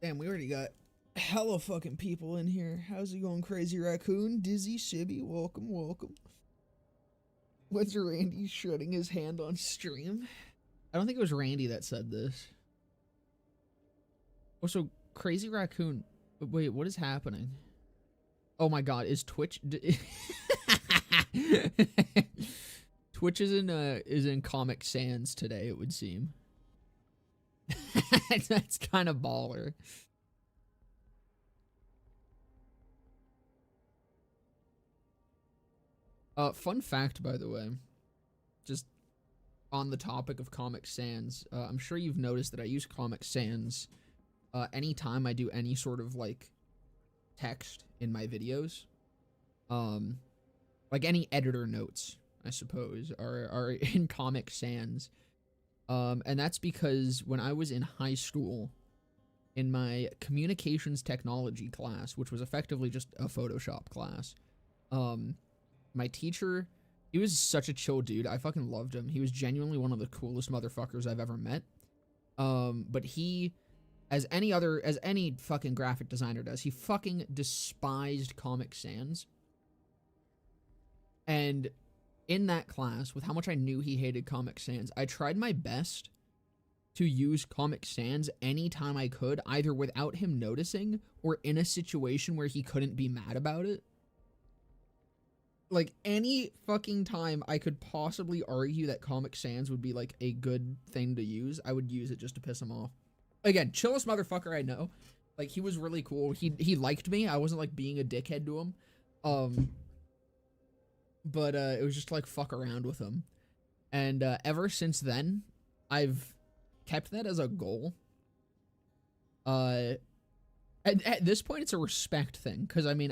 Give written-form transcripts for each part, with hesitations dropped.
Damn, we already got hella fucking people in here. How's it going, Crazy Raccoon? Dizzy, Shibby, welcome, welcome. What's Randy shredding his hand on stream? I don't think it was Randy that said this. Also, Crazy Raccoon, wait, what is happening? Oh my god, is Twitch... Twitch is in Comic Sans today, it would seem. That's kind of baller. Fun fact, by the way, just on the topic of Comic Sans, I'm sure you've noticed that I use Comic Sans anytime I do any sort of, like, text in my videos. Like any editor notes, I suppose, are in Comic Sans. And that's because when I was in high school, in my communications technology class, which was effectively just a Photoshop class, my teacher, he was such a chill dude. I fucking loved him. He was genuinely one of the coolest motherfuckers I've ever met. But he, as any fucking graphic designer does, he fucking despised Comic Sans. And in that class, with how much I knew he hated Comic Sans, I tried my best to use Comic Sans anytime I could, either without him noticing or in a situation where he couldn't be mad about it. Like, any fucking time I could possibly argue that Comic Sans would be, like, a good thing to use, I would use it just to piss him off. Again, chillest motherfucker I know. Like, he was really cool. He liked me. I wasn't, like, being a dickhead to him. But it was just to, like, fuck around with him. And ever since then, I've kept that as a goal. At this point, it's a respect thing, because, I mean,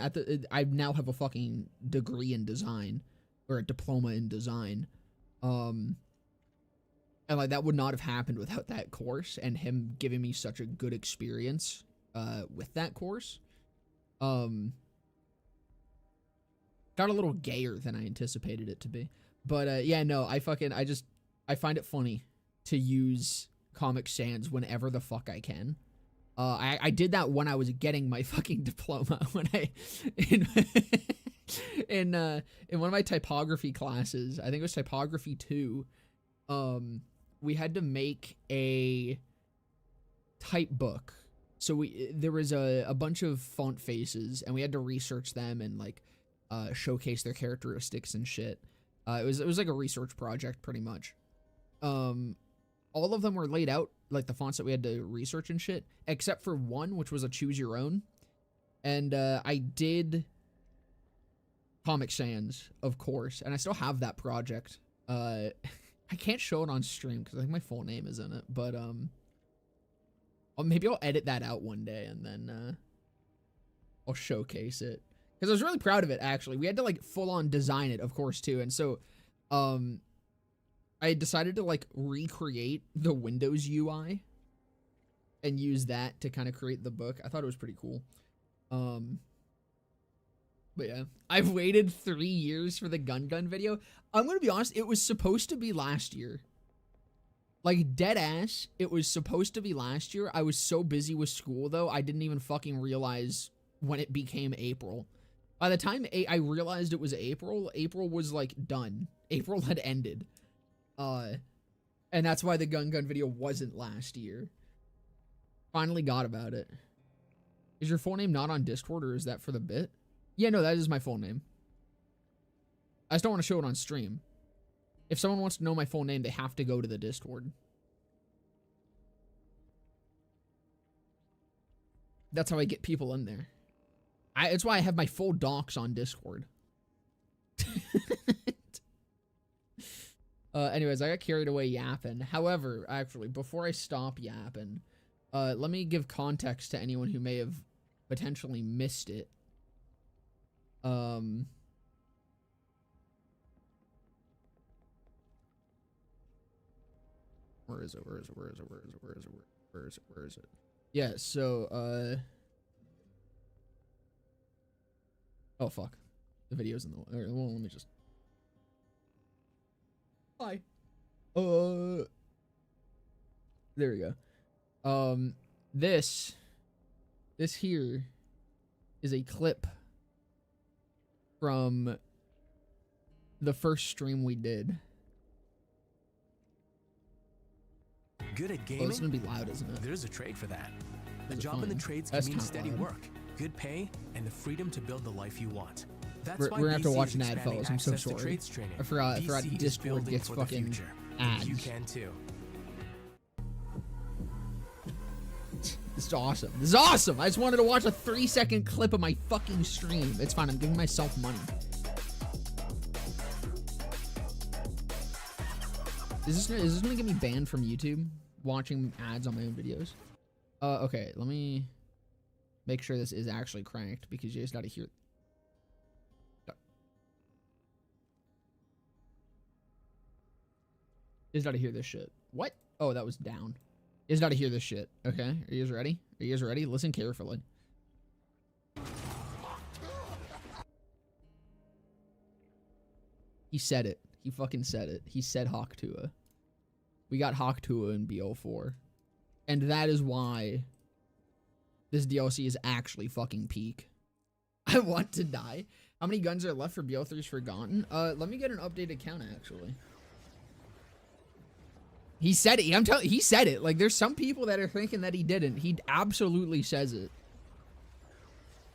I now have a fucking degree in design, or a diploma in design, and, like, that would not have happened without that course, and him giving me such a good experience, with that course. Got a little gayer than I anticipated it to be, but, yeah, no, I find it funny to use Comic Sans whenever the fuck I can. I did that when I was getting my fucking diploma, when in one of my typography classes, I think it was typography 2, we had to make a type book. So there was a bunch of font faces, and we had to research them and, like, showcase their characteristics and shit. It was like a research project, pretty much. All of them were laid out, like the fonts that we had to research and shit, except for one, which was a choose your own. And I did Comic Sans, of course, and I still have that project. I can't show it on stream because I think my full name is in it, but maybe I'll edit that out one day and then I'll showcase it. Because I was really proud of it, actually. We had to, like, full-on design it, of course, too. And so, I decided to, like, recreate the Windows UI and use that to kind of create the book. I thought it was pretty cool. But yeah, I've waited 3 years for the Gun video. I'm gonna be honest, it was supposed to be last year. Like, dead ass, it was supposed to be last year. I was so busy with school, though, I didn't even fucking realize when it became April. By the time I realized it was April, April was, like, done. April had ended. And that's why the gun video wasn't last year. Finally got about it. Is your full name not on Discord, or is that for the bit? Yeah, no, that is my full name. I just don't want to show it on stream. If someone wants to know my full name, they have to go to the Discord. That's how I get people in there. It's why I have my full docs on Discord. Anyways, I got carried away yapping. However, actually, before I stop yapping, let me give context to anyone who may have potentially missed it. Where is it? Yeah, so, oh, fuck. The video's in the way. Well, let me just... Hi. There we go. This This here is a clip from the first stream we did. Good at gaming? Oh, it's gonna be loud, isn't it? There's a trade for that. A Is it job fine? in the trades That's can mean kinda steady loud. work, good pay, and the freedom to build the life you want. That's We're why gonna have to BC watch is an ad, expanding fellas. I'm so access to sorry. trades training. I forgot BC is Discord building gets for the fucking future. ads. You can too. This is awesome. This is awesome. I just wanted to watch a 3-second clip of my fucking stream. It's fine. I'm giving myself money. Is this gonna get me banned from YouTube? Watching ads on my own videos? Okay. Let me make sure this is actually cranked because you guys gotta hear. You guys gotta hear this shit. What? Oh, that was down. You guys gotta hear this shit. Okay, are you guys ready? Are you guys ready? Listen carefully. He said it. He fucking said it. He said Hawk Tua. We got Hawk Tua in BO4. And that is why this DLC is actually fucking peak. I want to die. How many guns are left for BO3's Forgotten? Let me get an updated count, actually. He said it. I'm telling. He said it. Like, there's some people that are thinking that he didn't. He absolutely says it.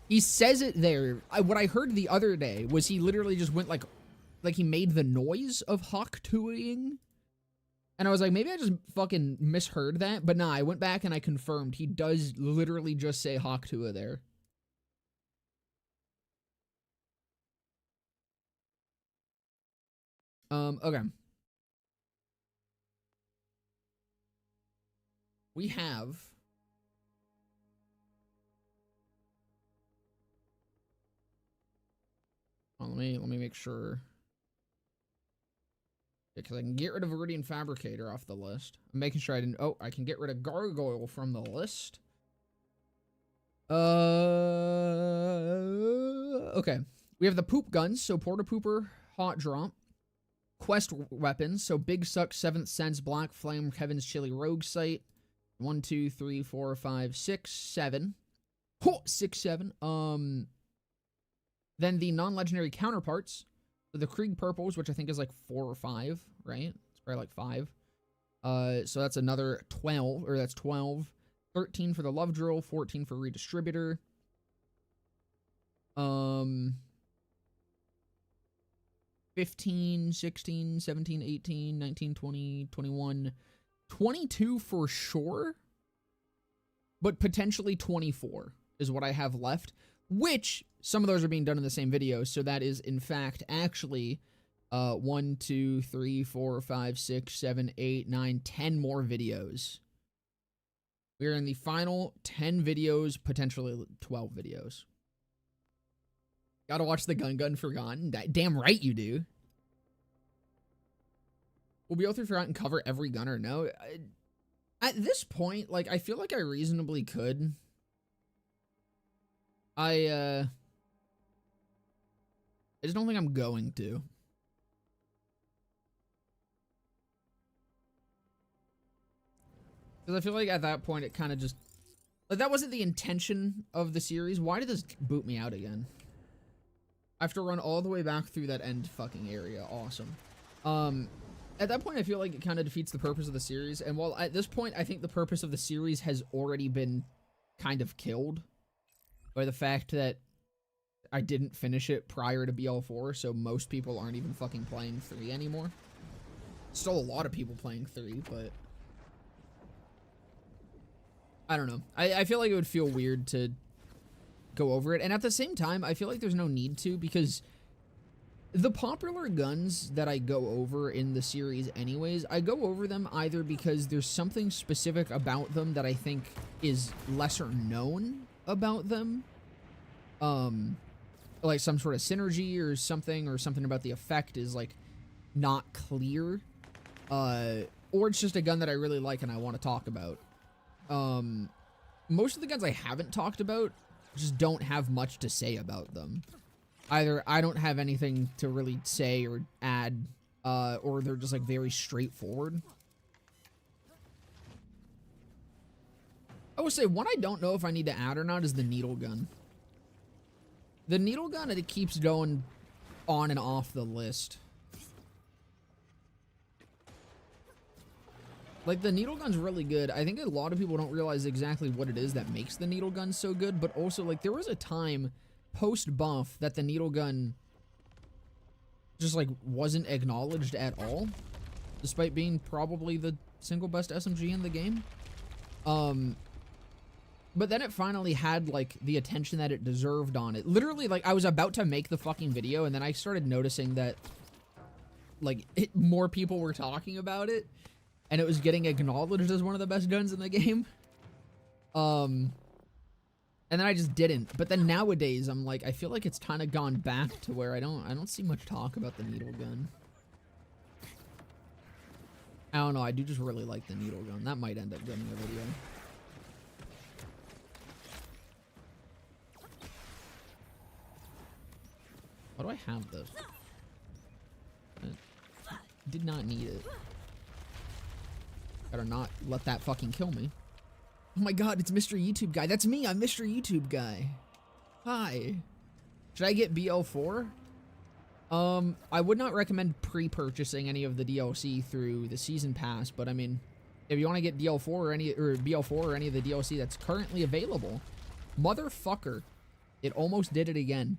He says it there. What I heard the other day was he literally just went like he made the noise of Hawk Tuaing. And I was like, maybe I just fucking misheard that. But nah, I went back and I confirmed. He does literally just say Hawk Tua there. Okay. We have let me make sure. Because I can get rid of Viridian Fabricator off the list. I'm making sure I didn't. Oh, I can get rid of Gargoyle from the list. Okay. We have the poop guns. So Porta Pooper, Hot Drop. Quest weapons. So Big Suck, 7th Sense, Black Flame, Kevin's Chili Rogue Sight. 1, 2, 3, 4, 5, 6, 7. 6, 7. Then the non-legendary counterparts. So the Krieg Purples, which I think is like 4 or 5, right? It's probably like 5. So that's another 12, or that's 12. 13 for the Love Drill, 14 for Redistributor. 15, 16, 17, 18, 19, 20, 21, 22 for sure, but potentially 24 is what I have left, which some of those are being done in the same video. So that is, in fact, actually 1, 2, 3, 4, 5, 6, 7, 8, 9, 10 more videos. We're in the final 10 videos, potentially 12 videos. Gotta watch the Gun Forgotten. Damn right you do. Will BO3 Forgotten cover every gunner? No. At this point, like, I feel like I reasonably could. I just don't think I'm going to. Because I feel like at that point it kind of just... Like, that wasn't the intention of the series. Why did this boot me out again? I have to run all the way back through that end fucking area. Awesome. At that point, I feel like it kind of defeats the purpose of the series. And while at this point, I think the purpose of the series has already been kind of killed by the fact that I didn't finish it prior to BL4, so most people aren't even fucking playing 3 anymore. Still a lot of people playing 3, but... I don't know. I feel like it would feel weird to go over it. And at the same time, I feel like there's no need to, because the popular guns that I go over in the series anyways, I go over them either because there's something specific about them that I think is lesser known about them. Like some sort of synergy or something about the effect is like not clear. Or it's just a gun that I really like and I want to talk about. Most of the guns I haven't talked about just don't have much to say about them. Either I don't have anything to really say or add, or they're just like very straightforward. I will say, one I don't know if I need to add or not is the needle gun. The needle gun, it keeps going on and off the list. Like, the needle gun's really good. I think a lot of people don't realize exactly what it is that makes the needle gun so good, but also, like, there was a time post-buff that the needle gun just, like, wasn't acknowledged at all, despite being probably the single best SMG in the game. But then it finally had, like, the attention that it deserved on it. Literally, like, I was about to make the fucking video, and then I started noticing that, like, more people were talking about it, and it was getting acknowledged as one of the best guns in the game. And then I just didn't. But then nowadays, I'm like, I feel like it's kind of gone back to where I don't see much talk about the needle gun. I don't know, I do just really like the needle gun. That might end up getting a video. Why do I have this? I did not need it. Better not let that fucking kill me. Oh my god, it's Mr. YouTube Guy. That's me, I'm Mr. YouTube Guy. Hi. Should I get BL4? I would not recommend pre-purchasing any of the DLC through the season pass, but I mean, if you want to get DL4 or BL4 or any of the DLC that's currently available, motherfucker, it almost did it again.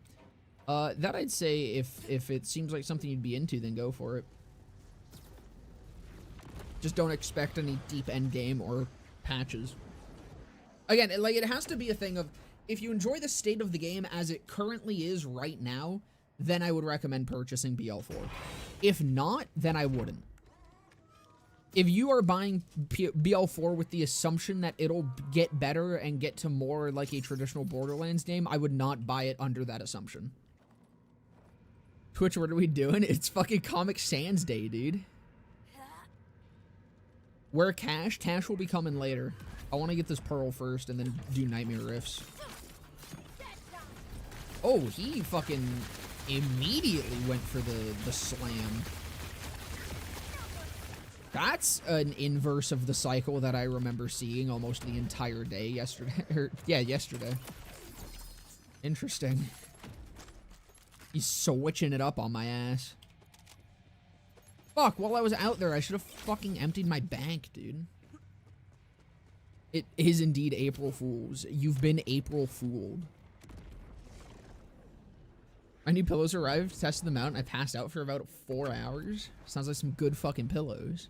That I'd say if it seems like something you'd be into, then go for it. Just don't expect any deep end game or patches. Again, like, it has to be a thing of, if you enjoy the state of the game as it currently is right now, then I would recommend purchasing BL4. If not, then I wouldn't. If you are buying BL4 with the assumption that it'll get better and get to more like a traditional Borderlands game, I would not buy it under that assumption. Twitch, what are we doing? It's fucking Comic Sans Day, dude. Where Cash? Cash will be coming later. I want to get this Pearl first and then do Nightmare Rifts. Oh, he fucking immediately went for the slam. That's an inverse of the cycle that I remember seeing almost the entire day yesterday. Yesterday. Interesting. He's switching it up on my ass. Fuck, while I was out there, I should have fucking emptied my bank, dude. It is indeed April Fool's. You've been April Fooled. My new pillows arrived, tested them out, and I passed out for about 4 hours. Sounds like some good fucking pillows.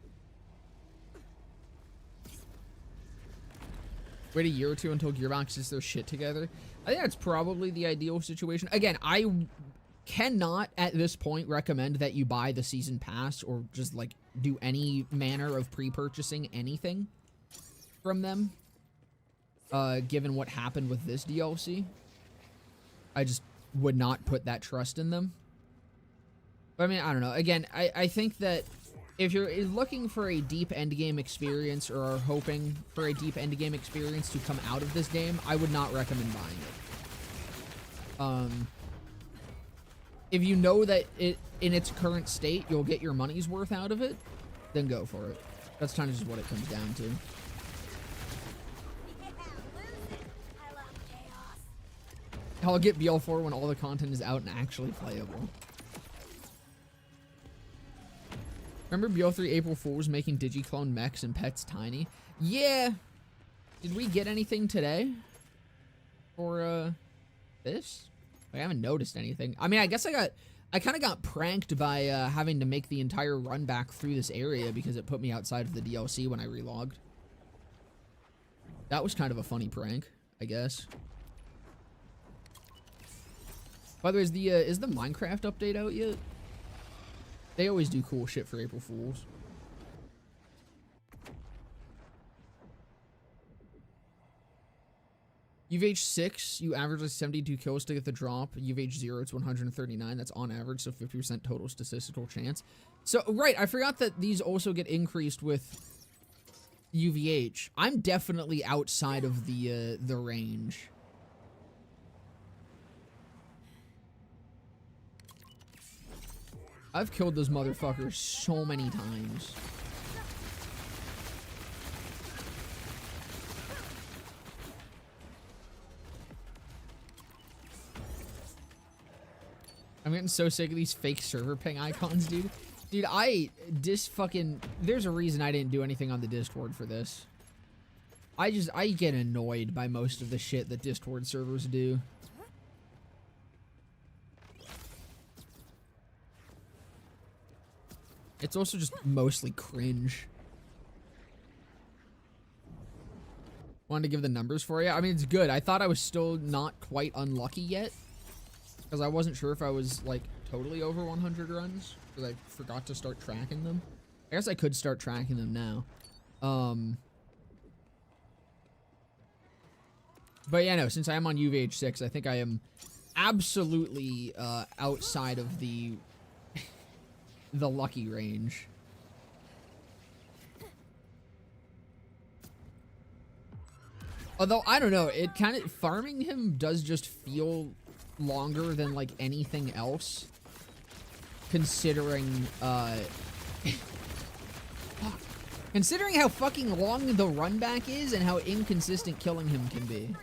Wait a year or two until Gearbox gets their shit together. I think that's probably the ideal situation. Again, I cannot at this point recommend that you buy the season pass or just like do any manner of pre-purchasing anything from them, given what happened with this DLC. I just would not put that trust in them. But I mean, I don't know. Again, I think that if you're looking for a deep endgame experience or are hoping for a deep endgame experience to come out of this game, I would not recommend buying it. If you know that in its current state, you'll get your money's worth out of it, then go for it. That's kind of just what it comes down to. I'll get BL4 when all the content is out and actually playable. Remember BL3 April Fools making Digiclone mechs and pets tiny? Yeah. Did we get anything today? For, this? I haven't noticed anything. I mean, I guess I kind of got pranked by having to make the entire run back through this area because it put me outside of the DLC when I relogged. That was kind of a funny prank, I guess. By the way, is the Minecraft update out yet? They always do cool shit for April Fools. UVH 6, you average like 72 kills to get the drop. UVH 0, it's 139. That's on average, so 50% total statistical chance. So, right, I forgot that these also get increased with UVH. I'm definitely outside of the range. I've killed those motherfuckers so many times. I'm getting so sick of these fake server ping icons, dude. Dude, there's a reason I didn't do anything on the Discord for this. I get annoyed by most of the shit that Discord servers do. It's also just mostly cringe. Wanted to give the numbers for you. I mean, it's good. I thought I was still not quite unlucky yet, because I wasn't sure if I was, like, totally over 100 runs, because I forgot to start tracking them. I guess I could start tracking them now. But yeah, no, since I am on UVH6, I think I am absolutely outside of the lucky range. Although, I don't know, it kind of, farming him does just feel longer than, like, anything else. Considering, considering how fucking long the run back is and how inconsistent killing him can be.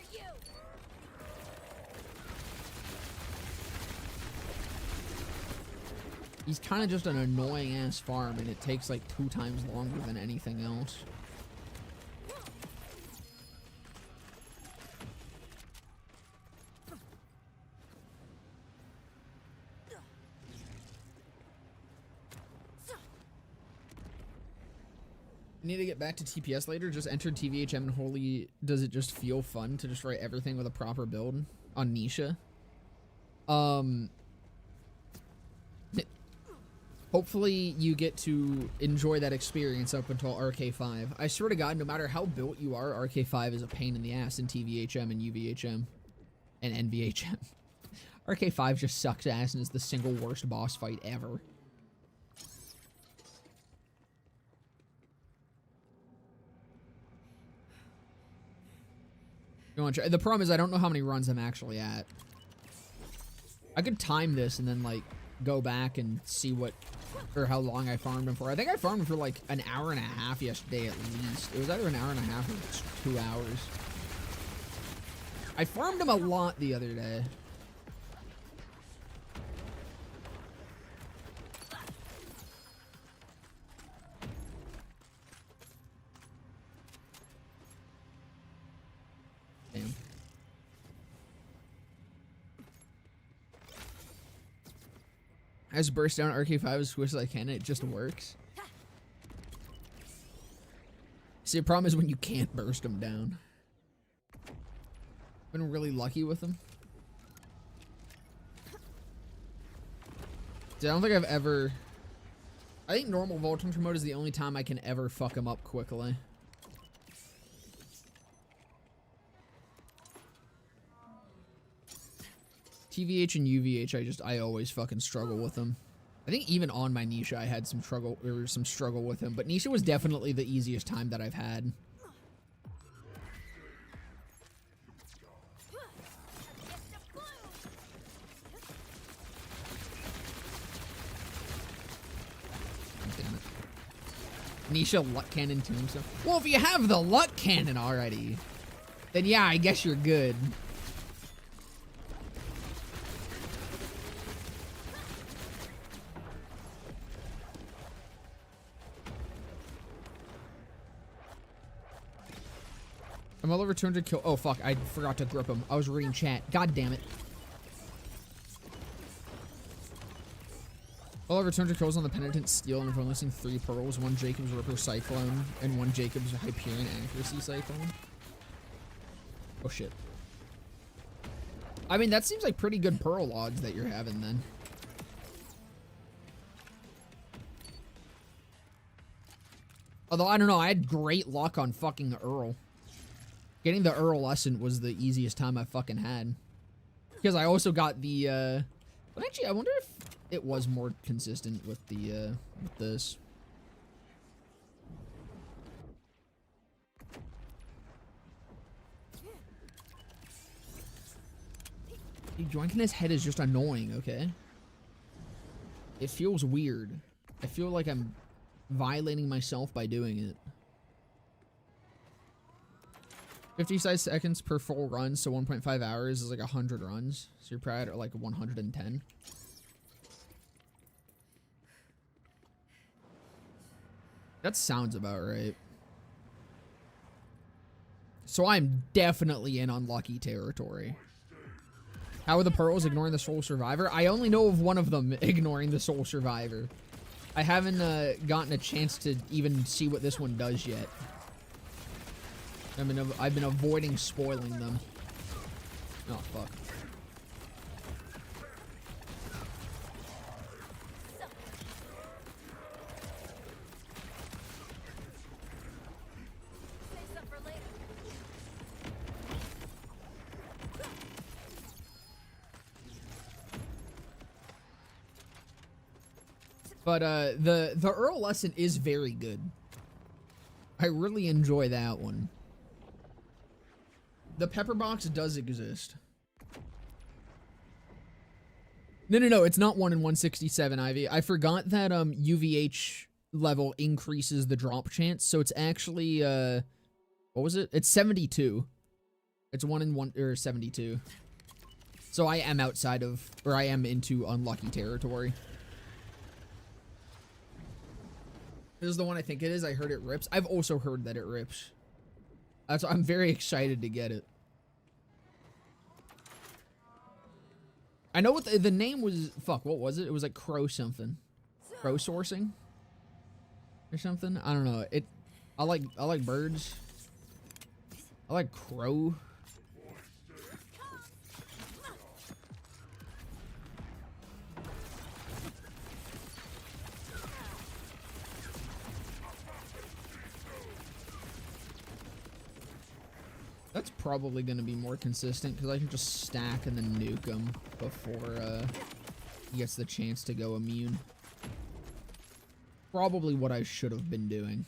He's kind of just an annoying ass farm, and it takes like 2 times longer than anything else. Need to get back to TPS later. Just entered TVHM and holy, does it just feel fun to just write everything with a proper build on Nisha? Hopefully you get to enjoy that experience up until RK5. I swear to God, no matter how built you are, RK5 is a pain in the ass in TVHM and UVHM and NVHM. RK5 just sucks ass and is the single worst boss fight ever. The problem is I don't know how many runs I'm actually at. I could time this and then like go back and see what or how long I farmed him for. I think I farmed him for like an hour and a half yesterday at least. It was either an hour and a half or 2 hours. I farmed him a lot the other day. Damn. I just burst down RK5 as quick as I can and it just works. See, the problem is when you can't burst them down. Been really lucky with them. See, I don't think I've ever... I think normal Volt Hunter mode is the only time I can ever fuck him up quickly. TVH and UVH, I always fucking struggle with them. I think even on my Nisha, I had some struggle with him, but Nisha was definitely the easiest time that I've had. Damn it. Nisha luck cannon tombstone. Well, if you have the luck cannon already, then yeah, I guess you're good. I'm all over 200 kill. Oh, fuck. I forgot to grip him. I was reading chat. God damn it. All over 200 kills on the Penitent Steel and releasing 3 pearls, 1 Jacob's Ripper Cyclone, and 1 Jacob's Hyperion Accuracy Cyclone. Oh, shit. I mean, that seems like pretty good pearl odds that you're having then. Although, I don't know. I had great luck on fucking the Earl. Getting the Earl Lesson was the easiest time I fucking had. Because I also got the, but actually, I wonder if it was more consistent with the, with this. Dude, jointing his head is just annoying, okay? It feels weird. I feel like I'm violating myself by doing it. 50 seconds per full run, so 1.5 hours is like 100 runs. So you're probably at like 110. That sounds about right. So I'm definitely in unlucky territory. How are the pearls ignoring the sole survivor? I only know of one of them ignoring the sole survivor. I haven't gotten a chance to even see what this one does yet. I've been avoiding spoiling them. Oh, fuck. But the Earl lesson is very good. I really enjoy that one. The pepper box does exist. No, it's not 1 in 167, Ivy. I forgot that UVH level increases the drop chance, so it's actually what was it? It's 72. It's 1 in 1 or 72. So I am outside of, or I am into unlucky territory. This is the one I think it is. I heard it rips. I've also heard that it rips. I'm very excited to get it. I know what the name was. Fuck, what was it? It was like crow something. Crow sourcing? Or something? I don't know. I like birds. I like crow. That's probably going to be more consistent because I can just stack and then nuke him before he gets the chance to go immune. Probably what I should have been doing.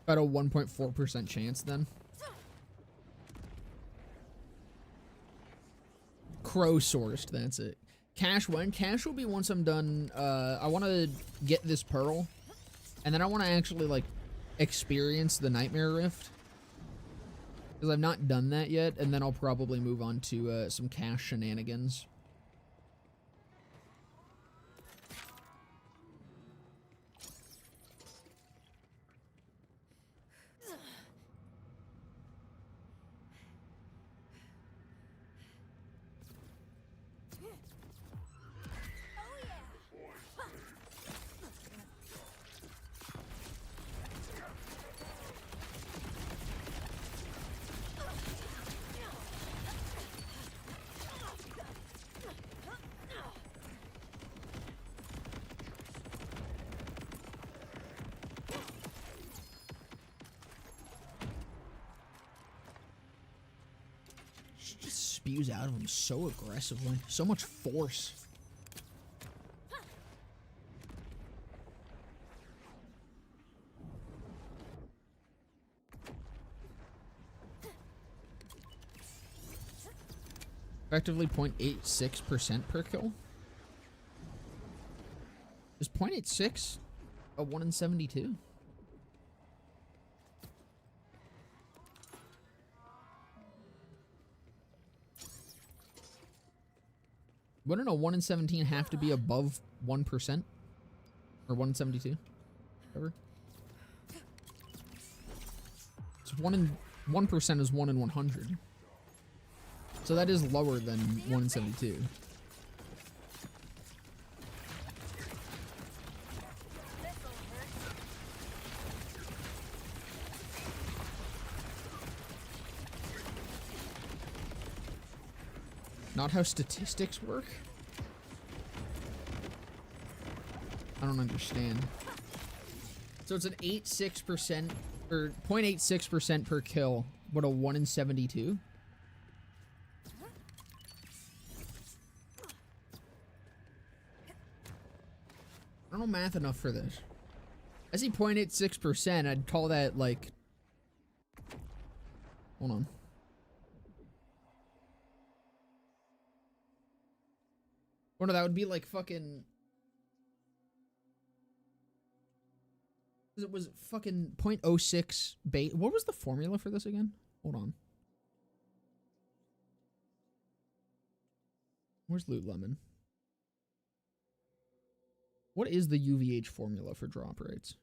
About a 1.4% chance then. Crow sourced, that's it. Cash when? Cash will be once I'm done. I want to get this pearl. And then I want to actually, like, experience the Nightmare Rift. Because I've not done that yet. And then I'll probably move on to some cash shenanigans. Just spews out of him so aggressively. So much force. Effectively 0.86% per kill. Is 0.86 a 1 in 72? Wouldn't a 1 in 17 have to be above 1%? Or 1 in 72? Whatever. It's 1% is 1 in 100. So that is lower than 1 in 72. Not how statistics work? I don't understand. So it's an 86% or 0.86% per kill, but a 1 in 72? I don't know math enough for this. I see 0.86%, I'd call that like... Hold on. Oh no, that would be like fucking... It was fucking 0.06 bait. What was the formula for this again? Hold on. Where's Loot Lemon? What is the UVH formula for drop rates?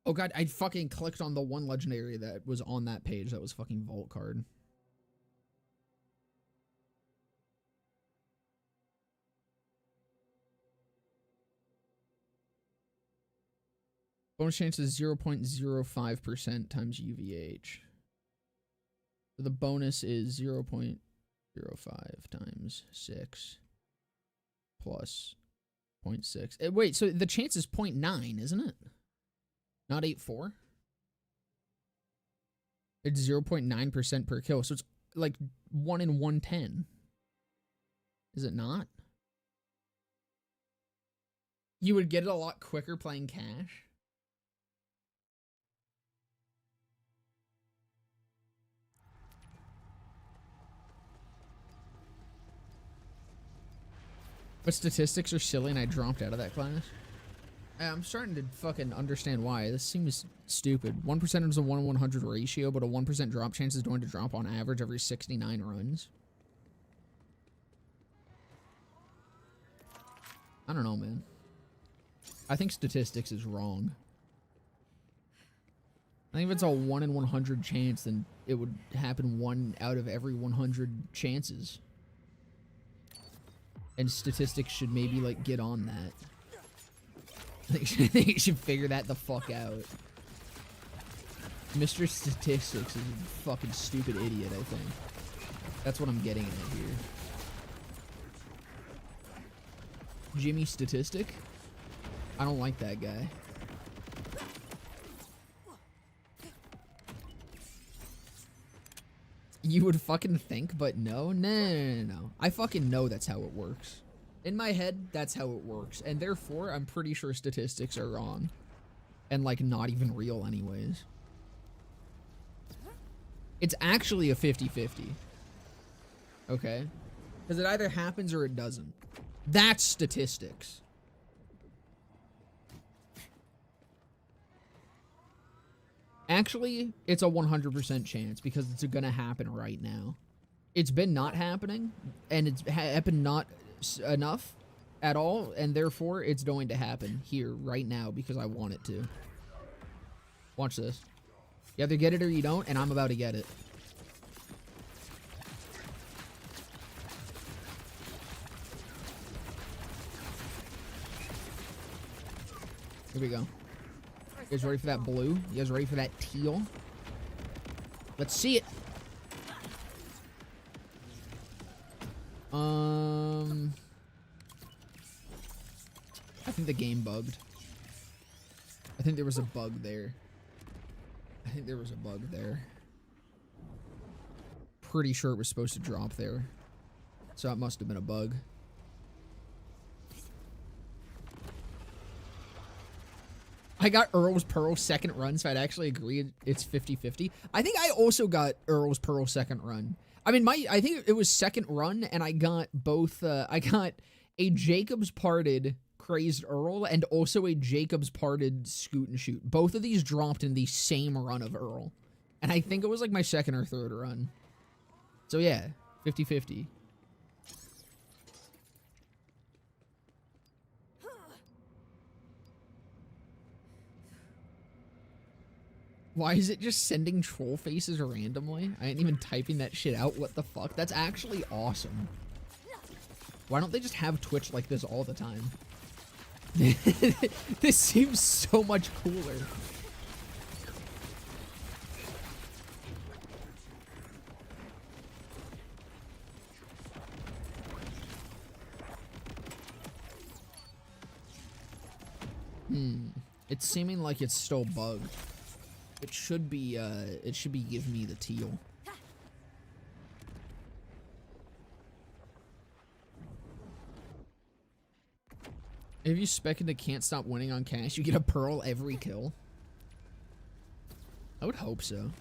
Oh god, I fucking clicked on the one legendary that was on that page that was fucking vault card. Bonus chance is 0.05% times UVH. So the bonus is 0.05 times 6 plus 0.6. Wait, so the chance is 0.9, isn't it? Not 8.4? It's 0.9% per kill, so it's like 1 in 110. Is it not? You would get it a lot quicker playing cash. But statistics are silly and I dropped out of that class. I'm starting to fucking understand why. This seems stupid. 1% is a 1 in 100 ratio, but a 1% drop chance is going to drop on average every 69 runs. I don't know, man. I think statistics is wrong. I think if it's a 1 in 100 chance, then it would happen 1 out of every 100 chances. And statistics should maybe, like, get on that. I think you should figure that the fuck out. Mr. Statistics is a fucking stupid idiot, I think. That's what I'm getting at here. Jimmy Statistic? I don't like that guy. You would fucking think, but no. No. I fucking know that's how it works. In my head, that's how it works. And therefore, I'm pretty sure statistics are wrong. And, like, not even real anyways. It's actually a 50-50. Okay? Because it either happens or it doesn't. That's statistics. Actually, it's a 100% chance because it's gonna happen right now. It's been not happening, and it's happened not enough at all, and therefore it's going to happen here right now because I want it to. Watch this. You either get it or you don't, and I'm about to get it. Here we go. You guys ready for that blue? You guys ready for that teal? Let's see it. I think the game bugged. I think there was a bug there. Pretty sure it was supposed to drop there. So it must have been a bug. I got Earl's Pearl second run, so I'd actually agree it's 50-50. I think I also got Earl's Pearl second run. I mean, I think it was second run, and I got both, I got a Jacob's Parted Crazed Earl and also a Jacob's Parted Scoot and Shoot. Both of these dropped in the same run of Earl. And I think it was like my second or third run. So yeah, 50-50. Why is it just sending troll faces randomly? I ain't even typing that shit out. What the fuck? That's actually awesome. Why don't they just have Twitch like this all the time? This seems so much cooler. It's seeming like it's still bugged. It should be give me the teal. If you spec into Can't Stop Winning on cash, you get a pearl every kill. I would hope so.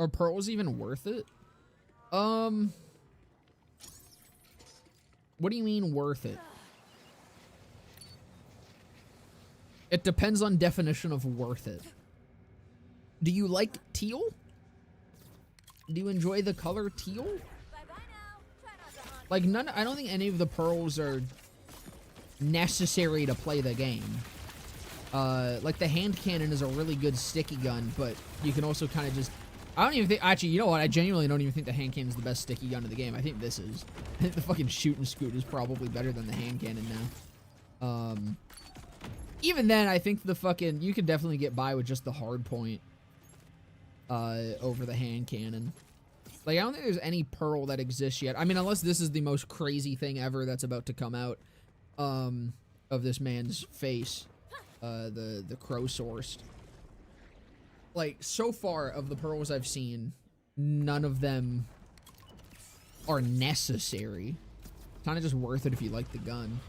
Are pearls even worth it? What do you mean worth it? It depends on definition of worth it. Do you like teal? Do you enjoy the color teal? Like I don't think any of the pearls are necessary to play the game. Like the hand cannon is a really good sticky gun, but you can also kind of just, I don't even think, actually, you know what? I genuinely don't even think the hand cannon is the best sticky gun in the game. I think this is. I think the fucking shoot and scoot is probably better than the hand cannon now. Even then, I think the fucking, you could definitely get by with just the hard point, over the hand cannon. Like, I don't think there's any pearl that exists yet. I mean, unless this is the most crazy thing ever that's about to come out, of this man's face. The crow-sourced. Like, so far of the pearls I've seen, none of them are necessary. Kind of just worth it if you like the gun.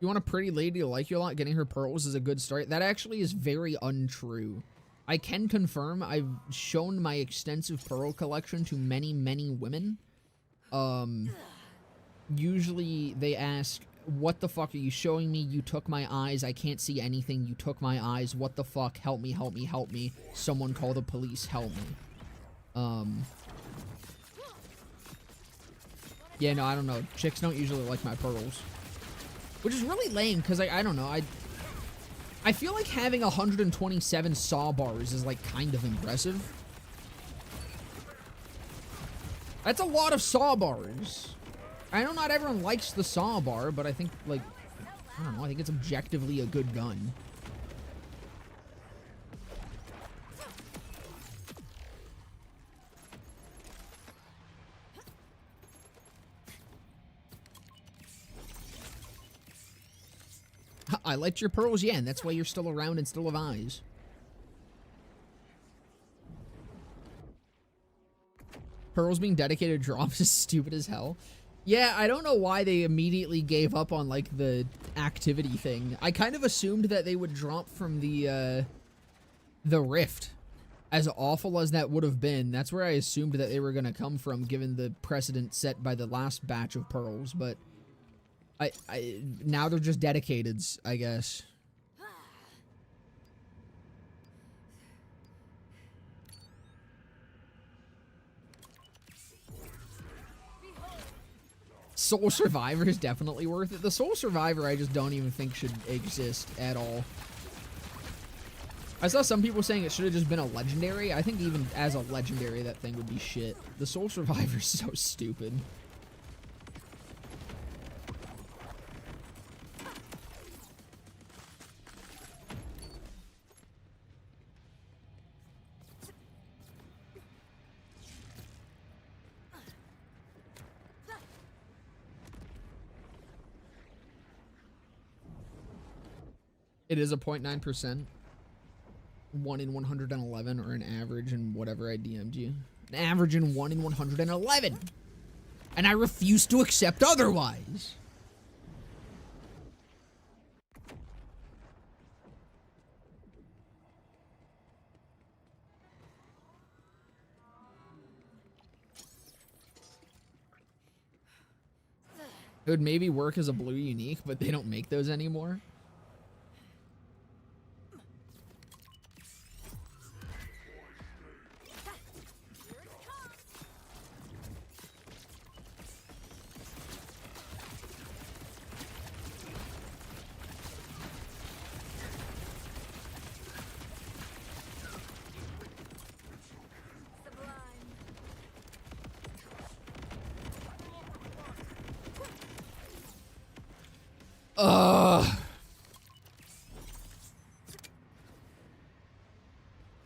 You want a pretty lady to like you a lot, getting her pearls is a good start. That actually is very untrue. I can confirm I've shown my extensive pearl collection to many, many women. Usually they ask, what the fuck are you showing me? You took my eyes. I can't see anything. You took my eyes. What the fuck? Help me, help me, help me. Someone call the police. Help me. Yeah, no, I don't know. Chicks don't usually like my pearls. Which is really lame, because I don't know. I feel like having 127 saw bars is, like, kind of impressive. That's a lot of saw bars. I know not everyone likes the saw bar, but I think, like, I don't know, I think it's objectively a good gun. I liked your pearls, yeah, and that's why you're still around and still have eyes. Pearls being dedicated drops is stupid as hell. Yeah, I don't know why they immediately gave up on, like, the activity thing. I kind of assumed that they would drop from the rift. As awful as that would have been, that's where I assumed that they were going to come from, given the precedent set by the last batch of pearls, but now they're just dedicateds, I guess. Soul Survivor is definitely worth it. The Soul Survivor I just don't even think should exist at all. I saw some people saying it should have just been a legendary. I think even as a legendary that thing would be shit. The Soul Survivor is so stupid. It is a 0.9%. 1 in 111, or an average in whatever I DM'd you. An average in 1 in 111! And I refuse to accept otherwise! It would maybe work as a blue unique, but they don't make those anymore.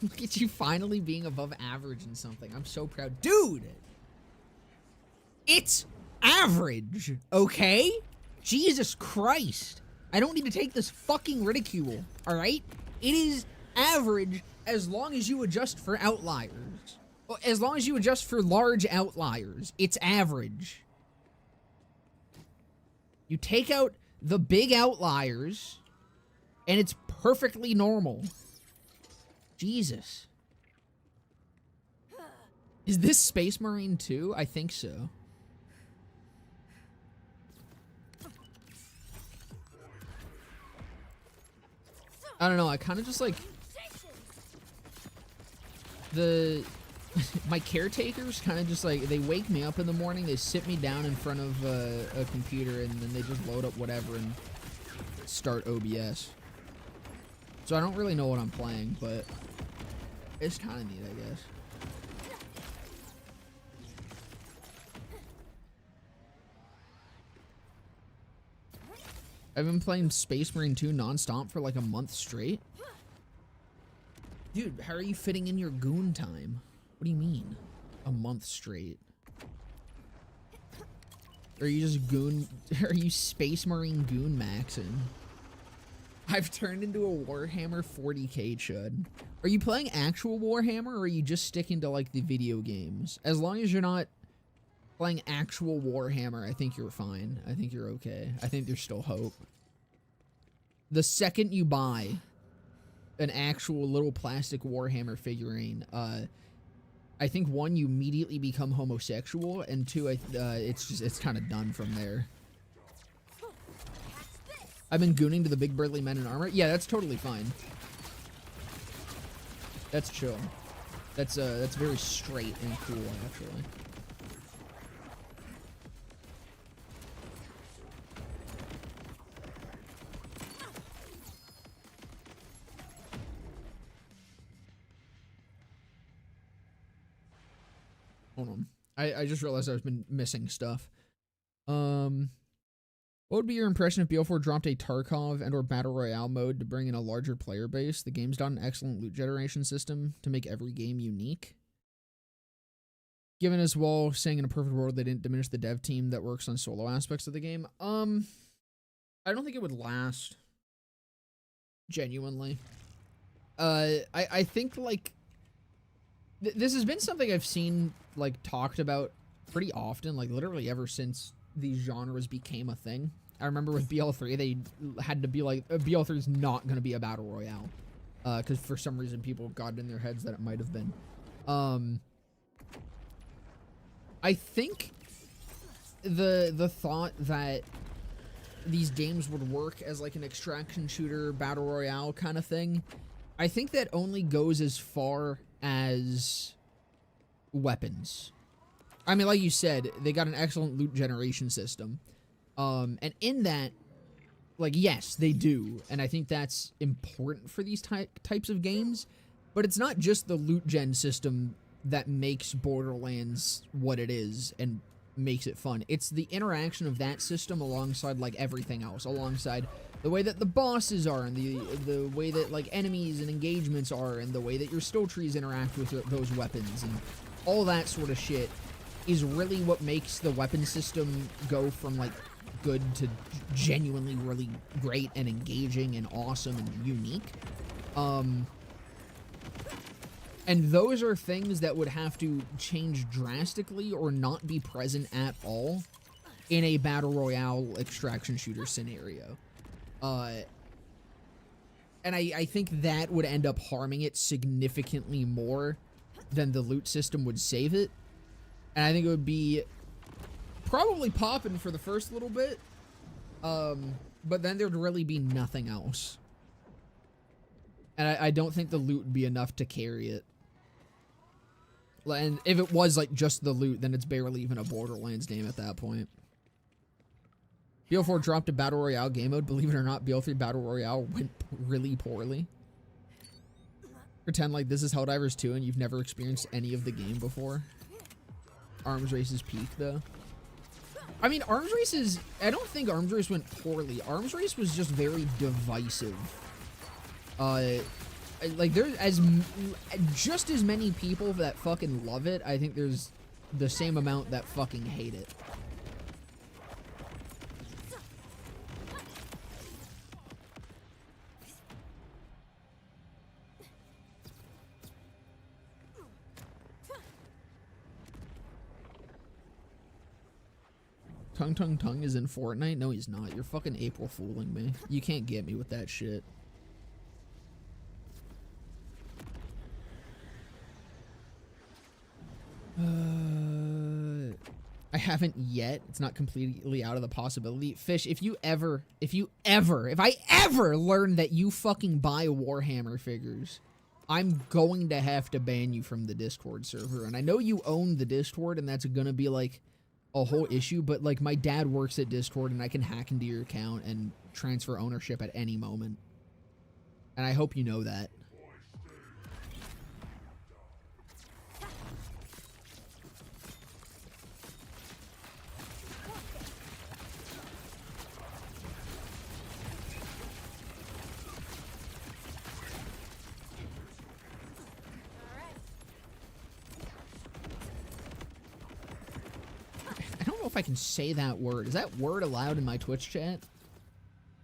Look at you finally being above average in something. I'm so proud. Dude! It's average, okay? Jesus Christ. I don't need to take this fucking ridicule, alright? It is average as long as you adjust for outliers. As long as you adjust for large outliers, it's average. You take out the big outliers, And it's perfectly normal. Jesus. Is this Space Marine 2? I think so. I don't know, I kind of just like my caretakers kind of just like, they wake me up in the morning, they sit me down in front of a computer, and then they just load up whatever and start OBS. So I don't really know what I'm playing, but it's kind of neat, I guess. I've been playing Space Marine 2 non-stop for like a month straight. Dude, how are you fitting in your goon time? What do you mean? A month straight? Or are you just goon? Are you Space Marine goon maxing? I've turned into a Warhammer 40k chud. Are you playing actual Warhammer, or are you just sticking to like the video games? As long as you're not playing actual Warhammer, I think you're fine. I think you're okay. I think there's still hope. The second you buy an actual little plastic Warhammer figurine, I think one, you immediately become homosexual, and two, it's kind of done from there. I've been gooning to the big burly men in armor. Yeah, that's totally fine. That's chill. That's very straight and cool, actually. Hold on. I just realized I've been missing stuff. What would be your impression if BL4 dropped a Tarkov and or Battle Royale mode to bring in a larger player base? The game's got an excellent loot generation system to make every game unique. Given as well, saying in a perfect world they didn't diminish the dev team that works on solo aspects of the game. I don't think it would last. Genuinely. I think like this has been something I've seen like talked about pretty often, like literally ever since these genres became a thing. I remember with BL3, they had to be like, BL3 is not going to be a battle royale, because for some reason people got in their heads that it might have been. I think the thought that these games would work as like an extraction shooter battle royale kind of thing, I think that only goes as far as weapons. I mean, like you said, they got an excellent loot generation system. And in that, like, yes, they do. And I think that's important for these types of games. But it's not just the loot gen system that makes Borderlands what it is and makes it fun. It's the interaction of that system alongside, like, everything else. Alongside the way that the bosses are, and the way that, like, enemies and engagements are, and the way that your skill trees interact with those weapons, and all that sort of shit is really what makes the weapon system go from, like, good to genuinely really great and engaging and awesome and unique. And those are things that would have to change drastically or not be present at all in a battle royale extraction shooter scenario. And I think that would end up harming it significantly more than the loot system would save it. And I think it would be probably popping for the first little bit, but then there'd really be nothing else. And I don't think the loot would be enough to carry it. And if it was like just the loot, then it's barely even a Borderlands game at that point. BL4 dropped a Battle Royale game mode. Believe it or not, BL3 Battle Royale went really poorly. Pretend like this is Helldivers 2 and you've never experienced any of the game before. Arms Race's peak, though. I mean, Arms Race is... I don't think Arms Race went poorly. Arms Race was just very divisive. Like, there's just as many people that fucking love it. I think there's the same amount that fucking hate it. Tung is in Fortnite? No, he's not. You're fucking April fooling me. You can't get me with that shit. I haven't yet. It's not completely out of the possibility. Fish, if I ever learn that you fucking buy Warhammer figures, I'm going to have to ban you from the Discord server. And I know you own the Discord, and that's gonna be like a whole issue, but like my dad works at Discord and I can hack into your account and transfer ownership at any moment. And I hope you know that. I don't know if I can say that word. Is that word allowed in my Twitch chat?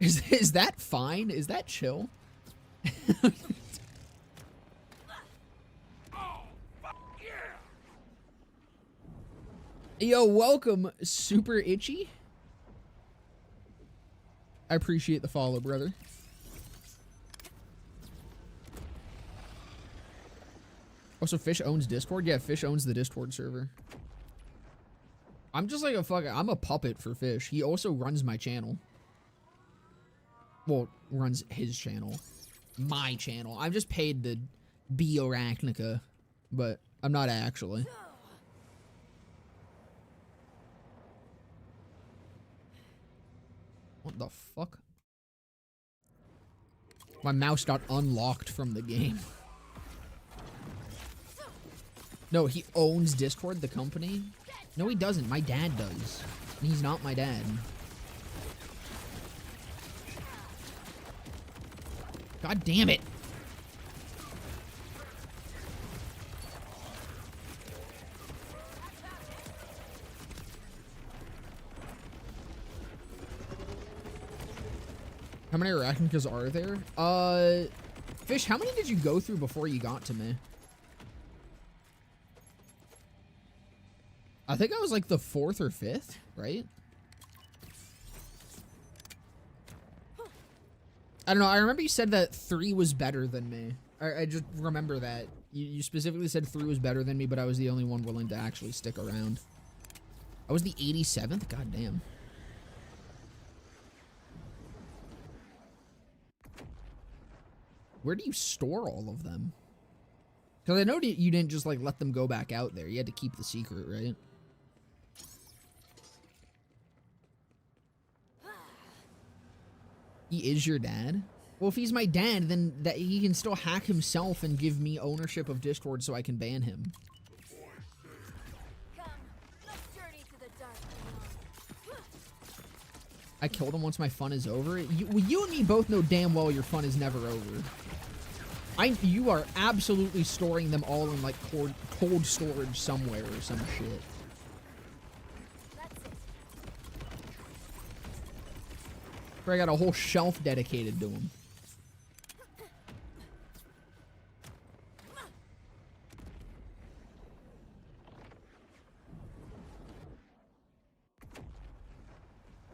Is that fine? Is that chill? Yo, welcome, Super Itchy. I appreciate the follow, brother. Also, Fish owns Discord? Yeah, Fish owns the Discord server. I'm just like I'm a puppet for Fish. He also runs my channel. Well, runs his channel. My channel. I'm just paid to be Arachnica, but I'm not actually. What the fuck? My mouse got unlocked from the game. No, he owns Discord, the company? No, he doesn't. My dad does. And he's not my dad. God damn it. How many Arachnicas are there? Fish, how many did you go through before you got to me? I think I was like the 4th or 5th, right? I don't know. I remember you said that 3 was better than me. I just remember that. You specifically said 3 was better than me, but I was the only one willing to actually stick around. I was the 87th? God damn. Where do you store all of them? Because I know you didn't just like let them go back out there. You had to keep the secret, right? He is your dad? Well, if he's my dad, then that he can still hack himself and give me ownership of Discord so I can ban him. Come, let's journey to the dark beyond. I killed him once my fun is over. You and me both know damn well your fun is never over. You are absolutely storing them all in like cold storage somewhere or some shit. I got a whole shelf dedicated to him.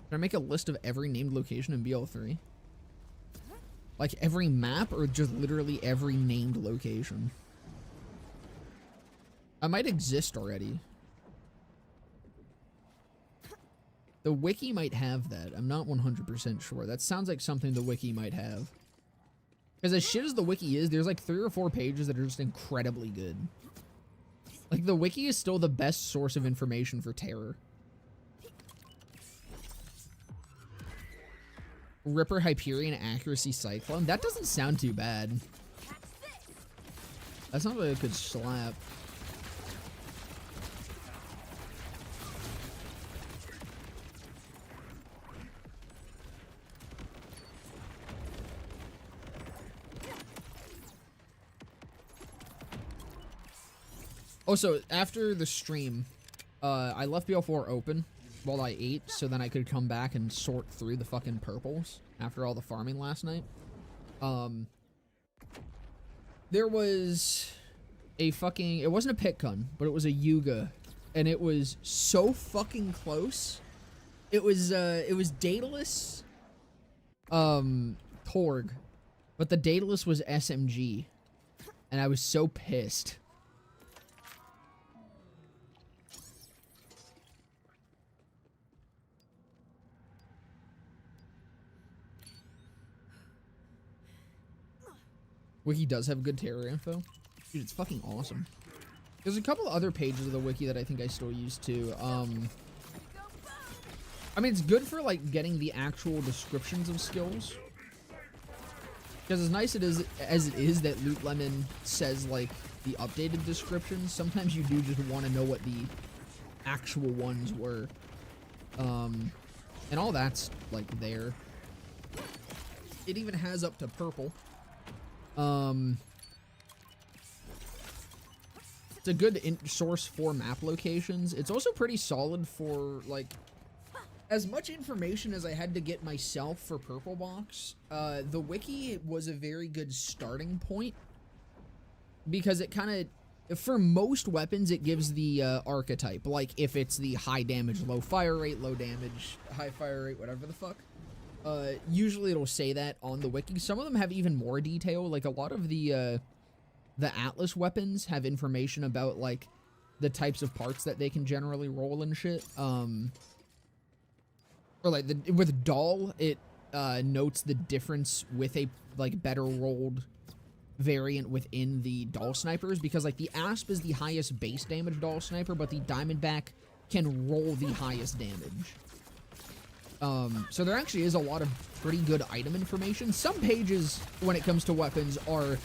Can I make a list of every named location in BL3? Like every map or just literally every named location? I might exist already. The wiki might have that. I'm not 100% sure. That sounds like something the wiki might have. Because as shit as the wiki is, there's like 3 or 4 pages that are just incredibly good. Like the wiki is still the best source of information for terror. Ripper Hyperion Accuracy Cyclone. That doesn't sound too bad. That sounds like a good slap. Also, after the stream, I left BL4 open while I ate, so then I could come back and sort through the fucking purples after all the farming last night. There was a fucking, it wasn't a Pitcun, but it was a Yuga, and it was so fucking close. It was Daedalus, Torg, but the Daedalus was SMG, and I was so pissed. Wiki does have good terror info. Dude, it's fucking awesome. There's a couple other pages of the wiki that I think I still use too. I mean, it's good for like getting the actual descriptions of skills. Because as nice as it is that Loot Lemon says like the updated descriptions, sometimes you do just want to know what the actual ones were. And all that's like there. It even has up to purple. It's a good source for map locations. It's also pretty solid for like as much information as I had to get myself for Purple Box. The wiki was a very good starting point because it kind of, for most weapons, it gives the archetype. Like if it's the high damage, low fire rate, low damage, high fire rate, whatever the fuck. Usually it'll say that on the wiki. Some of them have even more detail. Like a lot of the Atlas weapons have information about like the types of parts that they can generally roll and shit. Or like with Doll, it notes the difference with a like better rolled variant within the Doll snipers, because like the Asp is the highest base damage Doll sniper, but the Diamondback can roll the highest damage. So there actually is a lot of pretty good item information. Some pages, when it comes to weapons, are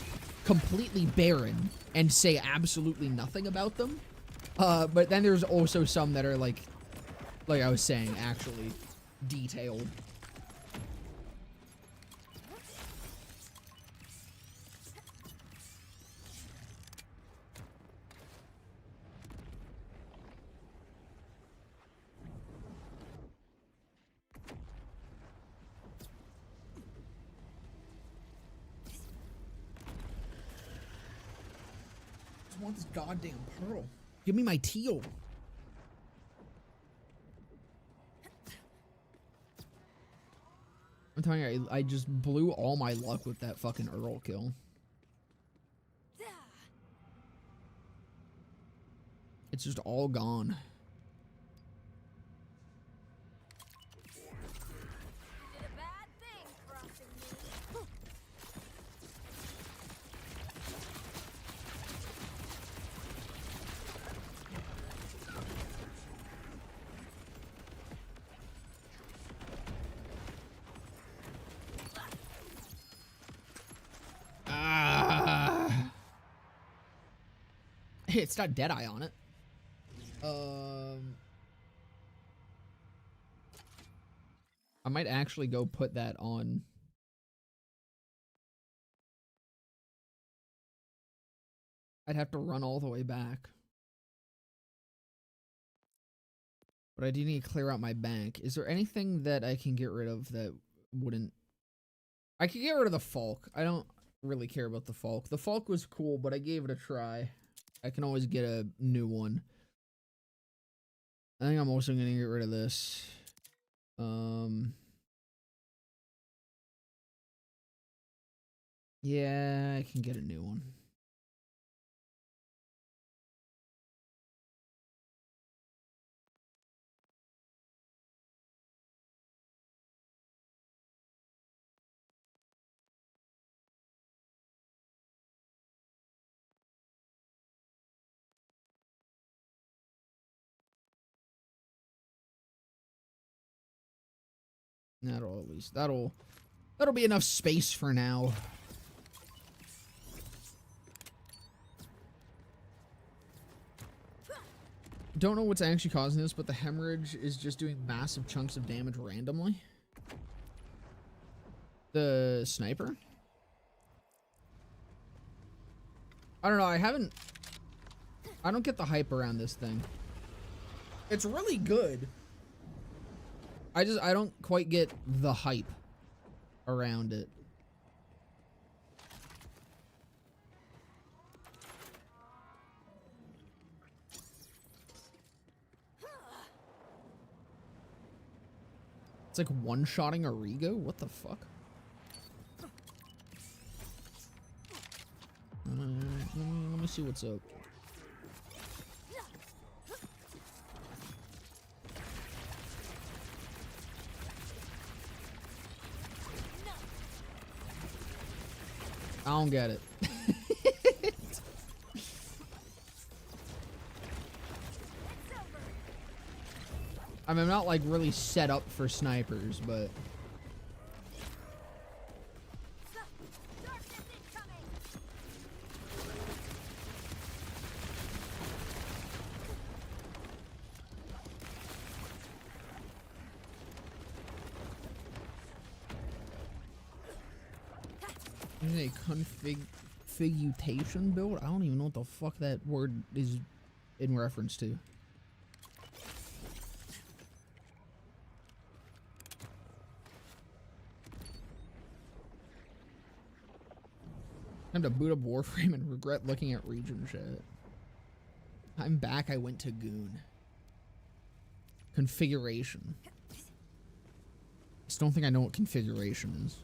completely barren and say absolutely nothing about them. But then there's also some that are like I was saying, actually detailed. I want this goddamn pearl. Give me my teal. I'm telling you, I just blew all my luck with that fucking Earl kill. It's just all gone. It's not Deadeye on it. I might actually go put that on. I'd have to run all the way back. But I do need to clear out my bank. Is there anything that I can get rid of that wouldn't... I could get rid of the Falk. I don't really care about the Falk. The Falk was cool, but I gave it a try. I can always get a new one. I think I'm also going to get rid of this. Yeah, I can get a new one. That'll at least that'll be enough space for now. Don't know what's actually causing this, but the hemorrhage is just doing massive chunks of damage randomly. The sniper? I don't know, I don't get the hype around this thing. It's really good. I don't quite get the hype around it. It's like one-shotting Origo? What the fuck? Let me see what's up. I don't get it. I mean, I'm not like really set up for snipers, but Darkness incoming. is it a configuration build? I don't even know what the fuck that word is in reference to. Time to boot up Warframe and regret looking at region chat. I'm back. I went to Goon. Configuration. I just don't think I know what configuration is.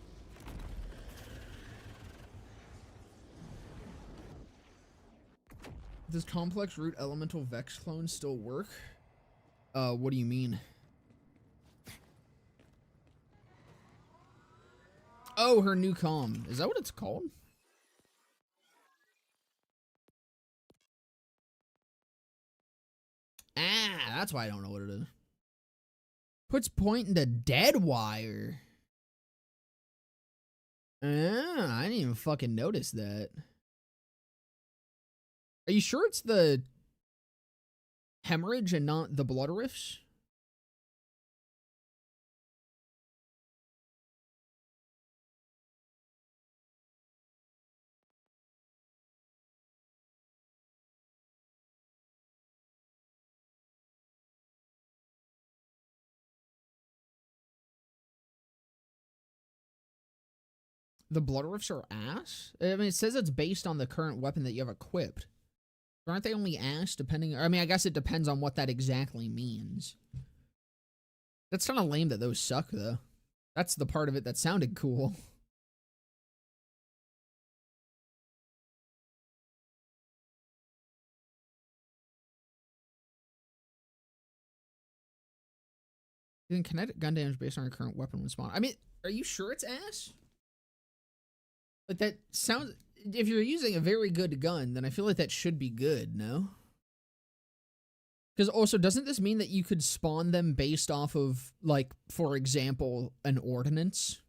Does complex root elemental vex clone still work? What do you mean? Oh, her new comm. Is that what it's called? Ah, that's why I don't know what it is. Puts point into dead wire. Ah, I didn't even fucking notice that. Are you sure it's the hemorrhage and not the blood rifts? The blood rifts are ass? I mean, it says it's based on the current weapon that you have equipped. Aren't they only ass depending? I mean, I guess it depends on what that exactly means. That's kind of lame that those suck, though. That's the part of it that sounded cool. Then kinetic gun damage based on your current weapon when spawn. I mean, are you sure it's ass? Like, that sounds... If you're using a very good gun, then I feel like that should be good, no? Because also, doesn't this mean that you could spawn them based off of, like, for example, an ordnance?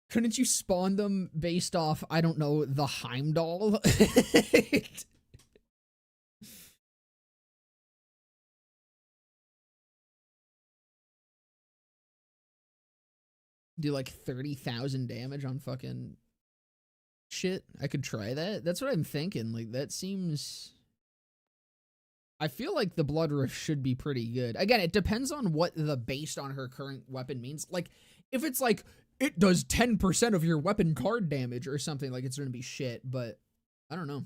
Couldn't you spawn them based off, I don't know, the Heimdall? Do like 30,000 damage on fucking shit? I could try that. That's what I'm thinking. Like, that seems... I feel like the blood rift should be pretty good. Again, it depends on what the based on her current weapon means. Like, if it's like, it does 10% of your weapon card damage or something, like, it's gonna be shit, but I don't know.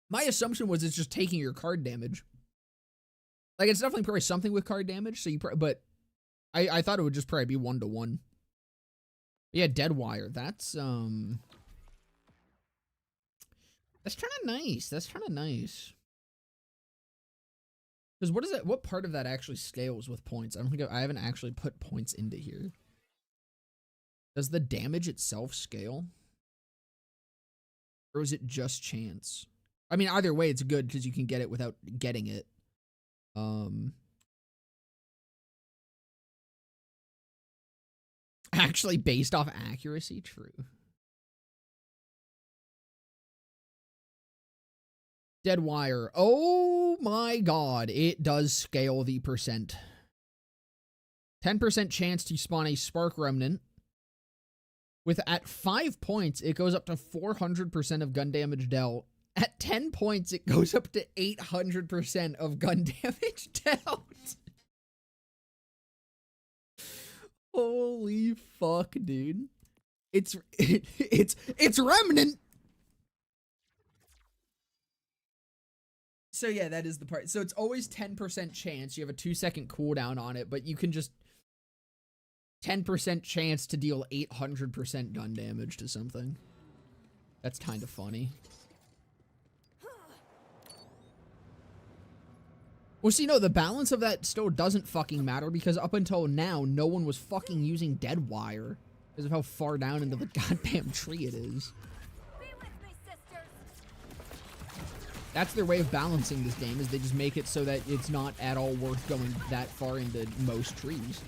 My assumption was it's just taking your card damage. Like, it's definitely probably something with card damage, so you but I thought it would just probably be 1-to-1. Yeah, dead wire. That's kind of nice. That's kind of nice. Because what is that? What part of that actually scales with points? I don't think I haven't actually put points into here. Does the damage itself scale? Or is it just chance? I mean, either way, it's good because you can get it without getting it. Actually based off accuracy, true. Dead wire. Oh my god, it does scale the percent. 10% chance to spawn a spark remnant. With at 5 points, it goes up to 400% of gun damage dealt. At 10 points, it goes up to 800% of gun damage dealt. Holy fuck, dude. It's remnant. So yeah, that is the part. So it's always 10% chance. You have a 2-second cooldown on it, but you can just 10% chance to deal 800% gun damage to something. That's kind of funny. Well, see, no, the balance of that still doesn't fucking matter because up until now, no one was fucking using dead wire because of how far down into the goddamn tree it is. Be with me, sisters. That's their way of balancing this game, is they just make it so that it's not at all worth going that far into most trees.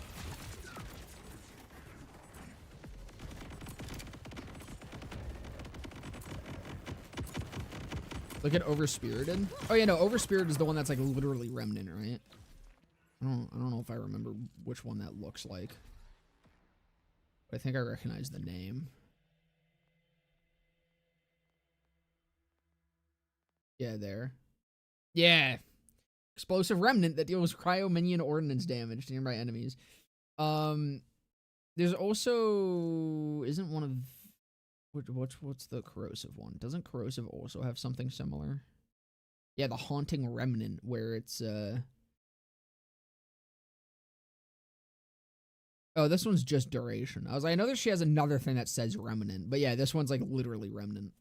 Look at Overspirited. Oh yeah, no, Overspirited is the one that's like literally Remnant, right? I don't know if I remember which one that looks like. But I think I recognize the name. Yeah, there. Yeah. Explosive Remnant that deals cryo minion ordnance damage to nearby enemies. There's also isn't one of what's the corrosive one? Doesn't corrosive also have something similar? Yeah, the haunting remnant where it's oh, this one's just duration. I was like, I know that she has another thing that says remnant, but yeah, this one's like literally remnant.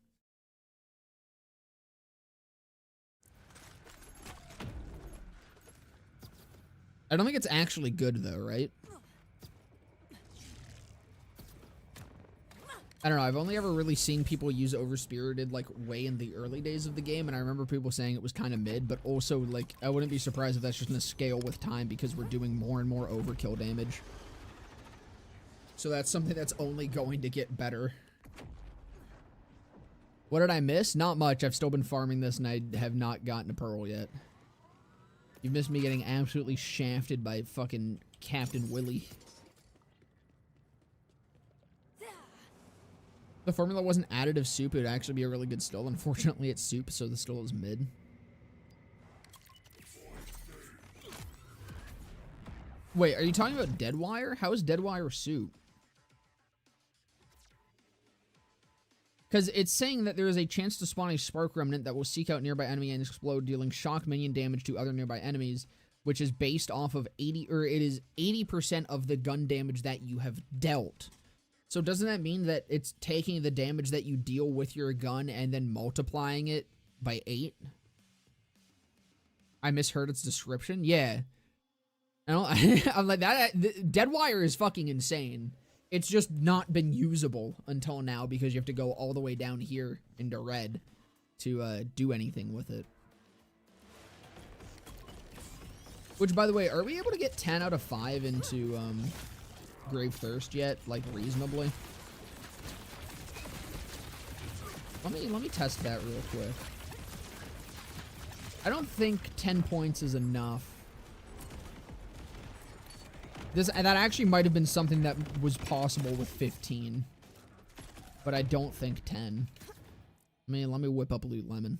I don't think it's actually good though, right? I don't know, I've only ever really seen people use Overspirited like way in the early days of the game, and I remember people saying it was kind of mid, but also like I wouldn't be surprised if that's just gonna scale with time because we're doing more and more overkill damage. So that's something that's only going to get better. What did I miss? Not much. I've still been farming this and I have not gotten a pearl yet. You've missed me getting absolutely shafted by fucking Captain Willie. The formula wasn't additive soup, it would actually be a really good still. Unfortunately, it's soup, so the still is mid. Wait, are you talking about Deadwire? How is Deadwire soup? Because it's saying that there is a chance to spawn a spark remnant that will seek out nearby enemy and explode, dealing shock minion damage to other nearby enemies, which is based off of 80% of the gun damage that you have dealt. So doesn't that mean that it's taking the damage that you deal with your gun and then multiplying it by 8? I misheard its description. Yeah. I'm like, Deadwire is fucking insane. It's just not been usable until now because you have to go all the way down here into red to do anything with it. Which, by the way, are we able to get 10 out of 5 into Grave Thirst yet? Like, reasonably? Let me test that real quick. I don't think 10 points is enough. That actually might have been something that was possible with 15. But I don't think 10. Let me whip up Loot Lemon.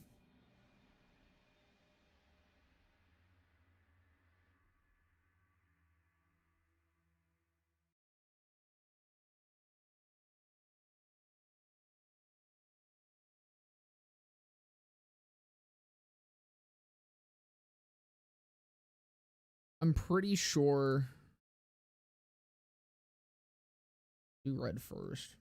I'm pretty sure. Do red first.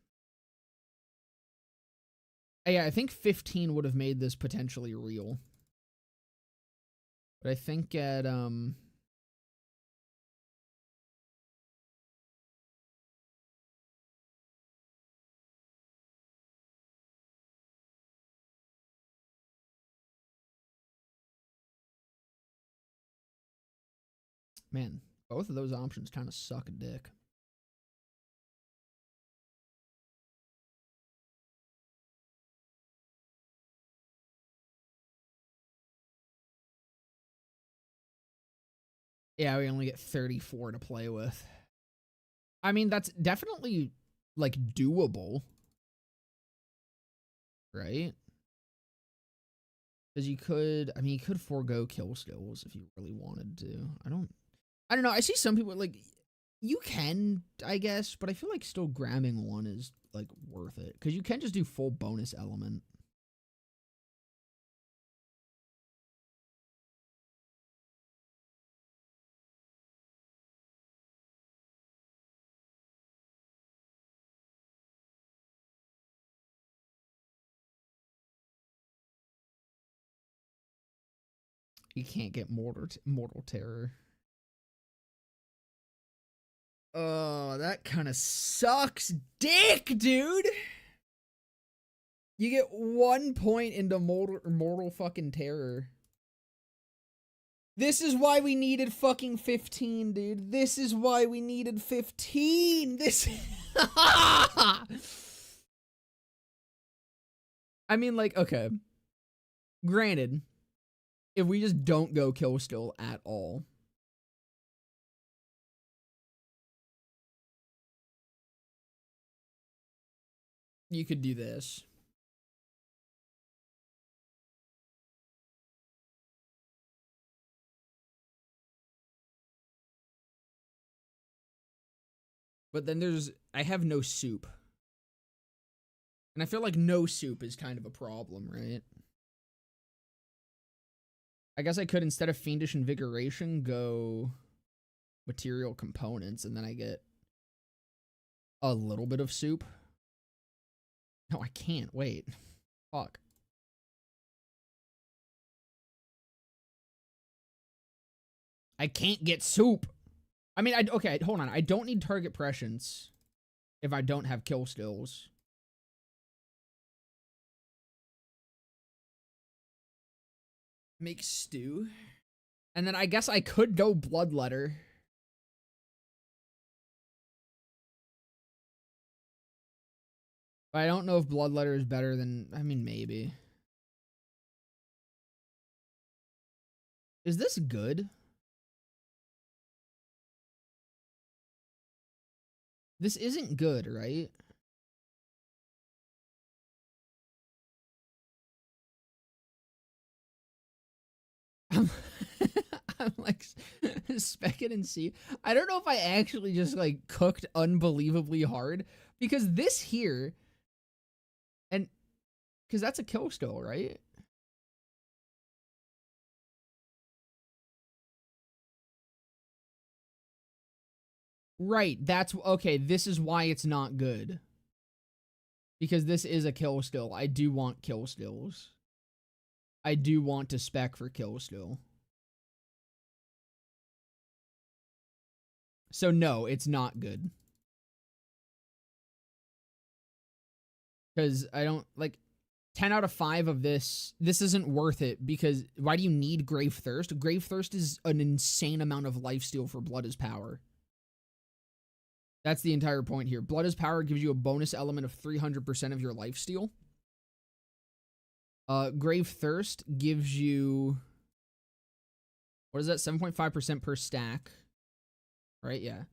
Yeah, I think 15 would have made this potentially real. But I think at man, both of those options kind of suck a dick. Yeah, we only get 34 to play with. I mean, that's definitely, like, doable. Right? Because you could, I mean, you could forego kill skills if you really wanted to. I don't know. I see some people, like, you can, I guess, but I feel like still grabbing one is, like, worth it. Because you can just do full bonus element. You can't get mortal terror. Oh, that kind of sucks dick, dude. You get 1 point into mortal fucking terror. This is why we needed fucking 15, dude. This is why we needed 15. This I mean, like, okay. Granted, if we just don't go kill still at all, you could do this. But then I have no soup. And I feel like no soup is kind of a problem, right? I guess I could, instead of Fiendish Invigoration, go material components, and then I get a little bit of soup. No, I can't. Wait. Fuck. I can't get soup. I mean, okay, hold on. I don't need target prescience if I don't have kill skills. Make stew. And then I guess I could go bloodletter. But I don't know if bloodletter is better than, I mean, maybe. Is this good? This isn't good, right? I'm like, spec it and see. I don't know if I actually just, like, cooked unbelievably hard. Because this here, and, because that's a kill still, right? Right, that's, okay, this is why it's not good. Because this is a kill still. I do want kill stills. I do want to spec for kill still. So no, it's not good. Because I don't, like, 10 out of 5 of this isn't worth it, because why do you need Grave Thirst? Grave Thirst is an insane amount of lifesteal for Blood is Power. That's the entire point here. Blood is Power gives you a bonus element of 300% of your lifesteal. Grave Thirst gives you, what is that, 7.5% per stack. Right, yeah.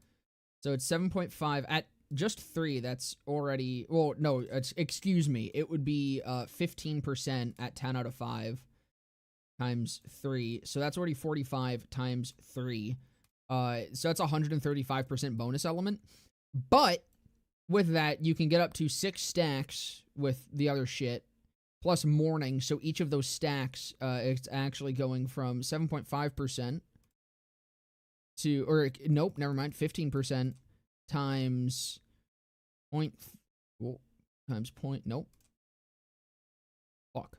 So it's 7.5 at just 3, that's already, well, no, excuse me. It would be 15% at 10 out of 5 times 3. So that's already 45 times 3. So that's 135% bonus element. But with that, you can get up to 6 stacks with the other shit, plus Morning. So each of those stacks, it's actually going from 7.5% to, or nope, never mind, 15% times nope. Fuck.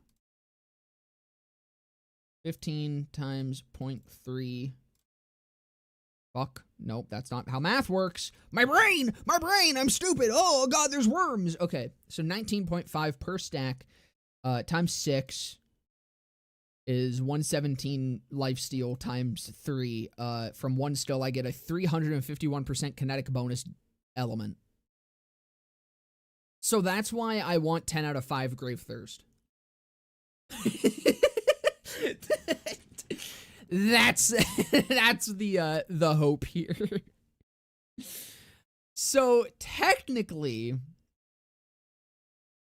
15 times 0.3. Fuck. Nope, that's not how math works. My brain, I'm stupid. Oh god, there's worms. Okay, so 19.5 per stack times 6 is 117 lifesteal times 3. From 1 skill, I get a 351% kinetic bonus element. So that's why I want 10 out of 5 Grave Thirst. That's the hope here. So technically,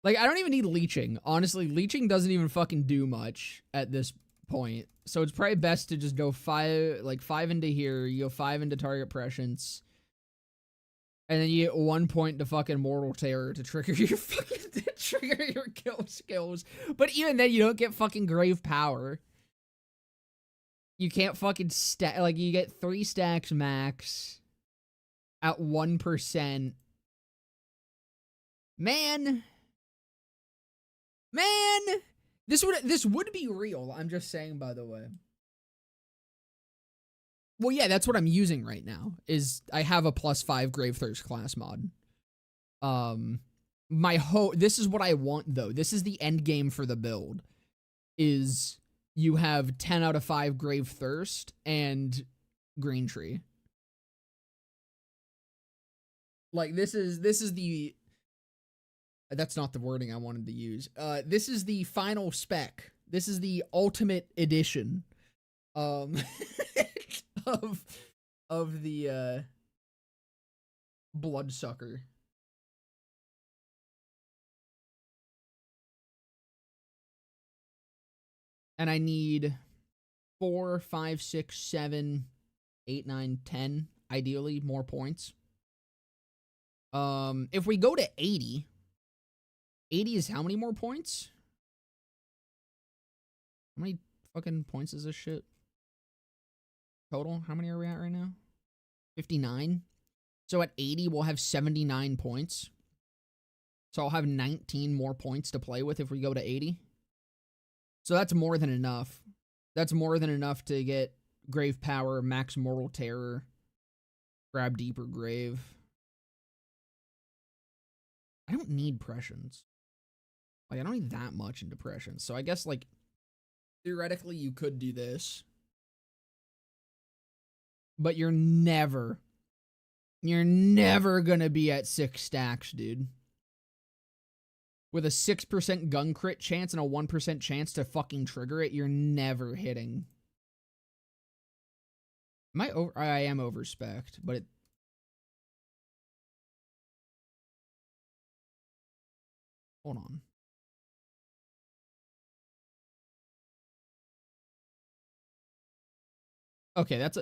like, I don't even need leeching. Honestly, leeching doesn't even fucking do much at this point. So it's probably best to just go 5 into here, you go 5 into target prescience, and then you get 1 point to fucking Mortal Terror to trigger your fucking kill skills. But even then, you don't get fucking Grave Power. You can't fucking stack, like, you get 3 stacks max at 1%. Man, this would be real. I'm just saying, by the way. Well, yeah, that's what I'm using right now. Is I have a +5 Grave Thirst class mod. This is what I want though. This is the end game for the build. Is you have 10 out of 5 Grave Thirst and Green Tree. Like this is the that's not the wording I wanted to use. This is the final spec. This is the ultimate edition. Of the Bloodsucker. And I need 4, 5, 6, 7, 8, 9, 10, ideally more points. If we go to 80 is how many more points? How many fucking points is this shit? Total, how many are we at right now? 59. So at 80, we'll have 79 points. So I'll have 19 more points to play with if we go to 80. So that's more than enough. That's more than enough to get Grave Power, Max Mortal Terror, grab Deeper Grave. I don't need Prescience. Like, I don't need that much in Depression. So I guess, like, theoretically, you could do this. But you're never gonna be at 6 stacks, dude. With a 6% gun crit chance and a 1% chance to fucking trigger it, you're never hitting. I am overspec'd, but it... Hold on. Okay, that's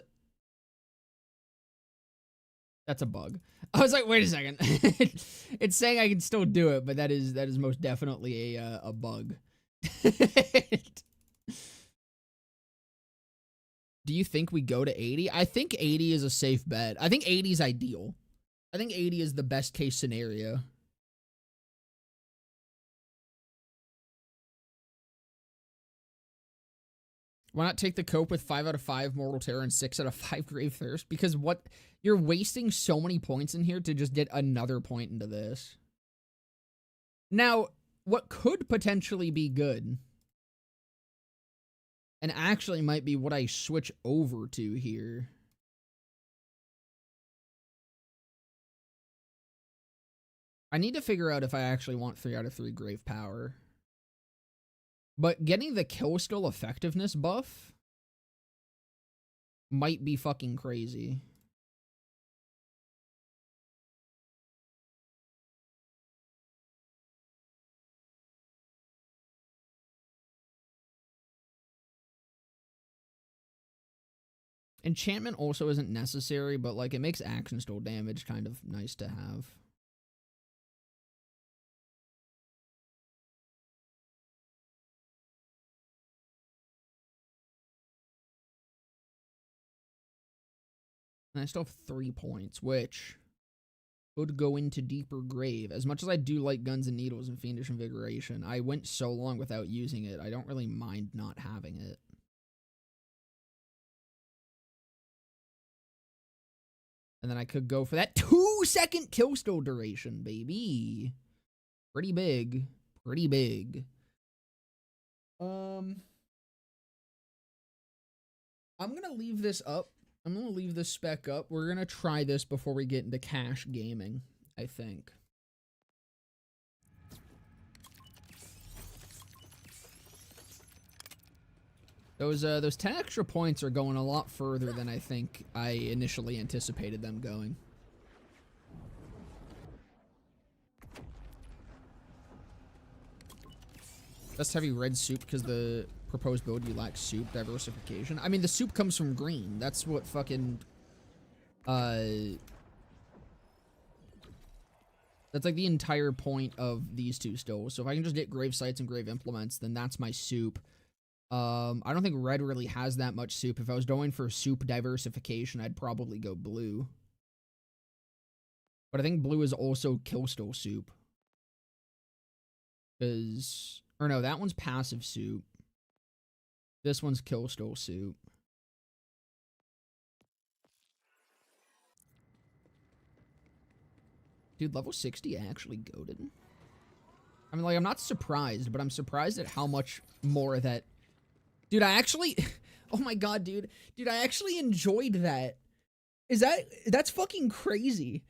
a bug. I was like, wait a second. It's saying I can still do it, but that is most definitely a bug. Do you think we go to 80? I think 80 is a safe bet. I think 80 is ideal. I think 80 is the best case scenario. Why not take the cope with 5 out of 5 Mortal Terror and 6 out of 5 Grave Thirst? Because you're wasting so many points in here to just get another point into this. Now, what could potentially be good, and actually might be what I switch over to here. I need to figure out if I actually want 3 out of 3 Grave Power. But getting the kill skill effectiveness buff might be fucking crazy. Enchantment also isn't necessary, but like it makes action still damage kind of nice to have. And I still have 3 points, which would go into Deeper Grave. As much as I do like Guns and Needles and Fiendish Invigoration, I went so long without using it, I don't really mind not having it. And then I could go for that 2-second kill skill duration, baby. Pretty big. Pretty big. I'm gonna leave this up. I'm gonna leave this spec up. We're gonna try this before we get into cash gaming, I think. Those 10 extra points are going a lot further than I think I initially anticipated them going. Best heavy red soup because the proposed build you lack soup diversification. I mean, the soup comes from green. That's what fucking that's like the entire point of these two still. So if I can just get grave sites and grave implements, then that's my soup. I don't think red really has that much soup. If I was going for soup diversification, I'd probably go blue. But I think blue is also killstone soup. Because, or no, that one's passive soup. This one's killstone soup. Dude, level 60 actually goated. I mean, like, I'm not surprised, but I'm surprised at how much more that... Dude, I actually... Oh my god, dude. Dude, I actually enjoyed that. That's fucking crazy.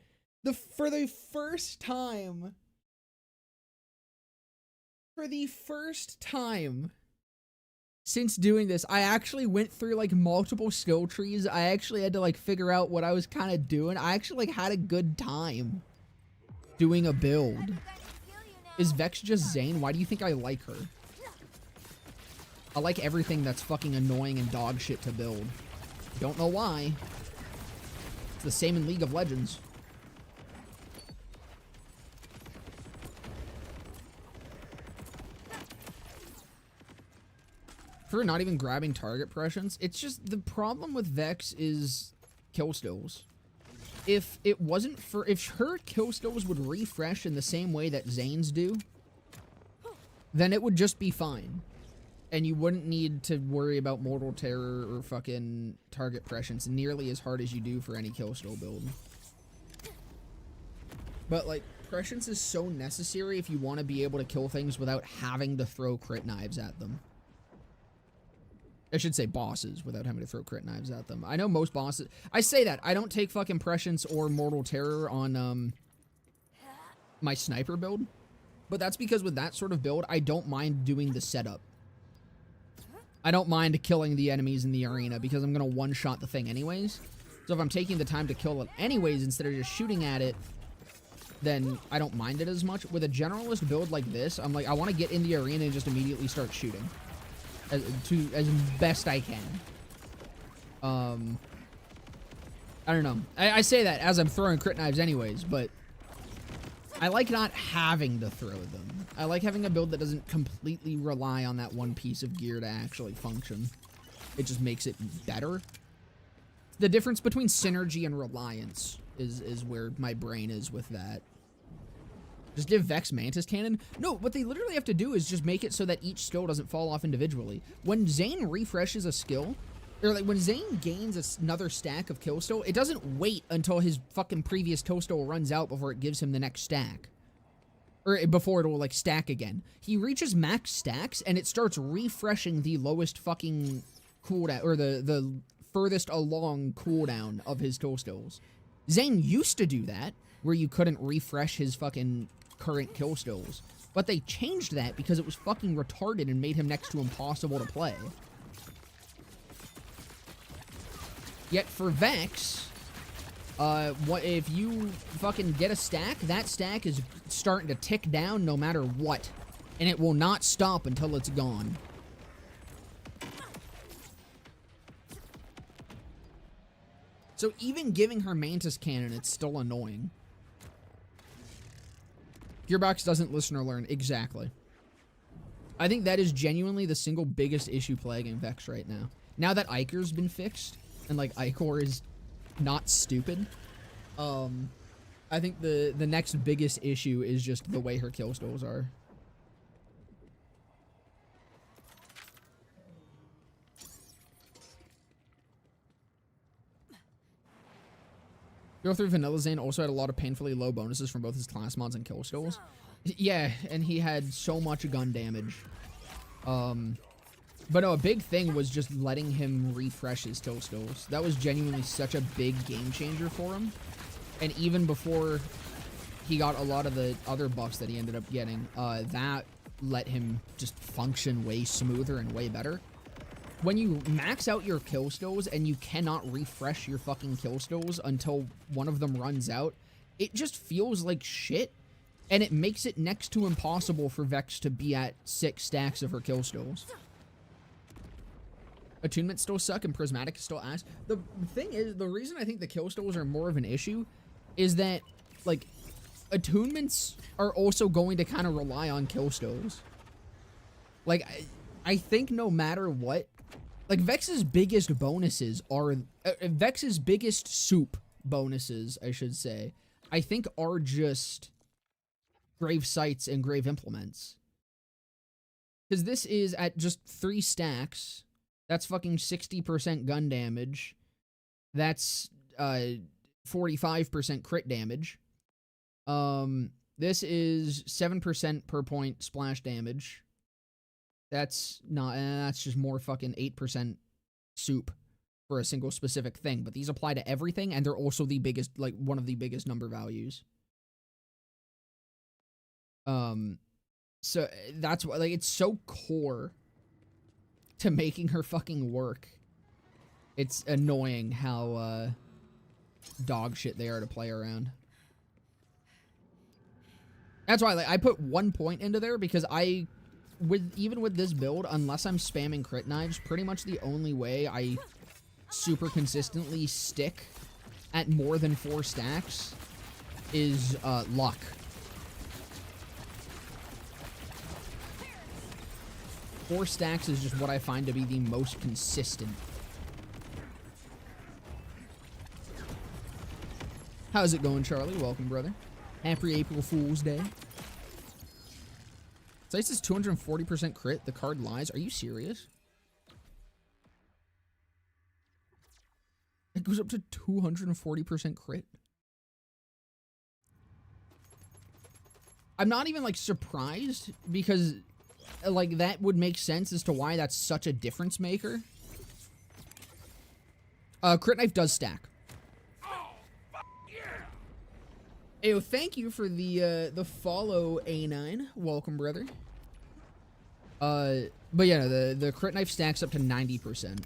For the first time since doing this, I actually went through, like, multiple skill trees. I actually had to, like, figure out what I was kind of doing. I actually, like, had a good time doing a build. Is Vex just Zane? Why do you think I like her? I like everything that's fucking annoying and dog shit to build. Don't know why. It's the same in League of Legends. For not even grabbing target pressions, it's just the problem with Vex is kill stills. If it wasn't for, if her kill stills would refresh in the same way that Zane's do, then it would just be fine. And you wouldn't need to worry about Mortal Terror or fucking target pressions nearly as hard as you do for any kill still build. But, like, prescience is so necessary if you want to be able to kill things without having to throw crit knives at them. I should say bosses without having to throw crit knives at them. I know most bosses... I say that. I don't take fucking prescience or Mortal Terror on, my sniper build. But that's because with that sort of build, I don't mind doing the setup. I don't mind killing the enemies in the arena because I'm going to one-shot the thing anyways. So if I'm taking the time to kill it anyways instead of just shooting at it, then I don't mind it as much. With a generalist build like this, I'm like, I want to get in the arena and just immediately start shooting. As best I can. I don't know. I say that as I'm throwing crit knives anyways, but I like not having to throw them. I like having a build that doesn't completely rely on that one piece of gear to actually function. It just makes it better. The difference between synergy and reliance is where my brain is with that. Just give Vex Mantis Cannon? No, what they literally have to do is just make it so that each skill doesn't fall off individually. When Zane refreshes a skill, or like when Zane gains another stack of kill still, it doesn't wait until his fucking previous kill still runs out before it gives him the next stack. Or before it will like stack again. He reaches max stacks and it starts refreshing the lowest fucking cooldown, or the furthest along cooldown of his kill stills. Zane used to do that, where you couldn't refresh his fucking current kill stills. But they changed that because it was fucking retarded and made him next to impossible to play. Yet for Vex, what if you fucking get a stack, that stack is starting to tick down no matter what. And it will not stop until it's gone. So even giving her Mantis Cannon, it's still annoying. Gearbox doesn't listen or learn. Exactly. I think that is genuinely the single biggest issue plaguing Vex right now. Now that Iker's been fixed, and like Ichor is not stupid, I think the next biggest issue is just the way her kill stills are. Go through Vanilla Zane also had a lot of painfully low bonuses from both his class mods and kill stills. Yeah, and he had so much gun damage. But no, a big thing was just letting him refresh his kill stills. That was genuinely such a big game changer for him. And even before he got a lot of the other buffs that he ended up getting, that let him just function way smoother and way better. When you max out your kill stills and you cannot refresh your fucking kill stills until one of them runs out, it just feels like shit. And it makes it next to impossible for Vex to be at 6 stacks of her kill stills. Attunements still suck and Prismatic is still ass. The thing is, the reason I think the kill stills are more of an issue is that, like, attunements are also going to kind of rely on kill stills. Like, I think no matter what, like, Vex's biggest bonuses are... Vex's biggest soup bonuses, I should say, I think are just Grave Sights and Grave Implements. Because this is at just 3 stacks. That's fucking 60% gun damage. That's 45% crit damage. This is 7% per point splash damage. That's not, that's just more fucking 8% soup for a single specific thing. But these apply to everything, and they're also the biggest, like, one of the biggest number values. So that's why, like, it's so core to making her fucking work. It's annoying how, dog shit they are to play around. That's why, like, I put 1 point into there because even with this build, unless I'm spamming crit knives, pretty much the only way I super consistently stick at more than 4 stacks is, luck. Four stacks is just what I find to be the most consistent. How's it going, Charlie? Welcome, brother. Happy April Fool's Day. Dice is 240% crit. The card lies. Are you serious? It goes up to 240% crit. I'm not even, like, surprised because, like, that would make sense as to why that's such a difference maker. Crit knife does stack. Ayo, thank you for the follow, A9. Welcome, brother. But yeah, the crit knife stacks up to 90%.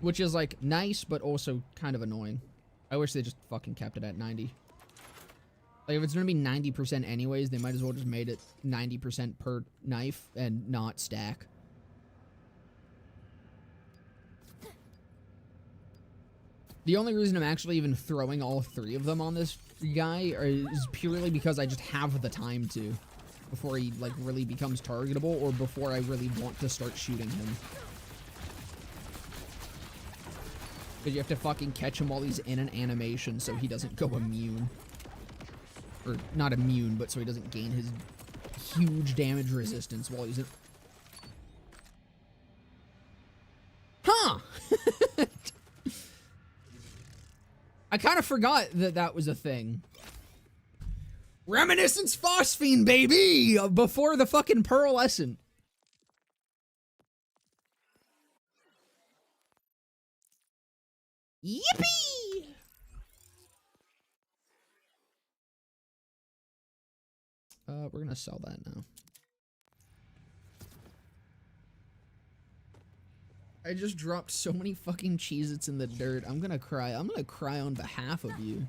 Which is, like, nice, but also kind of annoying. I wish they just fucking kept it at 90. Like, if it's gonna be 90% anyways, they might as well just made it 90% per knife and not stack. The only reason I'm actually even throwing all 3 of them on this guy is purely because I just have the time to. Before he, like, really becomes targetable, or before I really want to start shooting him. Because you have to fucking catch him while he's in an animation so he doesn't go immune. Or, not immune, but so he doesn't gain his huge damage resistance while he's in... Huh! I kind of forgot that that was a thing. Reminiscence Phosphine, baby! Before the fucking Pearlescent. Yippee! We're gonna sell that now. I just dropped so many fucking Cheez-Its in the dirt. I'm gonna cry. I'm gonna cry on behalf of you.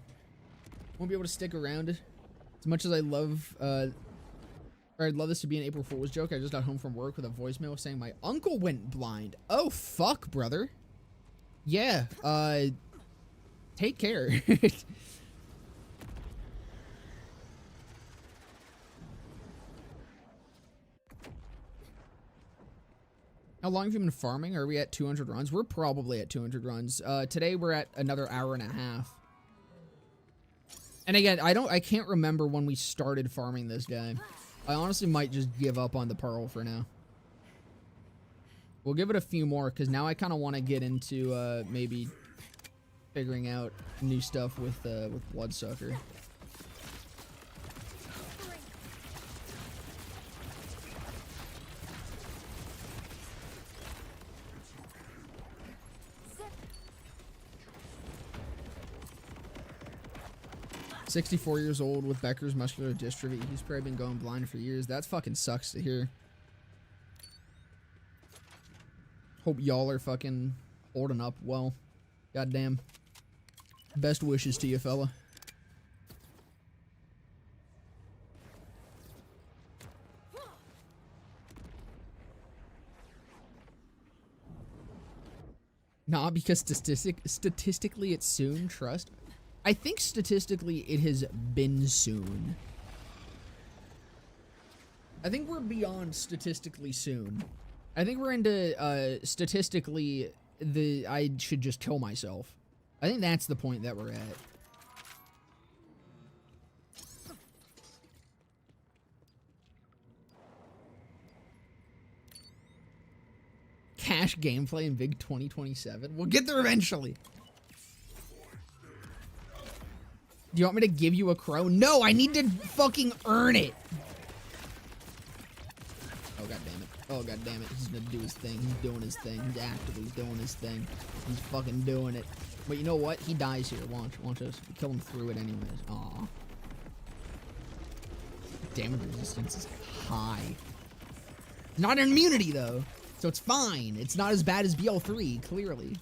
Won't be able to stick around as much as I love, or I'd love this to be an April Fool's joke. I just got home from work with a voicemail saying my uncle went blind. Oh, fuck, brother. Yeah, take care. How long have you been farming? Are we at 200 runs? We're probably at 200 runs. Today we're at another hour and a half. And again, I can't remember when we started farming this guy. I honestly might just give up on the Pearl for now. We'll give it a few more, because now I kind of want to get into, maybe figuring out new stuff with Bloodsucker. "64 years old with Becker's muscular dystrophy. He's probably been going blind for years." That fucking sucks to hear. Hope y'all are fucking holding up well. Goddamn. Best wishes to you, fella. Nah, because statistically it's soon, trust. I think statistically it has been soon. I think we're beyond statistically soon. I think we're into, statistically, I should just kill myself. I think that's the point that we're at. Cash gameplay in Big 2027? We'll get there eventually. Do you want me to give you a crow? No, I need to fucking earn it. Oh, god damn it. Oh, god damn it. He's gonna do his thing. He's doing his thing. He's actively doing his thing. He's fucking doing it. But you know what? He dies here. Watch us. We kill him through it anyways. Aw. Damage resistance is high. Not an immunity, though. So it's fine. It's not as bad as BL3, clearly.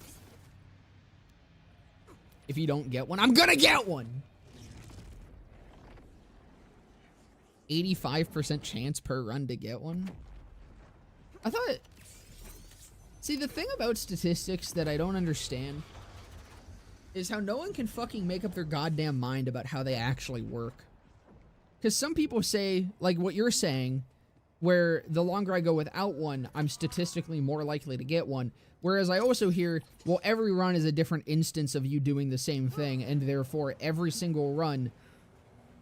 If you don't get one, I'm gonna get one! 85% chance per run to get one? I thought... See, the thing about statistics that I don't understand is how no one can fucking make up their goddamn mind about how they actually work. Because some people say, like what you're saying, where the longer I go without one, I'm statistically more likely to get one. Whereas I also hear, well, every run is a different instance of you doing the same thing, and therefore every single run,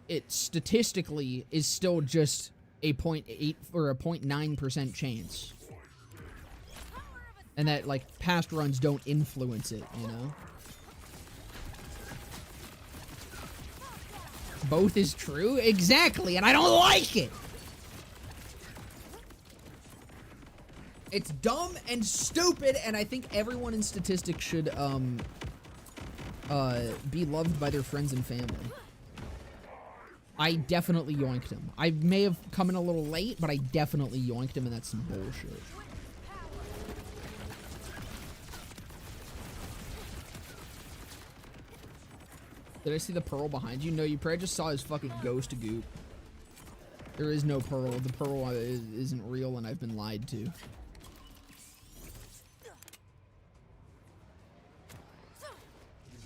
it statistically is still just a 0.8 or a 0.9% chance. And that, like, past runs don't influence it, you know? Both is true? Exactly, and I don't like it! It's dumb and stupid, and I think everyone in statistics should, be loved by their friends and family. I definitely yoinked him. I may have come in a little late, but I definitely yoinked him, and that's some bullshit. Did I see the pearl behind you? No, you probably just saw his fucking ghost goop. There is no pearl. The pearl isn't real, and I've been lied to.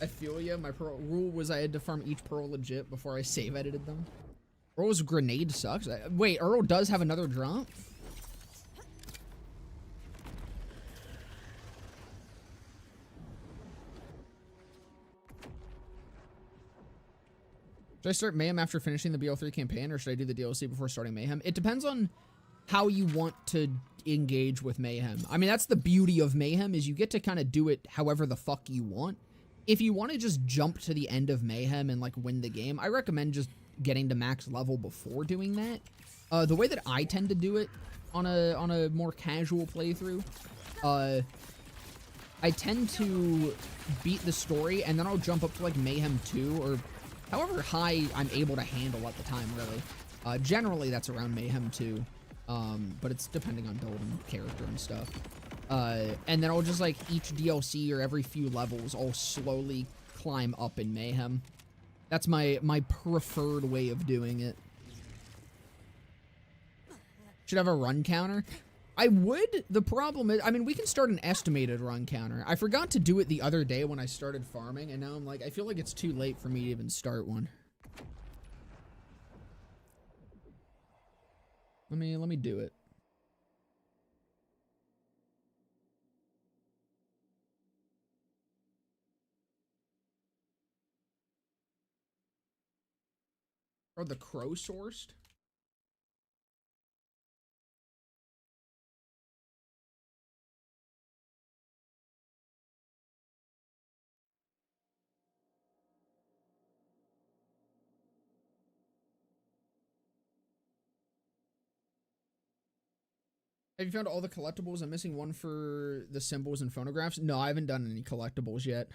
I feel ya. My pearl rule was I had to farm each pearl legit before I save edited them. Earl's grenade sucks. Wait, Earl does have another drop? Should I start Mayhem after finishing the BL3 campaign, or should I do the DLC before starting Mayhem? It depends on how you want to engage with Mayhem. I mean, that's the beauty of Mayhem, is you get to kind of do it however the fuck you want. If you want to just jump to the end of Mayhem and, like, win the game, I recommend just getting to max level before doing that. The way that I tend to do it on a more casual playthrough, I tend to beat the story, and then I'll jump up to, like, Mayhem 2, or however high I'm able to handle at the time, really. Generally, that's around Mayhem 2, but it's depending on build and character and stuff. And then I'll just, like, each DLC or every few levels, I'll slowly climb up in Mayhem. That's my preferred way of doing it. Should have a run counter. I would. The problem is, I mean, we can start an estimated run counter. I forgot to do it the other day when I started farming, and now I'm like, I feel like it's too late for me to even start one. Let me do it. Or the crow sourced? Have you found all the collectibles? I'm missing one for the symbols and phonographs. No, I haven't done any collectibles yet.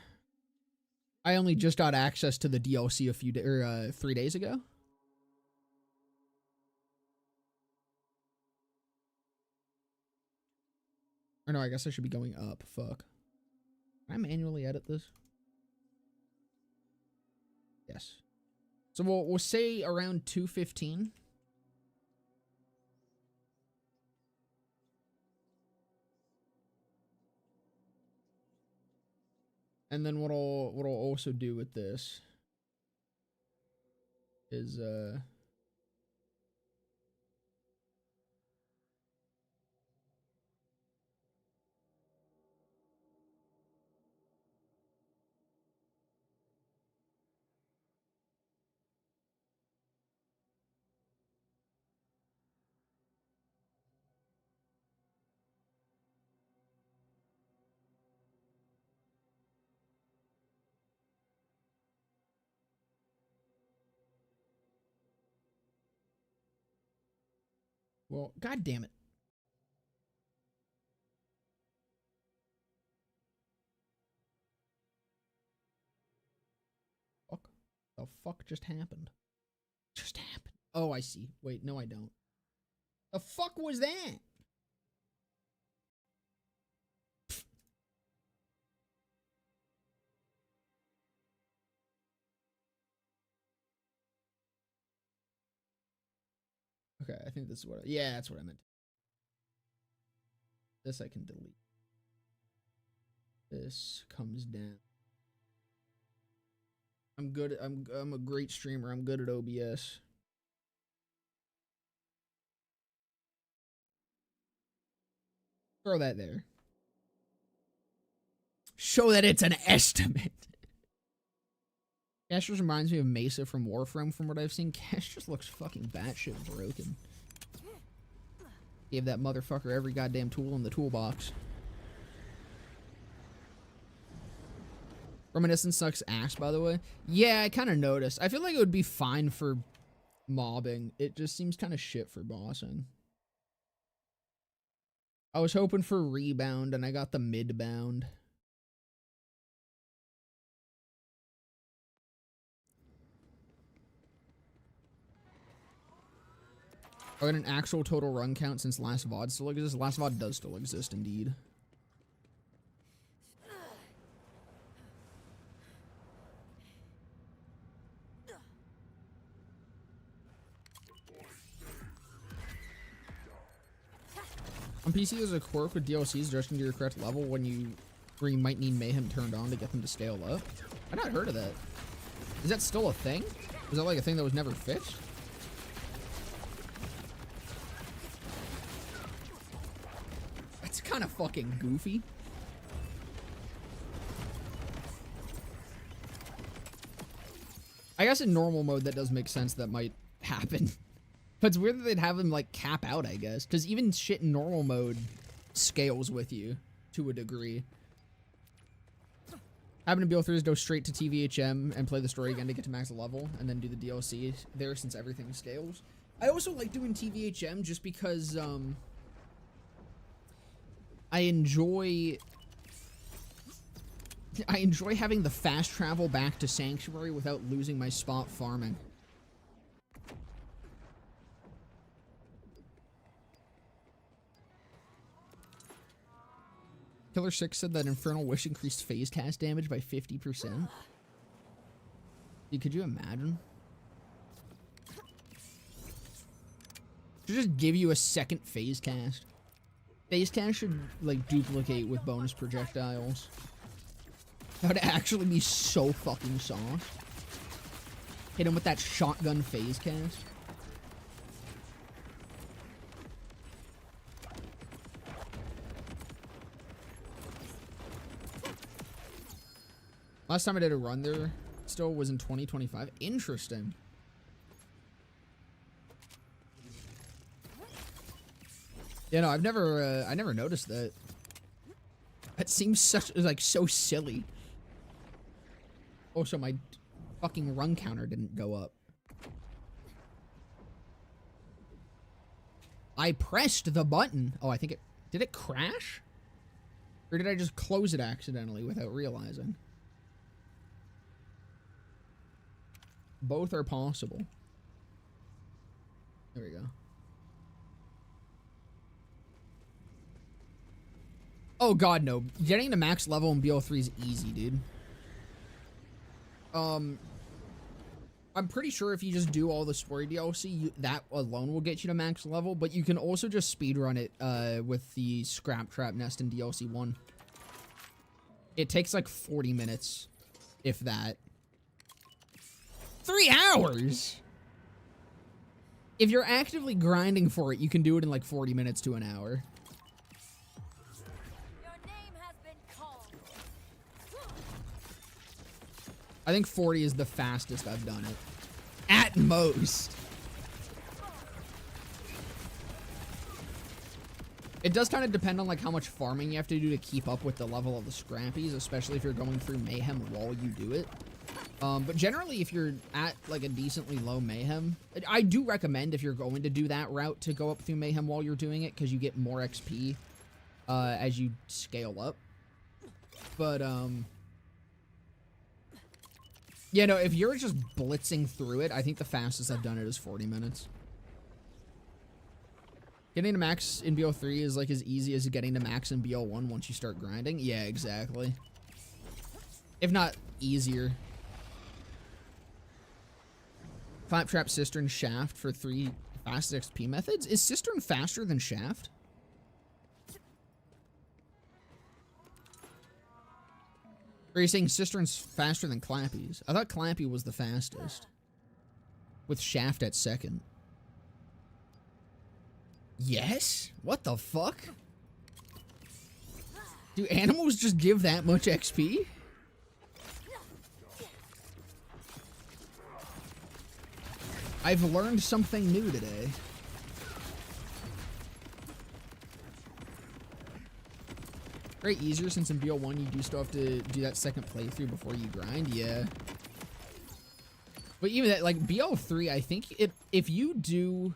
I only just got access to the DLC a few 3 days ago. Or no, I guess I should be going up. Fuck. Can I manually edit this? Yes. So we'll say around 2:15. And then what I'll also do with this is Well, god damn it. Fuck. The fuck just happened? Just happened. Oh, I see. Wait, no, I don't. The fuck was that? Okay, I think this is what yeah, that's what I meant. This I can delete. This comes down. I'm good. I'm a great streamer. I'm good at OBS. Throw that there. Show that it's an estimate. Cash just reminds me of Mesa from Warframe from what I've seen. Cash just looks fucking batshit broken. Gave that motherfucker every goddamn tool in the toolbox. Reminiscence sucks ass, by the way. Yeah, I kind of noticed. I feel like it would be fine for mobbing. It just seems kind of shit for bossing. I was hoping for rebound, and I got the mid-bound. I got an actual total run count since last VOD still exists. Last VOD does still exist, indeed. On PC, there's a quirk with DLCs adjusting to your correct level where you might need Mayhem turned on to get them to scale up. I've not heard of that. Is that still a thing? Is that like a thing that was never fixed? That's kind of fucking goofy. I guess in normal mode that does make sense that might happen. But it's weird that they'd have him like cap out, I guess. Because even shit in normal mode scales with you to a degree. Having to be able to go straight to TVHM and play the story again to get to max level and then do the DLC there since everything scales. I also like doing TVHM just because I enjoy having the fast travel back to Sanctuary without losing my spot farming. Killer 6 said that Infernal Wish increased phase cast damage by 50%. Dude, could you imagine? Should just give you a second phase cast. Phase cast should, like, duplicate with bonus projectiles. That would actually be so fucking soft. Hit him with that shotgun phase cast. Last time I did a run there still was in 2025. Interesting. Yeah, no, I never noticed that. That seems such like so silly. Also, my fucking run counter didn't go up. I pressed the button. Oh, I think it did it crash? Or did I just close it accidentally without realizing? Both are possible. There we go. Oh god, no. Getting to max level in BO3 is easy, dude. I'm pretty sure if you just do all the story DLC, that alone will get you to max level, but you can also just speedrun it with the Scrap Trap Nest in DLC 1. It takes like 40 minutes, if that. 3 hours? If you're actively grinding for it, you can do it in like 40 minutes to an hour. Your name has been called. I think 40 is the fastest I've done it. At most. It does kind of depend on like how much farming you have to do to keep up with the level of the scrappies, especially if you're going through mayhem while you do it. But generally, if you're at like a decently low mayhem, I do recommend if you're going to do that route to go up through mayhem while you're doing it, because you get more XP as you scale up. But yeah, no, if you're just blitzing through it, I think the fastest I've done it is 40 minutes. Getting to max in BO3 is like as easy as getting to max in BO1 once you start grinding. Yeah, exactly. If not easier. Claptrap, Cistern, Shaft for 3 fast XP methods. Is Cistern faster than Shaft? Or are you saying Cistern's faster than Clappy's? I thought Clappy was the fastest. With Shaft at second. Yes? What the fuck? Do animals just give that much XP? I've learned something new today. Very easier since in BO1 you do still have to do that second playthrough before you grind, yeah. But even that, like BO3, I think if you do...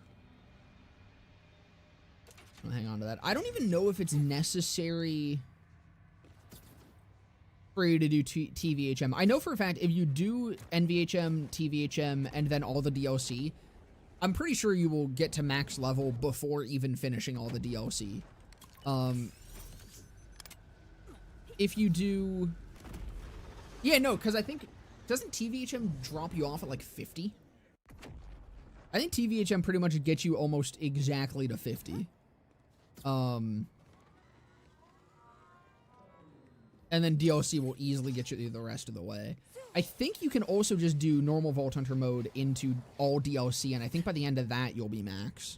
I'll hang on to that. I don't even know if it's necessary for you to do TVHM. I know for a fact if you do NVHM, TVHM, and then all the DLC, I'm pretty sure you will get to max level before even finishing all the DLC. If you do... Yeah, no, because I think... Doesn't TVHM drop you off at like 50? I think TVHM pretty much gets you almost exactly to 50. And then DLC will easily get you through the rest of the way. I think you can also just do normal Vault Hunter mode into all DLC, and I think by the end of that, you'll be max.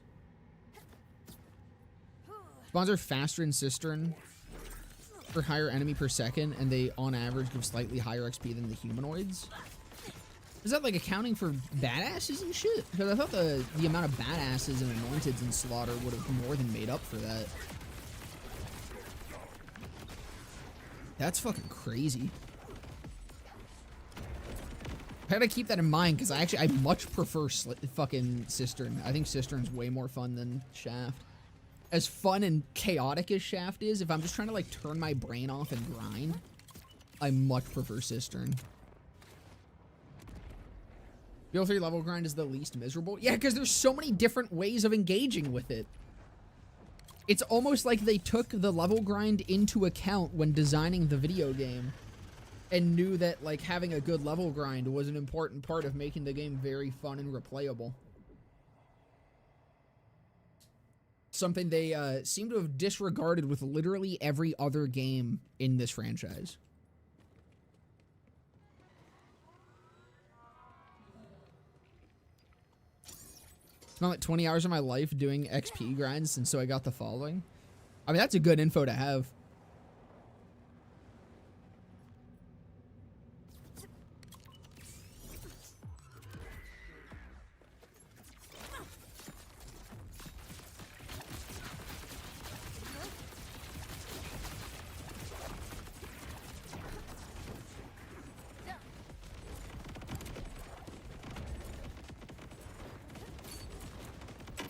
Spawns are faster in Cistern for higher enemy per second, and they, on average, give slightly higher XP than the humanoids. Is that, like, accounting for badasses and shit? Because I thought the amount of badasses and anointeds in Slaughter would have more than made up for that. That's fucking crazy. I gotta keep that in mind, because I much prefer fucking Cistern. I think Cistern's way more fun than Shaft. As fun and chaotic as Shaft is, if I'm just trying to, like, turn my brain off and grind, I much prefer Cistern. BO3 level grind is the least miserable? Yeah, because there's so many different ways of engaging with it. It's almost like they took the level grind into account when designing the video game and knew that, like, having a good level grind was an important part of making the game very fun and replayable. Something they seem to have disregarded with literally every other game in this franchise. Spent like 20 hours of my life doing XP grinds, and so I got the following. I mean, that's a good info to have.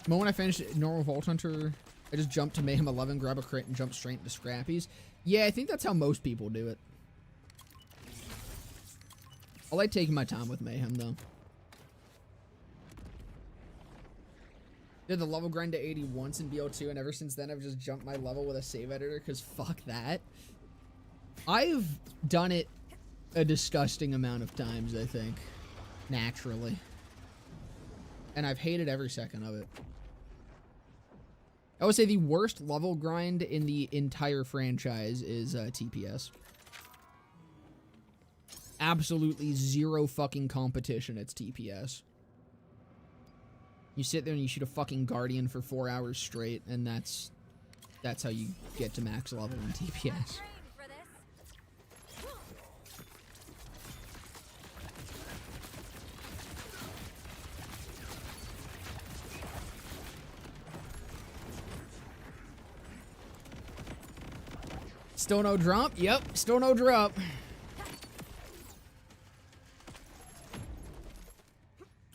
The moment I finished normal Vault Hunter, I just jumped to Mayhem 11, grab a crit, and jump straight into Scrappies. Yeah, I think that's how most people do it. I like taking my time with Mayhem, though. Did the level grind to 80 once in BO2, and ever since then I've just jumped my level with a save editor, because fuck that. I've done it a disgusting amount of times, I think. Naturally. And I've hated every second of it. I would say the worst level grind in the entire franchise is TPS. Absolutely zero fucking competition, it's TPS. You sit there and you shoot a fucking Guardian for 4 hours straight, and that's how you get to max level in TPS. Still no drop? Yep, still no drop.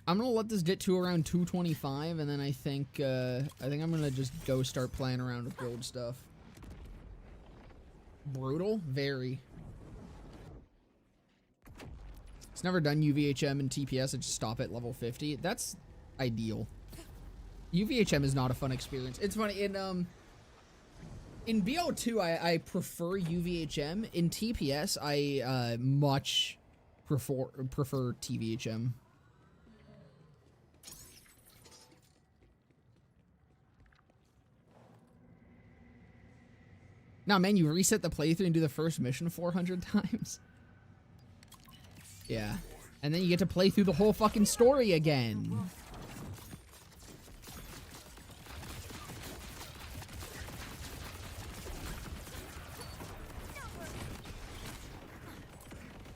I'm gonna let this get to around 225, and then I think I'm gonna just go start playing around with gold stuff. Brutal? Very. It's never done UVHM and TPS. I just stop at level 50. That's ideal. UVHM is not a fun experience. It's funny, in BO2, I prefer UVHM. In TPS, I much prefer TVHM. Nah, man, you reset the playthrough and do the first mission 400 times. Yeah. And then you get to play through the whole fucking story again.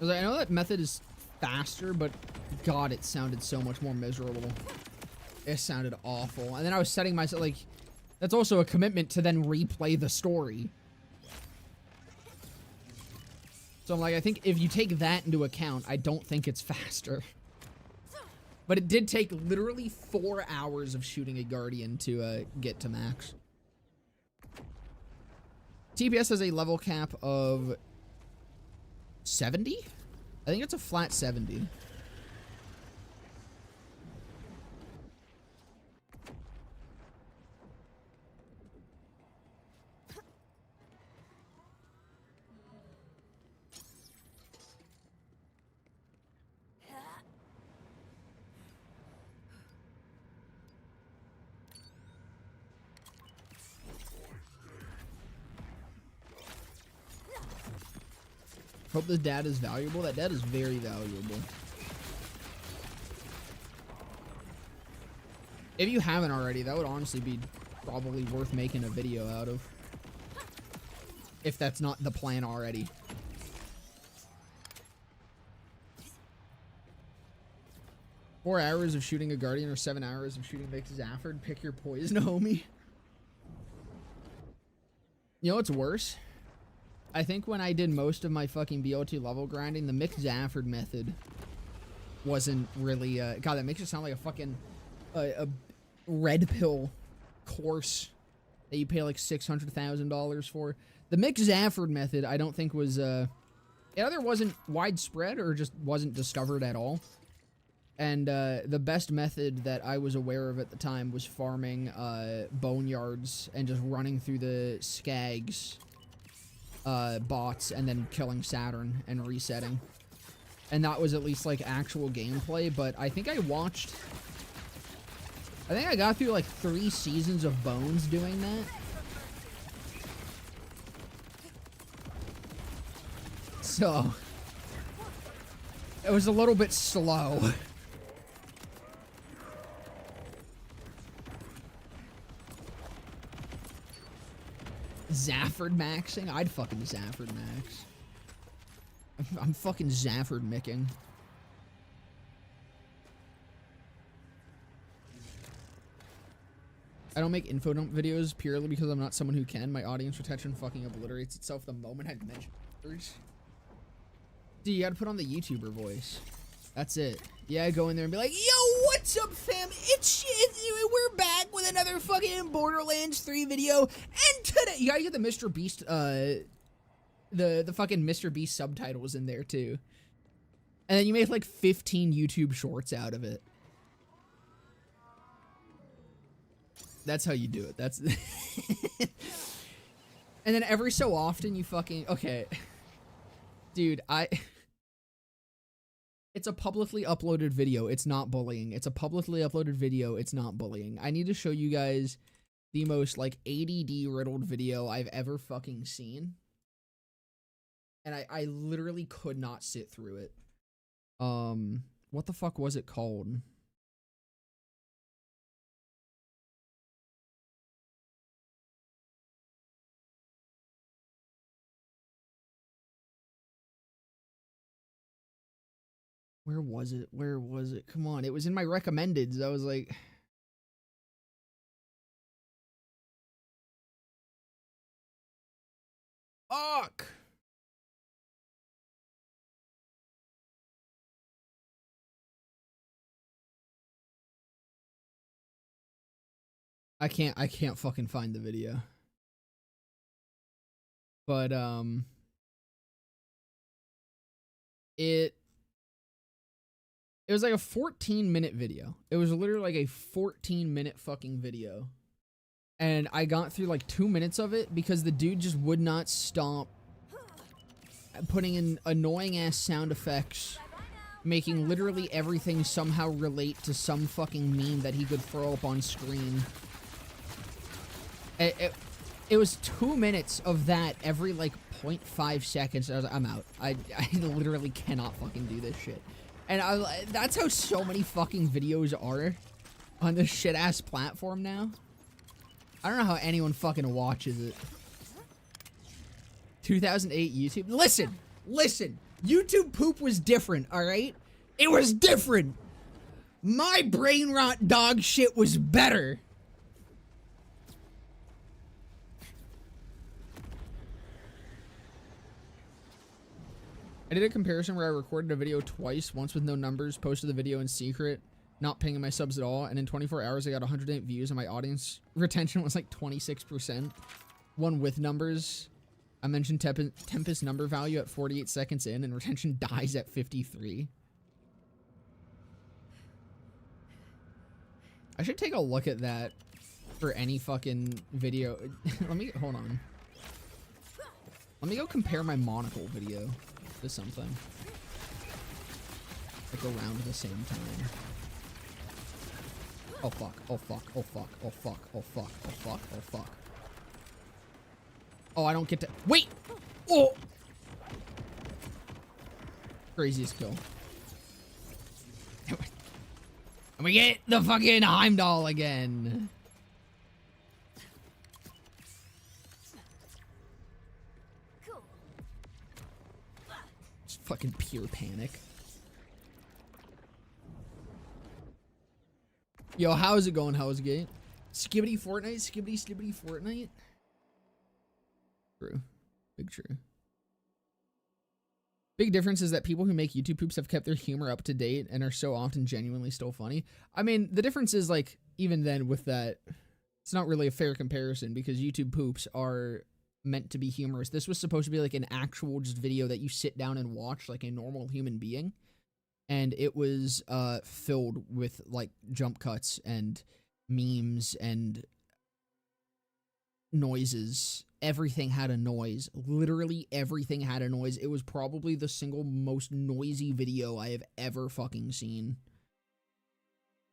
I know that method is faster, but God, it sounded so much more miserable. It sounded awful. And then I was setting myself, like, that's also a commitment to then replay the story. So I'm like, I think if you take that into account, I don't think it's faster. But it did take literally 4 hours of shooting a Guardian to get to max. TPS has a level cap of 70? I think it's a flat 70. Hope this data is valuable. That data is very valuable. If you haven't already, that would honestly be probably worth making a video out of. If that's not the plan already. Four hours of shooting a Guardian or 7 hours of shooting Vic Zafford. Pick your poison, homie. You know what's worse? I think when I did most of my fucking BO2 level grinding, the Mick Zafford method wasn't really, God, that makes it sound like a fucking, a red pill course that you pay like $600,000 for. The Mick Zafford method, I don't think was, it either wasn't widespread or just wasn't discovered at all. And, the best method that I was aware of at the time was farming, boneyards and just running through the skags. Bots and then killing Saturn and resetting. And that was at least like actual gameplay, but I think I got through like 3 seasons of Bones doing that. So it was a little bit slow. Zafford maxing? I'd fucking Zafford max. I'm fucking Zafford micking. I don't make info dump videos purely because I'm not someone who can. My audience retention fucking obliterates itself the moment I mention others. Dude, you gotta put on the YouTuber voice. That's it. Yeah, go in there and be like, yo, what's up, fam? We're back with another fucking Borderlands 3 video. And today, you gotta get the Mr. Beast, the fucking Mr. Beast subtitles in there, too. And then you make, like, 15 YouTube shorts out of it. That's how you do it. That's... And then every so often, you fucking... Okay. Dude, It's a publicly uploaded video. It's not bullying. It's a publicly uploaded video. It's not bullying. I need to show you guys the most, like, ADD riddled video I've ever fucking seen. And I literally could not sit through it. What the fuck was it called? Where was it? Where was it? Come on. It was in my recommendeds. I was like... Oh, fuck? I can't fucking find the video. But it was like a 14-minute video. It was literally like a 14-minute fucking video. And I got through like 2 minutes of it because the dude just would not stop putting in annoying ass sound effects, making literally everything somehow relate to some fucking meme that he could throw up on screen. It was 2 minutes of that every like 0.5 seconds. I was like, I'm out. I literally cannot fucking do this shit. And that's how so many fucking videos are on this shit ass platform now. I don't know how anyone fucking watches it. 2008 YouTube. Listen. YouTube poop was different, alright? It was different. My brain rot dog shit was better. I did a comparison where I recorded a video twice, once with no numbers, posted the video in secret, not pinging my subs at all, and in 24 hours I got 108 views and my audience retention was like 26%. One with numbers, I mentioned Tempest number value at 48 seconds in and retention dies at 53. I should take a look at that for any fucking video. Hold on. Let me go compare my monocle video to something. Like around the same time. Oh fuck, oh fuck, oh fuck, oh fuck, oh fuck, oh fuck, oh fuck. Oh, I don't get to- wait! Oh! Craziest kill. And we get the fucking Heimdall again. It's fucking pure panic. Yo, how's it going, Housegate? Skibbity Fortnite, skibbity skibbity Fortnite. True. Big true. Big difference is that people who make YouTube poops have kept their humor up to date and are so often genuinely still funny. I mean, the difference is, like, even then with that, it's not really a fair comparison because YouTube poops are meant to be humorous. This was supposed to be like an actual just video that you sit down and watch like a normal human being. And it was filled with like jump cuts and memes and noises. Everything had a noise. Literally everything had a noise. It was probably the single most noisy video I have ever fucking seen.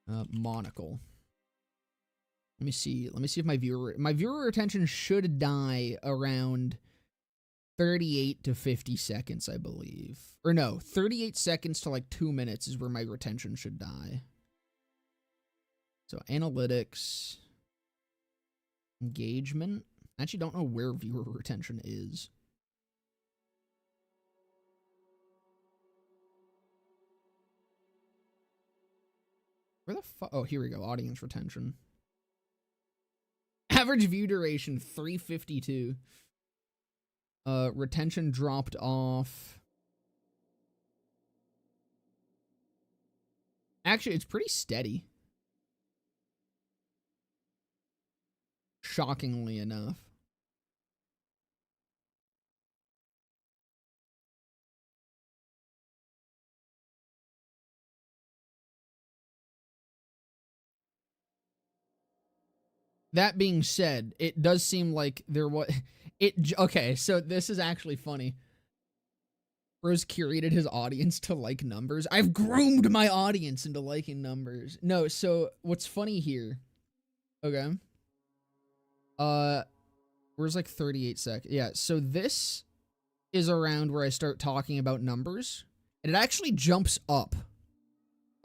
Monocle. Let me see if my viewer retention should die around 38 to 50 seconds, I believe. Or no, 38 seconds to like 2 minutes is where my retention should die. So analytics, engagement. I actually don't know where viewer retention is. Where the fuck? Oh, here we go. Audience retention. Average view duration 352. Retention dropped off. Actually, it's pretty steady. Shockingly enough. That being said, it does seem like there was okay, so this is actually funny. Rose curated his audience to like numbers. I've groomed my audience into liking numbers. No, so what's funny here? Okay. Where's like 38 seconds? Yeah, so this is around where I start talking about numbers. And it actually jumps up.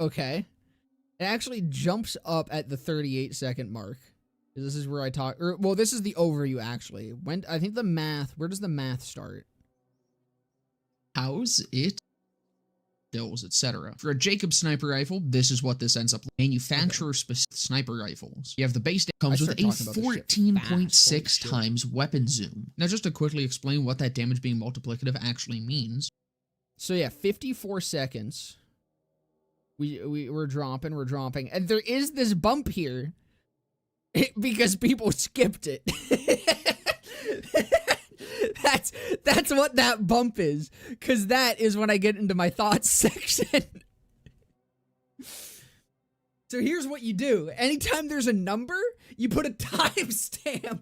Okay. It actually jumps up at the 38-second mark. This is where I talk, or, well, this is the overview, actually. I think the math, where does the math start? How's it? kills, etc. For a Jacob sniper rifle, this is what this ends up like. Manufacturer-specific sniper rifles. You have the base comes with a 14.6 times weapon zoom. Now, just to quickly explain what that damage being multiplicative actually means. So yeah, 54 seconds. We're dropping, and there is this bump here because people skipped it. That's what that bump is, because that is when I get into my thoughts section. So here's what you do. Anytime there's a number, you put a timestamp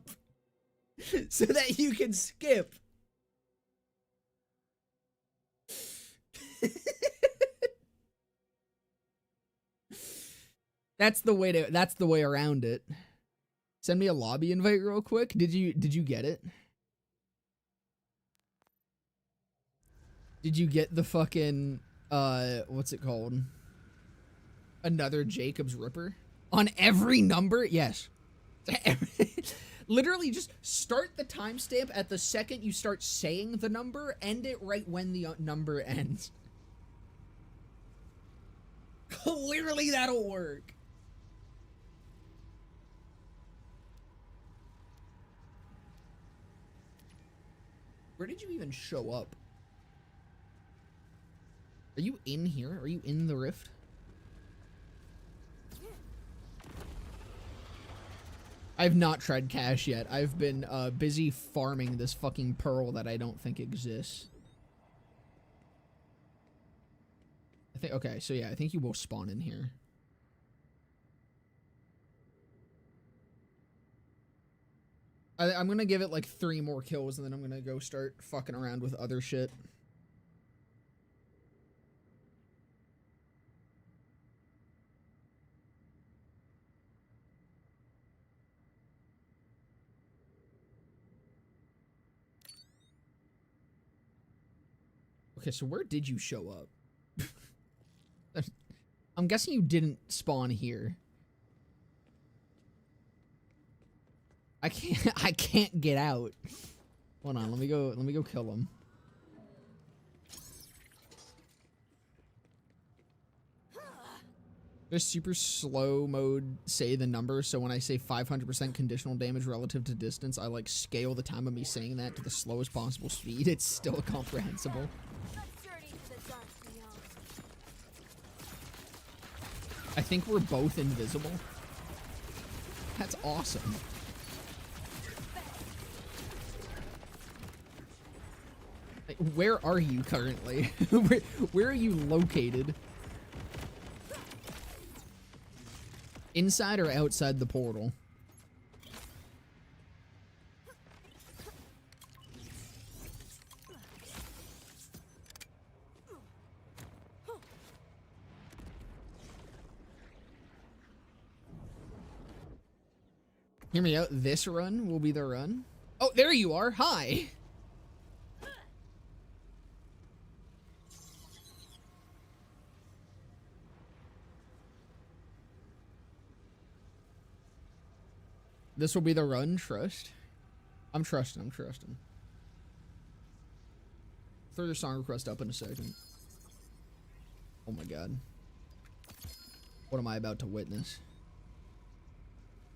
so that you can skip. That's the way around it. Send me a lobby invite real quick. Did you get it? Did you get the fucking what's it called? Another Jacob's Ripper on every number? Yes. Literally just start the timestamp at the second you start saying the number, end it right when the number ends. Clearly that'll work. Where did you even show up? Are you in here? Are you in the rift? I've not tried cash yet. I've been busy farming this fucking pearl that I don't think exists. I think, okay, so yeah, I think you will spawn in here. I'm gonna give it like 3 more kills and then I'm gonna go start fucking around with other shit. Okay, so where did you show up? I'm guessing you didn't spawn here. I can't get out. Hold on, let me go kill him. There's super slow mode say the number, so when I say 500% conditional damage relative to distance, I like scale the time of me saying that to the slowest possible speed. It's still comprehensible. I think we're both invisible. That's awesome. Like, where are you currently? where are you located? Inside or outside the portal? Hear me out. This run will be the run. Oh, there you are. Hi. This will be the run. Trust. I'm trusting. Throw your song request up in a second. Oh my god. What am I about to witness?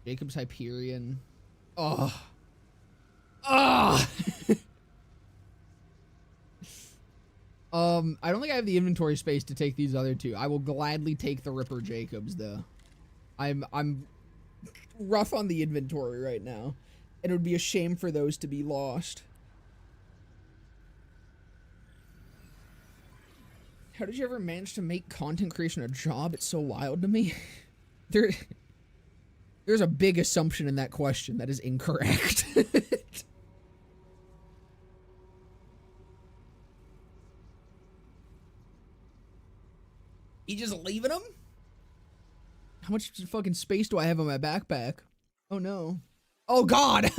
Jacob's Hyperion. Oh. Oh. I don't think I have the inventory space to take these other two. I will gladly take the Ripper Jacobs though. I'm rough on the inventory right now. It would be a shame for those to be lost. How did you ever manage to make content creation a job? It's so wild to me. There's a big assumption in that question that is incorrect. You just leaving them? How much fucking space do I have on my backpack? Oh no. Oh god.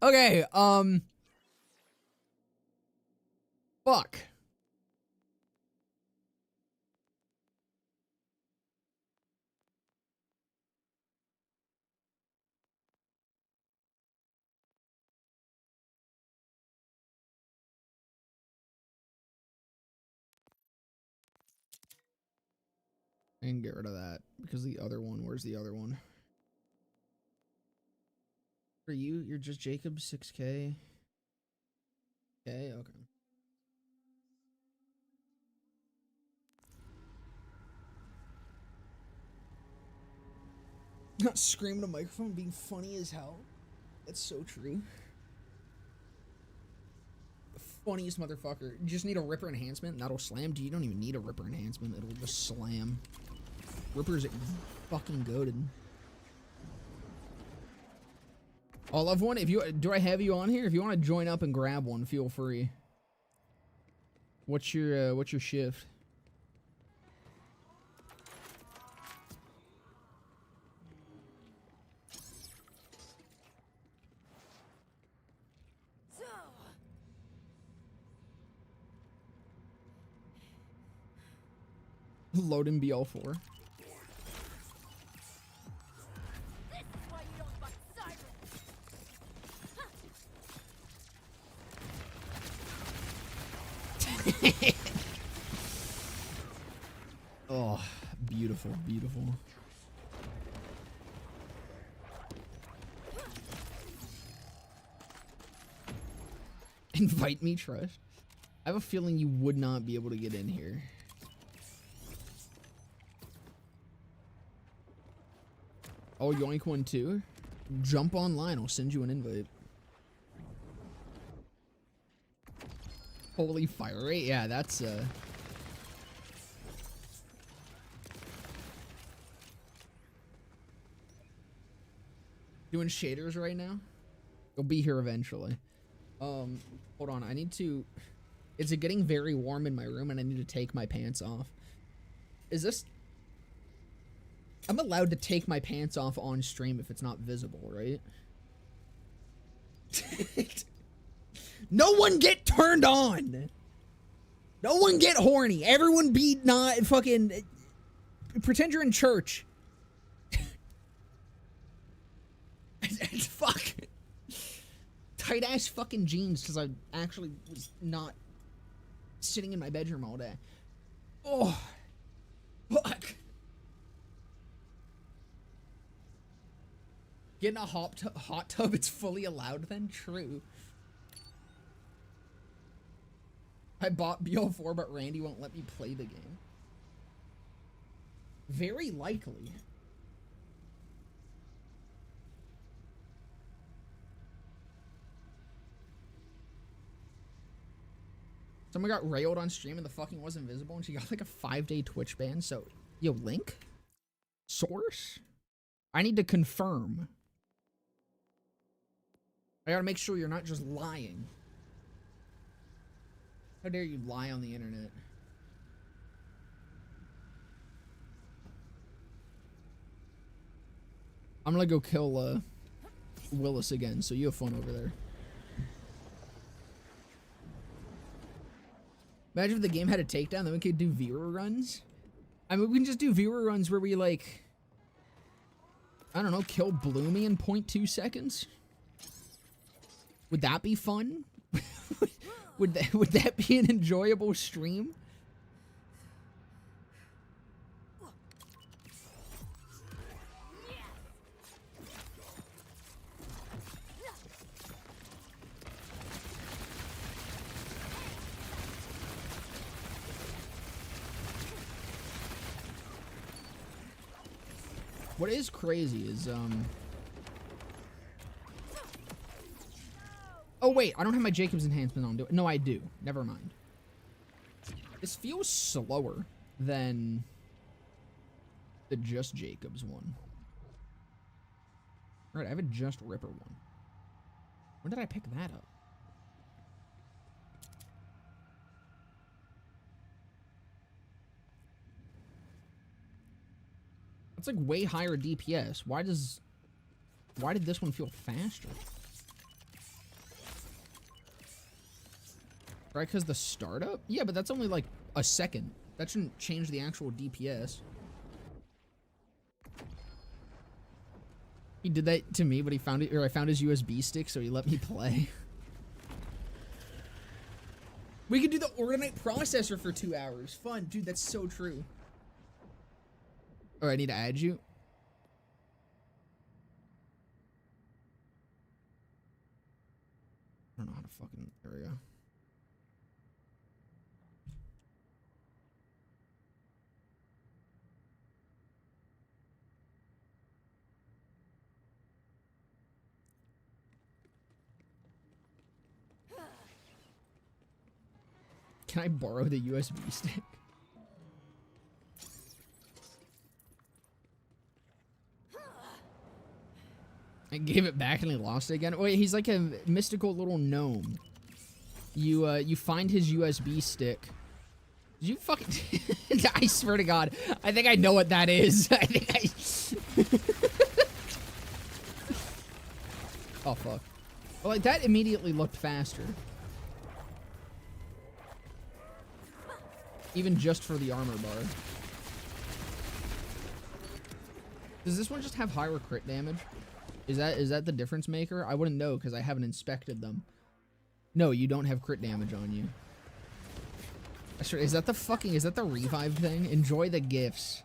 Okay, fuck. And get rid of that because the other one, where's the other one? For you, you're just Jacob 6K. Okay, okay. Not screaming a microphone, being funny as hell. That's so true. The funniest motherfucker. You just need a Ripper enhancement and that'll slam. Dude, you don't even need a Ripper enhancement. It'll just slam. Ripper's fucking goated. I'll love one. If you do, I have you on here. If you want to join up and grab one, feel free. What's your shift? Load in BL4. This is why you don't fuck silence. Oh, beautiful, beautiful. Invite me, Trust. I have a feeling you would not be able to get in here. Oh, Yoink one too? Jump online, I'll send you an invite. Holy fire rate? Yeah, that's doing shaders right now? You'll be here eventually. Hold on, I need to... It's getting very warm in my room and I need to take my pants off. Is this... I'm allowed to take my pants off on stream if it's not visible, right? No one get turned on! No one get horny! Everyone be not fucking... Pretend you're in church. Fuck. Tight ass fucking jeans because I actually was not sitting in my bedroom all day. Oh. Fuck. Getting a hot tub, it's fully allowed then? True. I bought BO4, but Randy won't let me play the game. Very likely. Someone got railed on stream and the fucking wasn't visible and she got like a 5-day Twitch ban. So, yo, link? Source? I need to confirm. I gotta make sure you're not just lying. How dare you lie on the internet? I'm gonna go kill Willis again, so you have fun over there. Imagine if the game had a takedown, then we could do viewer runs. I mean, we can just do viewer runs where we like, I don't know, kill Bloomy in 0.2 seconds. Would that be fun? would that be an enjoyable stream? What is crazy is oh wait, I don't have my Jacobs enhancement on. No, I do. Never mind. This feels slower than the Just Jacobs one. Alright, I have a Just Ripper one. When did I pick that up? It's like way higher DPS. Why did this one feel faster? Right, because the startup? Yeah, but that's only like a second. That shouldn't change the actual DPS. He did that to me, but he found it, or I found his USB stick, so he let me play. We could do the Ordinate processor for 2 hours. Fun, dude, that's so true. Or I need to add you. I don't know how to fucking, there we go. Can I borrow the USB stick? I gave it back and he lost it again. Wait, he's like a mystical little gnome. You find his USB stick. Did you fucking... I swear to God, I think I know what that is. I think I... Oh, fuck. Well, like, that immediately looked faster. Even just for the armor bar. Does this one just have higher crit damage? Is that the difference maker? I wouldn't know because I haven't inspected them. No, you don't have crit damage on you. Is that the revive thing? Enjoy the gifts.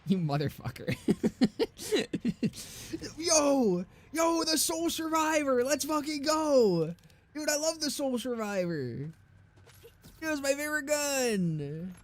You motherfucker. Yo, the Soul Survivor. Let's fucking go. Dude, I love the Soul Survivor. It was my favorite gun.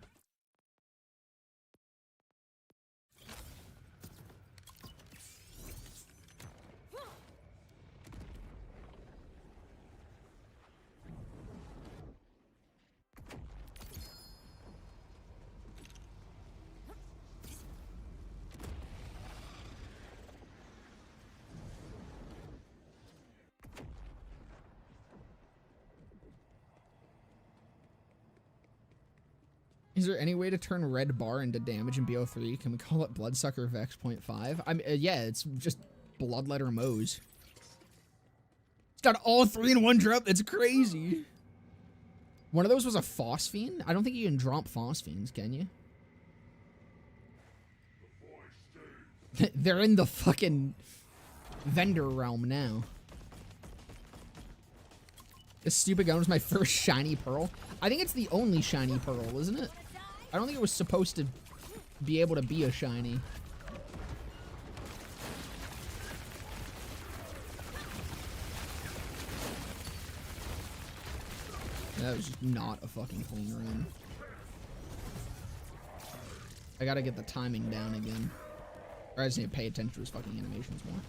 Is there any way to turn red bar into damage in BO3? Can we call it Bloodsucker Vex 0.5? I mean, yeah, it's just Bloodletter Mose. It's got all 3 in one drop. It's crazy. One of those was a Phosphine? I don't think you can drop Phosphines, can you? They're in the fucking vendor realm now. This stupid gun was my first shiny pearl. I think it's the only shiny pearl, isn't it? I don't think it was supposed to be able to be a shiny. That was just not a fucking clean run. I gotta get the timing down again. Or I just need to pay attention to his fucking animations more.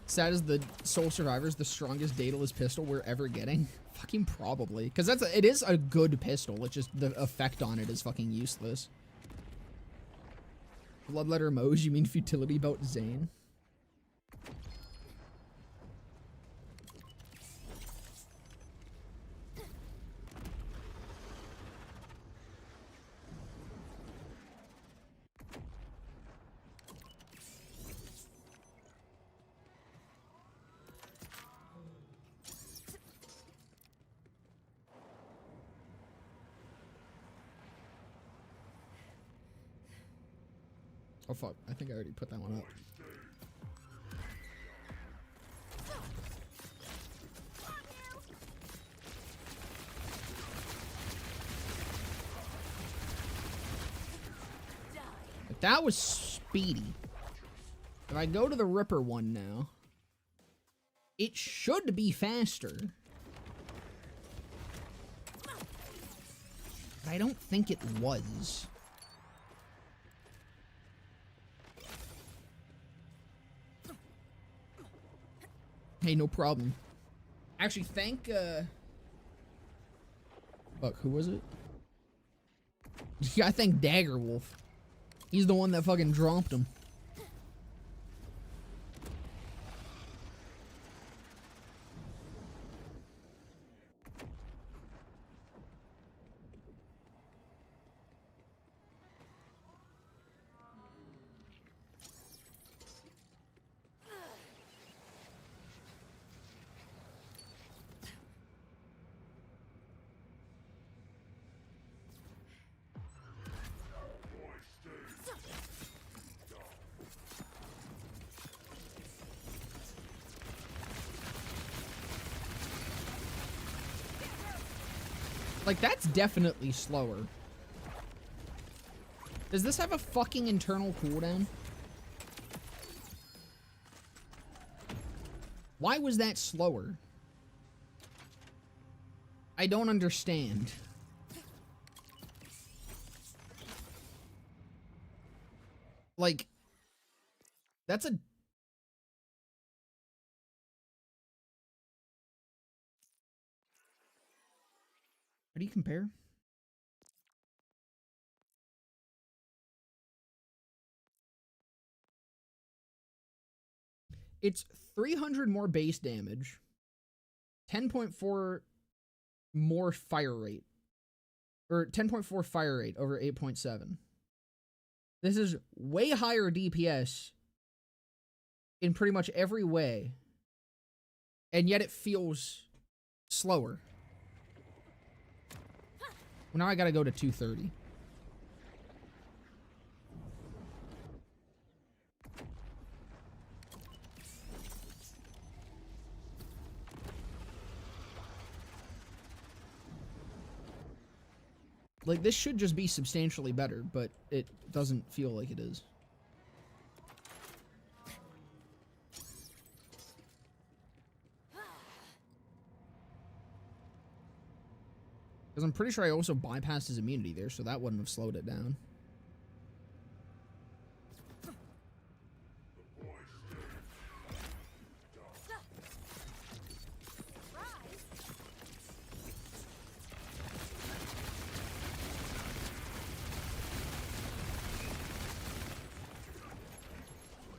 Sad as the Soul Survivor's the strongest Daedalus pistol we're ever getting. Fucking probably. Because it is a good pistol. It's just the effect on it is fucking useless. Bloodletter Mose, you mean Futility Belt Zane? Oh fuck, I think I already put that one up. But that was speedy. If I go to the Ripper one now, it should be faster. But I don't think it was. Hey, no problem. Actually, thank, fuck, who was it? I think Daggerwolf. He's the one that fucking dropped him. Like, that's definitely slower. Does this have a fucking internal cooldown? Why was that slower? I don't understand. Like, that's a... How do you compare? It's 300 more base damage, 10.4 more fire rate, or 10.4 fire rate over 8.7. This is way higher DPS in pretty much every way, and yet it feels slower. Well, now I gotta go to 230. Like, this should just be substantially better, but it doesn't feel like it is. Because I'm pretty sure I also bypassed his immunity there, so that wouldn't have slowed it down.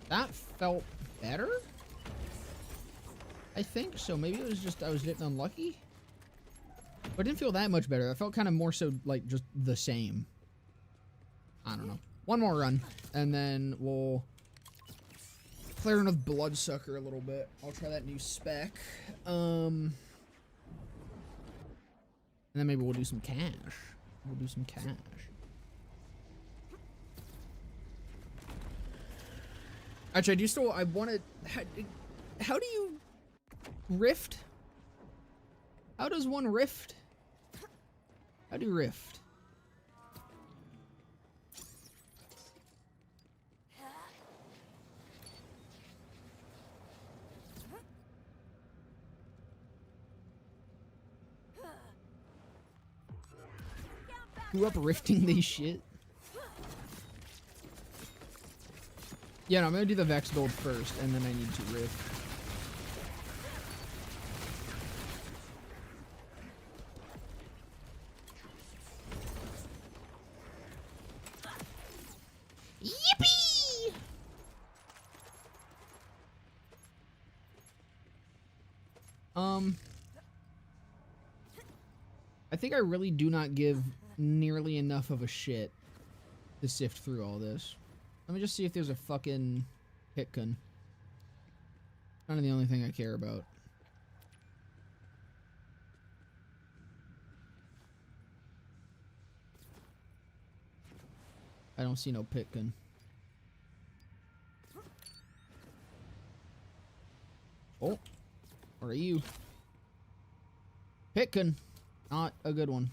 That felt better? I think so. Maybe it was just I was getting unlucky. But it didn't feel that much better. I felt kind of more so like just the same. I don't know. One more run, and then we'll play around with Bloodsucker a little bit. I'll try that new spec. And then maybe we'll do some cash. We'll do some cash. Actually, I do still, I want to, how do you rift? How does one rift? How do you rift? Grew up rifting these shit. Yeah, no, I'm gonna do the Vex build first, and then I need to rift. Yippee! I think I really do not give nearly enough of a shit to sift through all this. Let me just see if there's a fucking Pitkin. Kind of the only thing I care about. I don't see no Pitkin. Oh, or are you? Pitkin, not a good one.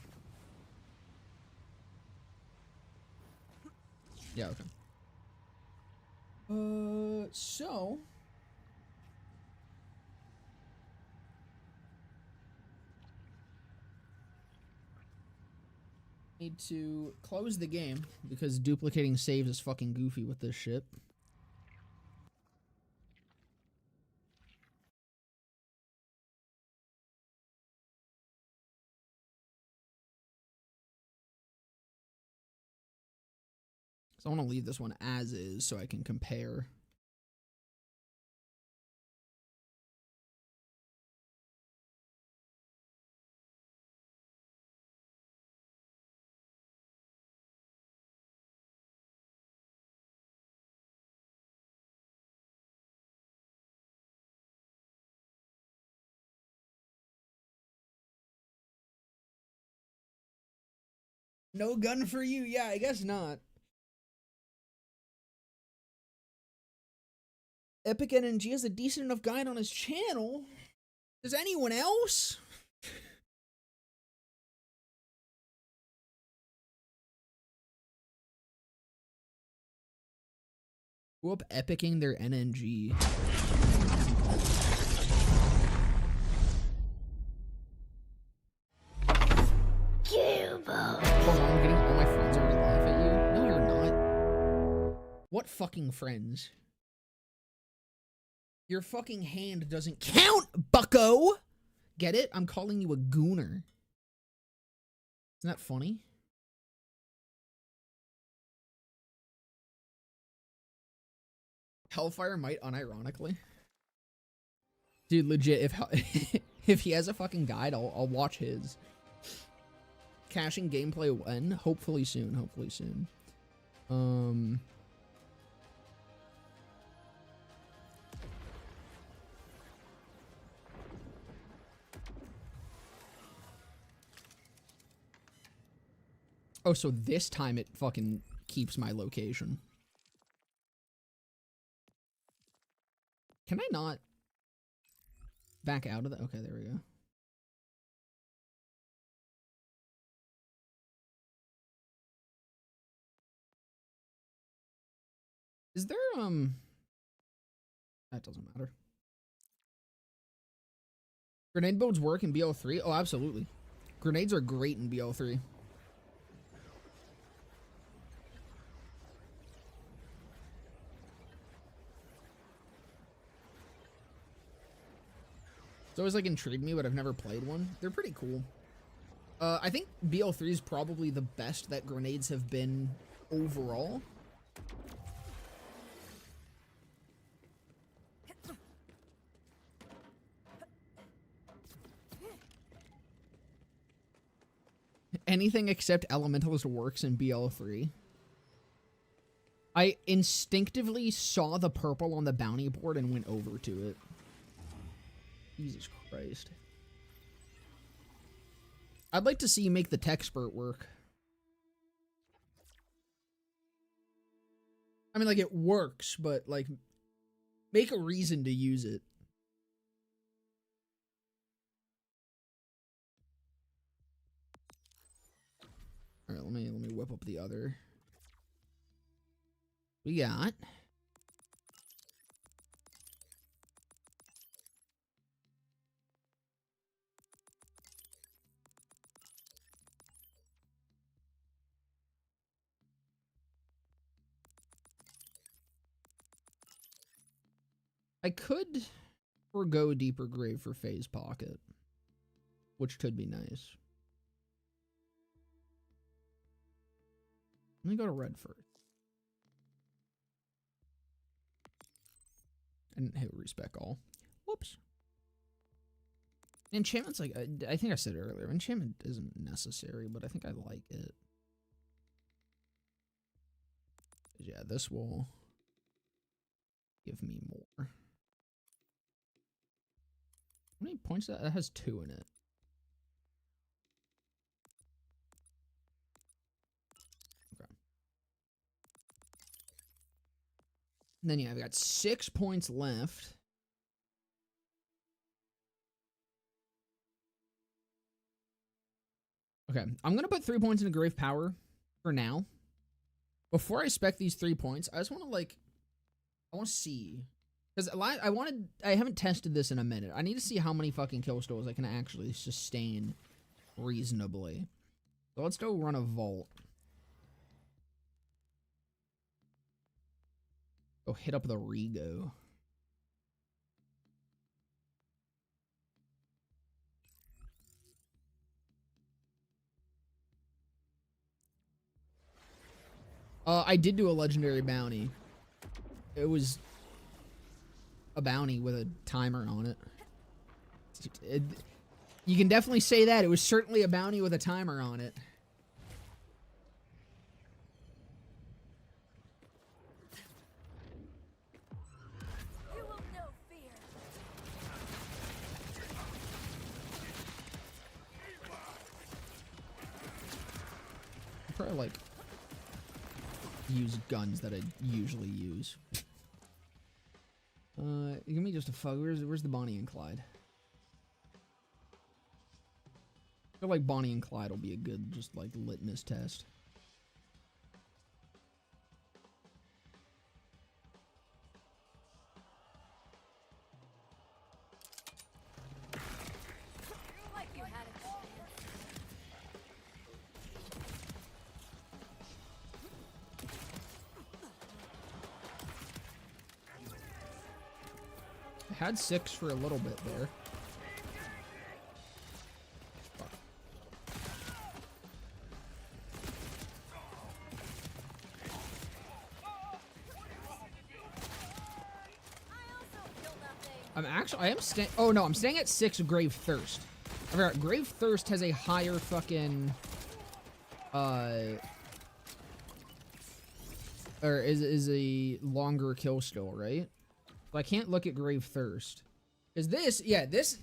Yeah, okay. So need to close the game because duplicating saves is fucking goofy with this shit. So I want to leave this one as is so I can compare. No gun for you? Yeah, I guess not. Epic NNG has a decent enough guide on his channel. Does anyone else? Who up epicing their NNG? Hold on, I'm getting all my friends over to laugh at you. No, you're not. What fucking friends? Your fucking hand doesn't count, bucko! Get it? I'm calling you a gooner. Isn't that funny? Hellfire might unironically. Dude, legit, if if he has a fucking guide, I'll watch his. Caching gameplay when? Hopefully soon, hopefully soon. Oh, so this time it fucking keeps my location. Can I not back out of that? Okay, there we go. Is there, that doesn't matter. Grenade builds work in BO3? Oh, absolutely. Grenades are great in BO3. It's always like intrigued me, but I've never played one. They're pretty cool. I think BO3 is probably the best that grenades have been overall. Anything except Elementalist works in BL3. I instinctively saw the purple on the bounty board and went over to it. Jesus Christ. I'd like to see you make the Techspert work. I mean, like, it works, but, like, make a reason to use it. All right, let me whip up the other. We got I could forgo Deeper Grave for Phase Pocket, which could be nice. Let me go to red first. I didn't hit respec all. Whoops. Enchantment's like, I think I said it earlier, enchantment isn't necessary, but I think I like it. Yeah, this will give me more. How many points that has 2 in it? Okay. And then yeah, I've got 6 points left. Okay, I'm gonna put 3 points into Grave Power for now. Before I spec these 3 points, I just want to I want to see. Because I haven't tested this in a minute. I need to see how many fucking kill steals I can actually sustain reasonably. So let's go run a vault. Go hit up the Rego. I did do a legendary bounty. It was a bounty with a timer on it. You can definitely say that. It was certainly a bounty with a timer on it. You will know fear. I probably like use guns that I usually use. Give me just a fuck. Where's the Bonnie and Clyde? I feel like Bonnie and Clyde will be a good just like litmus test. Had 6 for a little bit there. Fuck. I'm staying. Oh no, I'm staying at 6 Grave Thirst. I forgot, Grave Thirst has a higher fucking or is a longer kill skill, right? But I can't look at Grave Thirst. Is this, yeah, this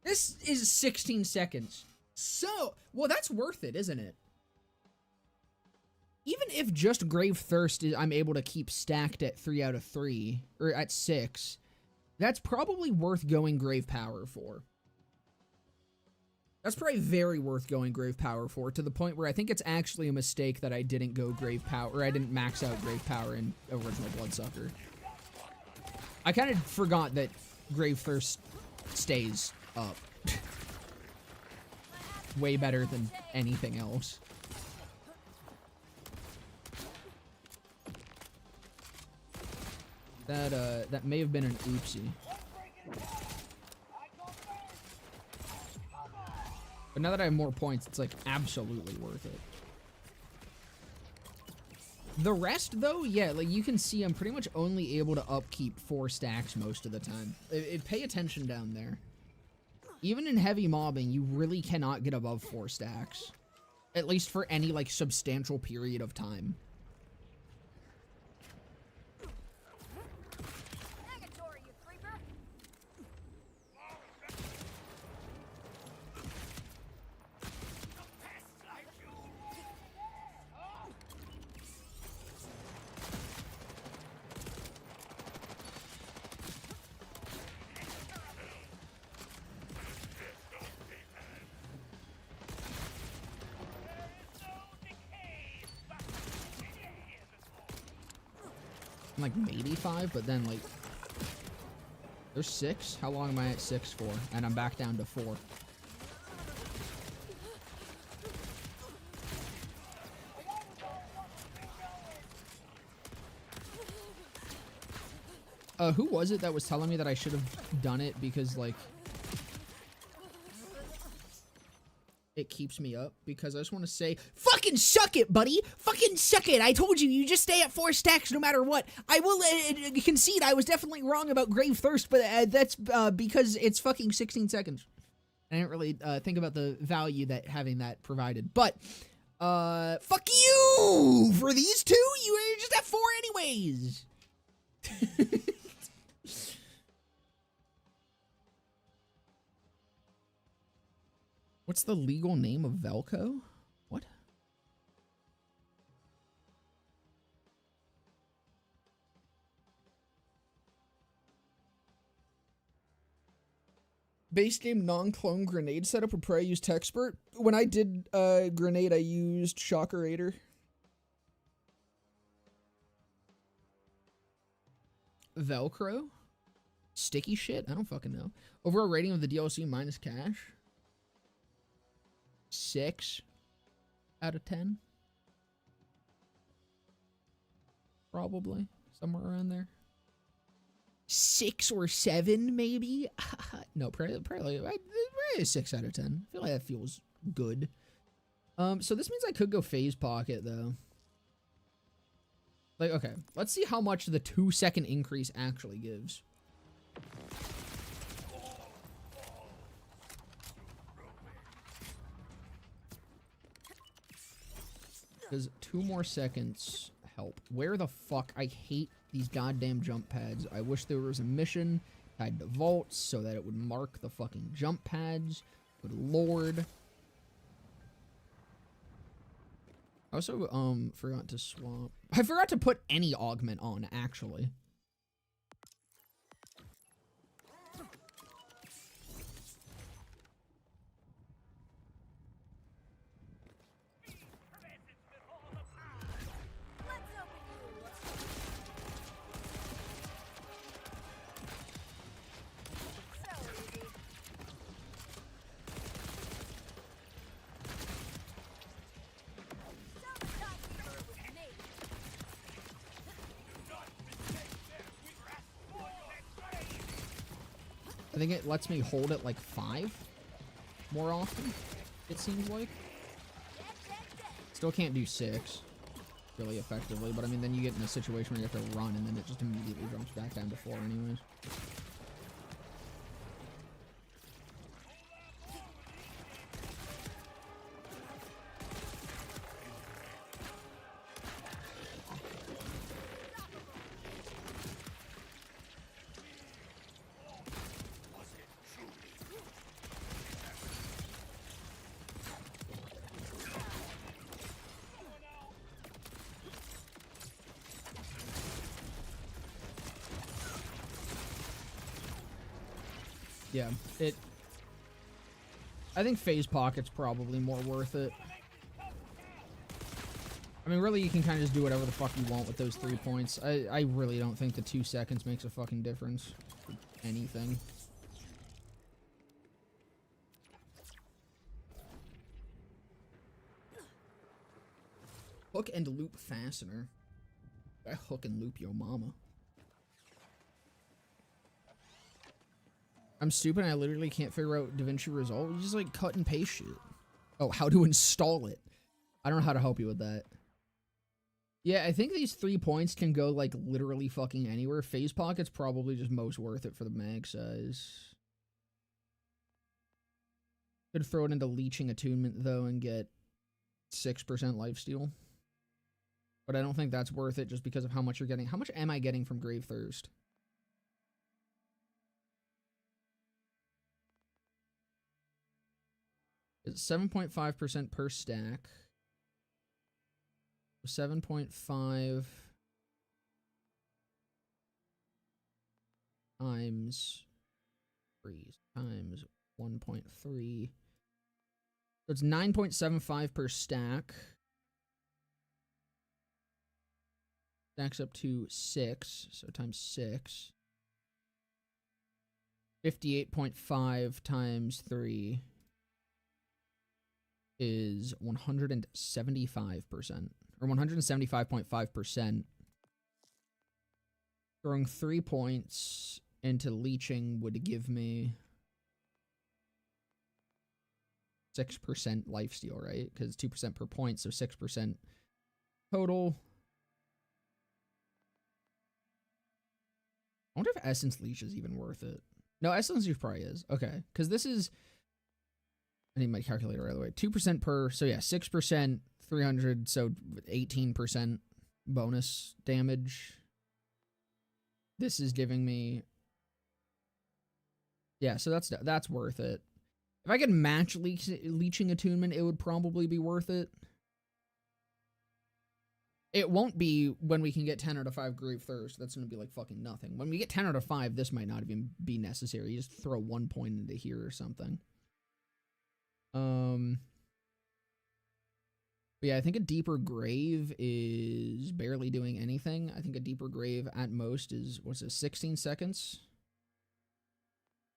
is 16 seconds. So, well, that's worth it, isn't it? Even if just Grave Thirst is, I'm able to keep stacked at 3 out of 3, or at 6, that's probably worth going Grave Power for. That's probably very worth going Grave Power for, to the point where I think it's actually a mistake that I didn't go Grave Power, or I didn't max out Grave Power in original Bloodsucker. I kind of forgot that Grave Thirst stays up. Way better than anything else. That may have been an oopsie. But now that I have more points, it's like absolutely worth it. The rest, though, yeah, like you can see I'm pretty much only able to upkeep 4 stacks most of the time. Pay attention down there. Even in heavy mobbing, you really cannot get above 4 stacks. At least for any, like, substantial period of time. I'm like maybe 5, but then like there's 6. How long am I at 6 for? And I'm back down to 4. Who was it that was telling me that I should have done it because like it keeps me up? Because I just want to say, fucking suck it, buddy. Fucking suck it. I told you, you just stay at 4 stacks no matter what. I will concede I was definitely wrong about Grave Thirst, but that's because it's fucking 16 seconds. I didn't really think about the value that having that provided. But, fuck you! For these two, you were just at 4 anyways. What's the legal name of Velcro? What? Base game non-clone grenade setup would probably use Techspert. When I did grenade, I used Shockerator. Velcro? Sticky shit? I don't fucking know. Overall rating of the DLC minus cash? 6 out of 10. Probably. Somewhere around there. 6 or 7, maybe? No, probably 6 out of 10. I feel like that feels good. So this means I could go Phase Pocket, though. Like, okay. Let's see how much the 2-second increase actually gives. Does 2 more seconds help? Where the fuck? I hate these goddamn jump pads. I wish there was a mission tied to vaults so that it would mark the fucking jump pads. Good lord. I also, forgot to swap. I forgot to put any augment on, actually. I think it lets me hold it like 5 more often, it seems like. Still can't do 6 really effectively, but I mean, then you get in a situation where you have to run and then it just immediately jumps back down to 4 anyways. Yeah, I think phase pocket's probably more worth it. I mean, really, you can kind of just do whatever the fuck you want with those 3 points. I really don't think the 2 seconds makes a fucking difference for anything. Hook and loop fastener. I hook and loop yo mama. I'm stupid and I literally can't figure out DaVinci Resolve. You just like cut and paste shit. Oh, how to install it. I don't know how to help you with that. Yeah, I think these 3 points can go like literally fucking anywhere. Phase pocket's probably just most worth it for the mag size. Could throw it into leeching attunement though and get 6% lifesteal. But I don't think that's worth it just because of how much you're getting. How much am I getting from Grave Thirst? It's 7.5% per stack. 7.5 times 3 times 1.3. So it's 9.75 per stack. Stacks up to 6, so times 6. 58.5 times 3 is 175%, or 175.5%. Throwing 3 points into leeching would give me 6% lifesteal, right? Because 2% per point, so 6% total. I wonder if Essence Leech is even worth it. No, Essence Leech probably is. Okay, because this is... I need my calculator right away. 2% per... So yeah, 6%, 300, so 18% bonus damage. This is giving me... Yeah, so that's worth it. If I could match leeching attunement, it would probably be worth it. It won't be when we can get 10 out of 5 Grave Thirst. That's going to be like fucking nothing. When we get 10 out of 5, this might not even be necessary. You just throw 1 point into here or something. But yeah, I think a deeper grave is barely doing anything. I think a deeper grave at most is, what's it, 16 seconds?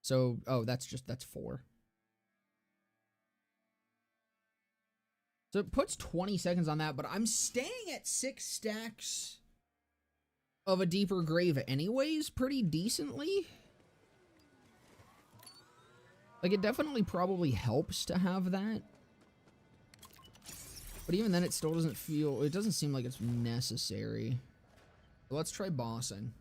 So, oh, that's 4. So it puts 20 seconds on that, but I'm staying at 6 stacks of a deeper grave anyways, pretty decently. Like, it definitely probably helps to have that. But even then, it still doesn't feel... It doesn't seem like it's necessary. So let's try bossing.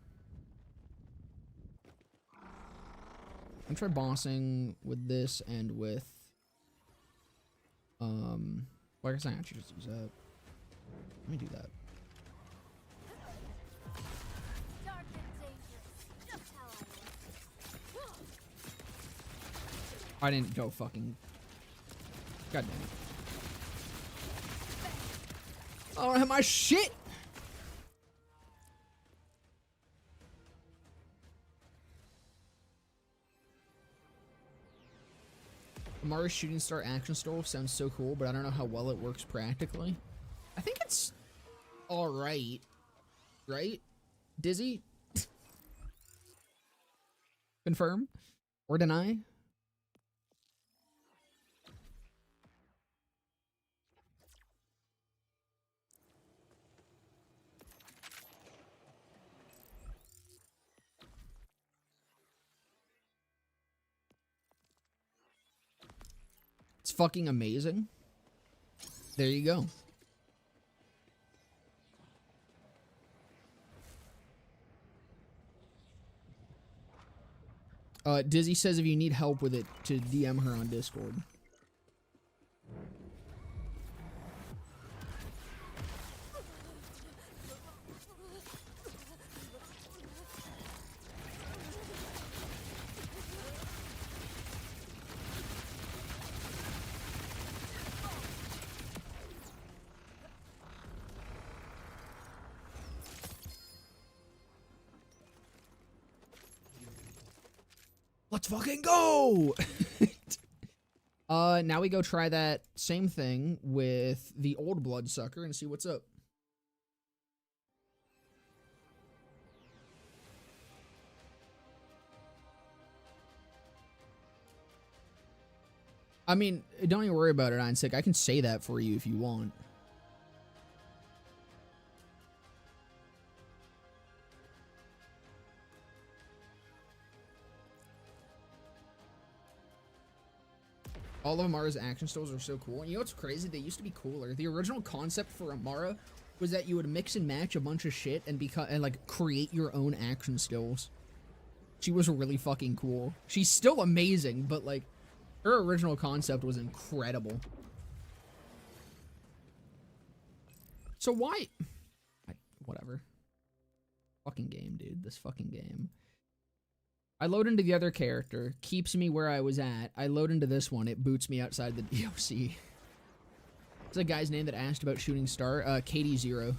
I'm try bossing with this and with... Well, I guess I actually just use that. Let me do that. Dark and dangerous. Just how I I didn't go fucking... God damn it. I don't have my shit! Amari's Shooting Star Action Stove sounds so cool, but I don't know how well it works practically. I think it's alright. Right? Dizzy? Confirm? Or deny? fucking amazing. There you go. Dizzy says if you need help with it, to DM her on Discord. Let's fucking go! Now we go try that same thing with the old bloodsucker and see what's up. I mean, don't even worry about it, Einsick. I can say that for you if you want. All of Amara's action styles are so cool. And you know what's crazy? They used to be cooler. The original concept for Amara was that you would mix and match a bunch of shit and like create your own action skills. She was really fucking cool. She's still amazing, but like her original concept was incredible. So why? Whatever. Fucking game, dude. This fucking game. I load into the other character, keeps me where I was at. I load into this one, it boots me outside the DOC. It's a guy's name that asked about Shooting Star, KD0.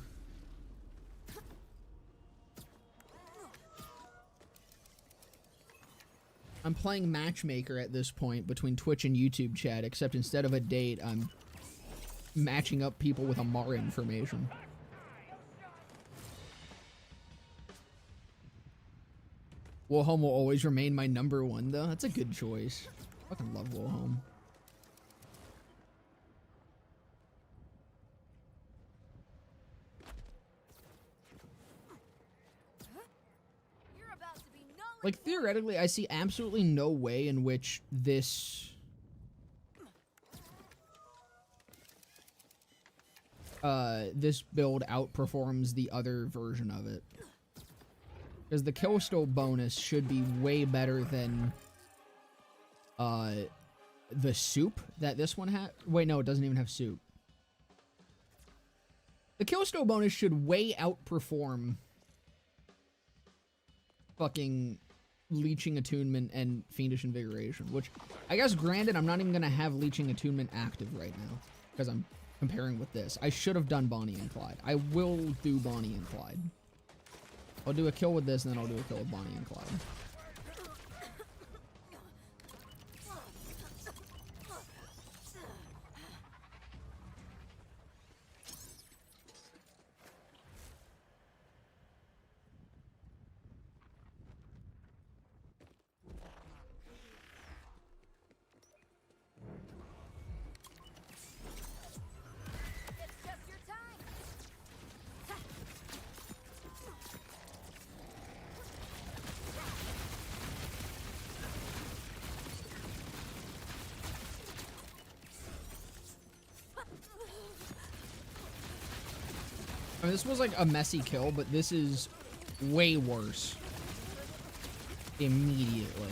I'm playing matchmaker at this point between Twitch and YouTube chat, except instead of a date, I'm matching up people with Amara information. Wilhelm will always remain my #1, though. That's a good choice. I fucking love Wilhelm. Like, theoretically, I see absolutely no way in which this... this build outperforms the other version of it. Because the kill steal bonus should be way better than the soup that this one had. Wait, no, it doesn't even have soup. The kill steal bonus should way outperform fucking leeching attunement and fiendish invigoration, which I guess granted I'm not even gonna have leeching attunement active right now because I'm comparing with this. I should have done Bonnie and Clyde. I will do Bonnie and Clyde. I'll do a kill with this, and then I'll do a kill with Bonnie and Clyde. I mean, this was like a messy kill, but this is way worse. Immediately.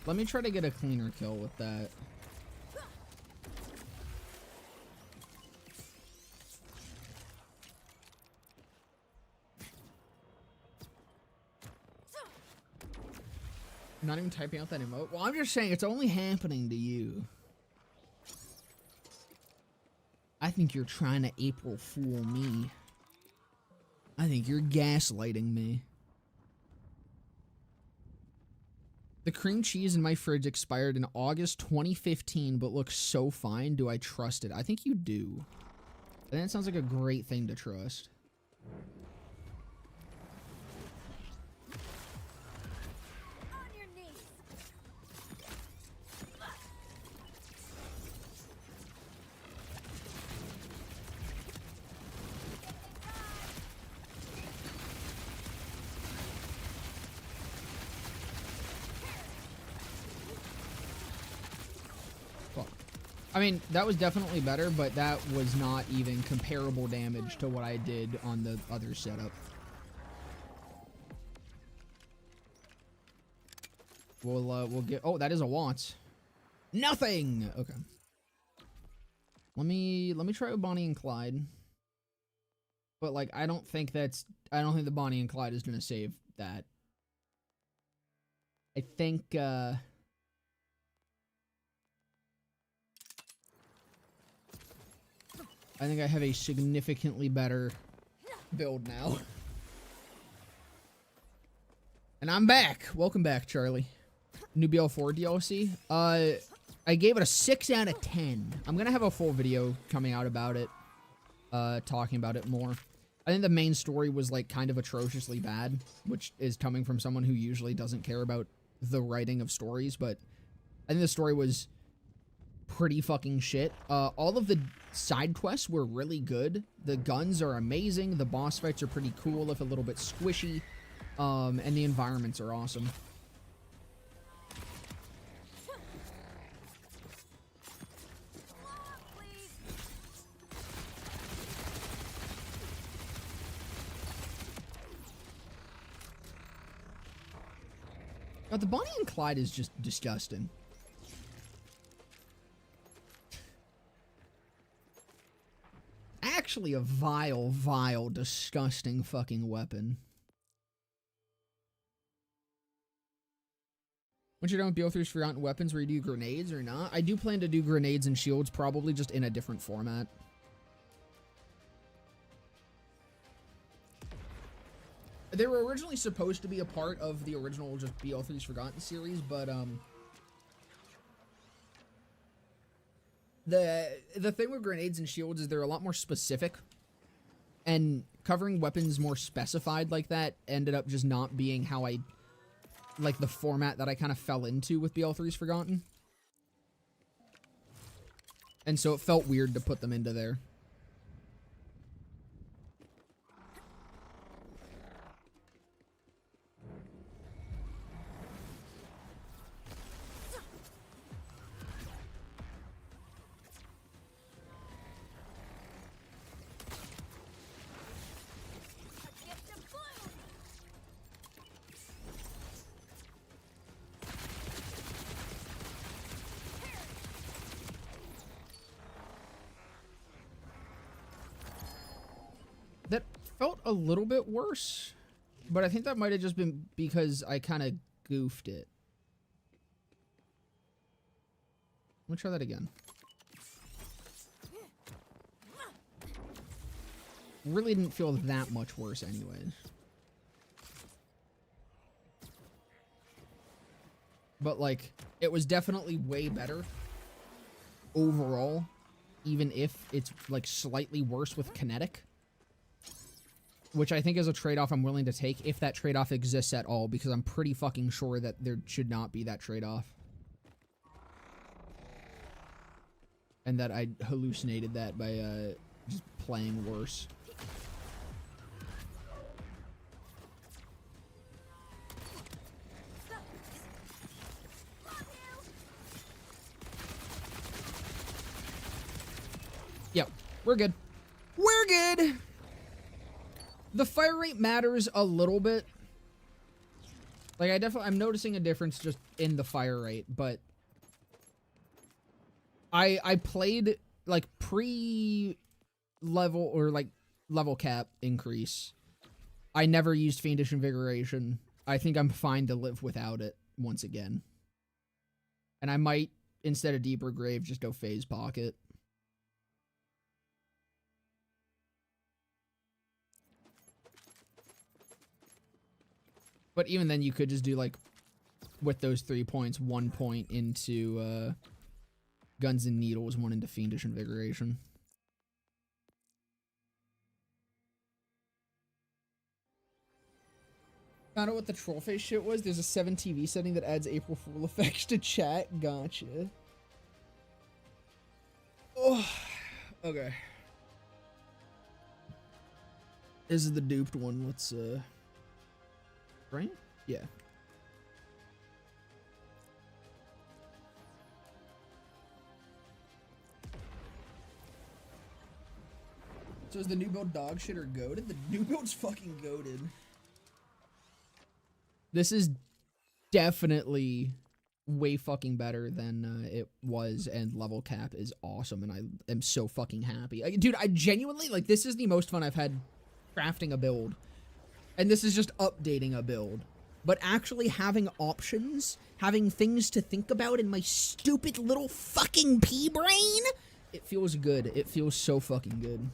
Let me try to get a cleaner kill with that. Not even typing out that emote? Well, I'm just saying it's only happening to you. I think you're trying to April Fool me. I think you're gaslighting me. The cream cheese in my fridge expired in August 2015, but looks so fine. Do I trust it? I think you do. And that sounds like a great thing to trust. I mean, that was definitely better, but that was not even comparable damage to what I did on the other setup. We'll get... Oh, that is a want. Nothing! Okay. Let me try with Bonnie and Clyde. But, like, I don't think the Bonnie and Clyde is gonna save that. I think, I think I have a significantly better build now. And I'm back. Welcome back, Charlie. New BL4 DLC. I gave it a 6 out of 10. I'm gonna have a full video coming out about it, talking about it more. I think the main story was, like, kind of atrociously bad, which is coming from someone who usually doesn't care about the writing of stories, but I think the story was pretty fucking shit. All of the side quests were really good. The guns are amazing. The boss fights are pretty cool, if a little bit squishy. And the environments are awesome. Now, the Bonnie and Clyde is just disgusting. Actually a vile, vile, disgusting fucking weapon. Once you're done with BO3's Forgotten Weapons, where you do grenades or not, I do plan to do grenades and shields, probably just in a different format. They were originally supposed to be a part of the original just BO3's Forgotten series, but the thing with grenades and shields is they're a lot more specific, and covering weapons more specified like that ended up just not being how I like the format that I kind of fell into with BL3's Forgotten. And so it felt weird to put them into there. That felt a little bit worse, but I think that might have just been because I kind of goofed it. Let me try that again. Really didn't feel that much worse anyways. But, like, it was definitely way better overall, even if it's, like, slightly worse with kinetic. Which I think is a trade-off I'm willing to take, if that trade-off exists at all, because I'm pretty fucking sure that there should not be that trade-off. And that I hallucinated that by, just playing worse. Yep, we're good. We're good! The fire rate matters a little bit. Like, I'm noticing a difference just in the fire rate, but I played, like, pre-level, or, like, level cap increase. I never used Fiendish Invigoration. I think I'm fine to live without it once again. And I might, instead of Deeper Grave, just go Phase Pocket. But even then, you could just do, like, with those 3 points, 1 point into Guns and Needles, 1 into Fiendish Invigoration. Found out what the troll face shit was. There's a 7TV setting that adds April Fool effects to chat. Gotcha. Oh, okay. This is the duped one. Let's, right? Yeah. So is the new build dog shit or goated? The new build's fucking goated. This is definitely way fucking better than it was, and level cap is awesome, and I am so fucking happy. Dude, I genuinely, like, this is the most fun I've had crafting a build. And this is just updating a build. But actually having options, having things to think about in my stupid little fucking pea brain, it feels good. It feels so fucking good.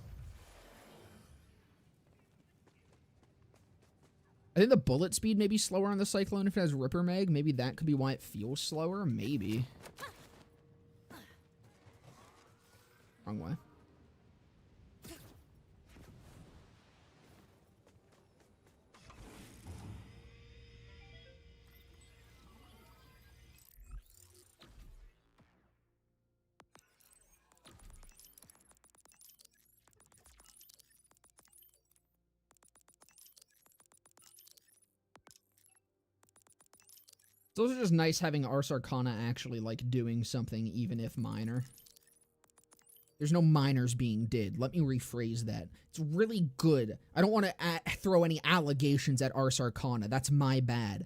I think the bullet speed may be slower on the Cyclone if it has Ripper Mag. Maybe that could be why it feels slower. Maybe. Wrong way. It's also just nice having Ars Arcana actually, like, doing something, even if minor. There's no minors being did. Let me rephrase that. It's really good. I don't want to throw any allegations at Ars Arcana. That's my bad.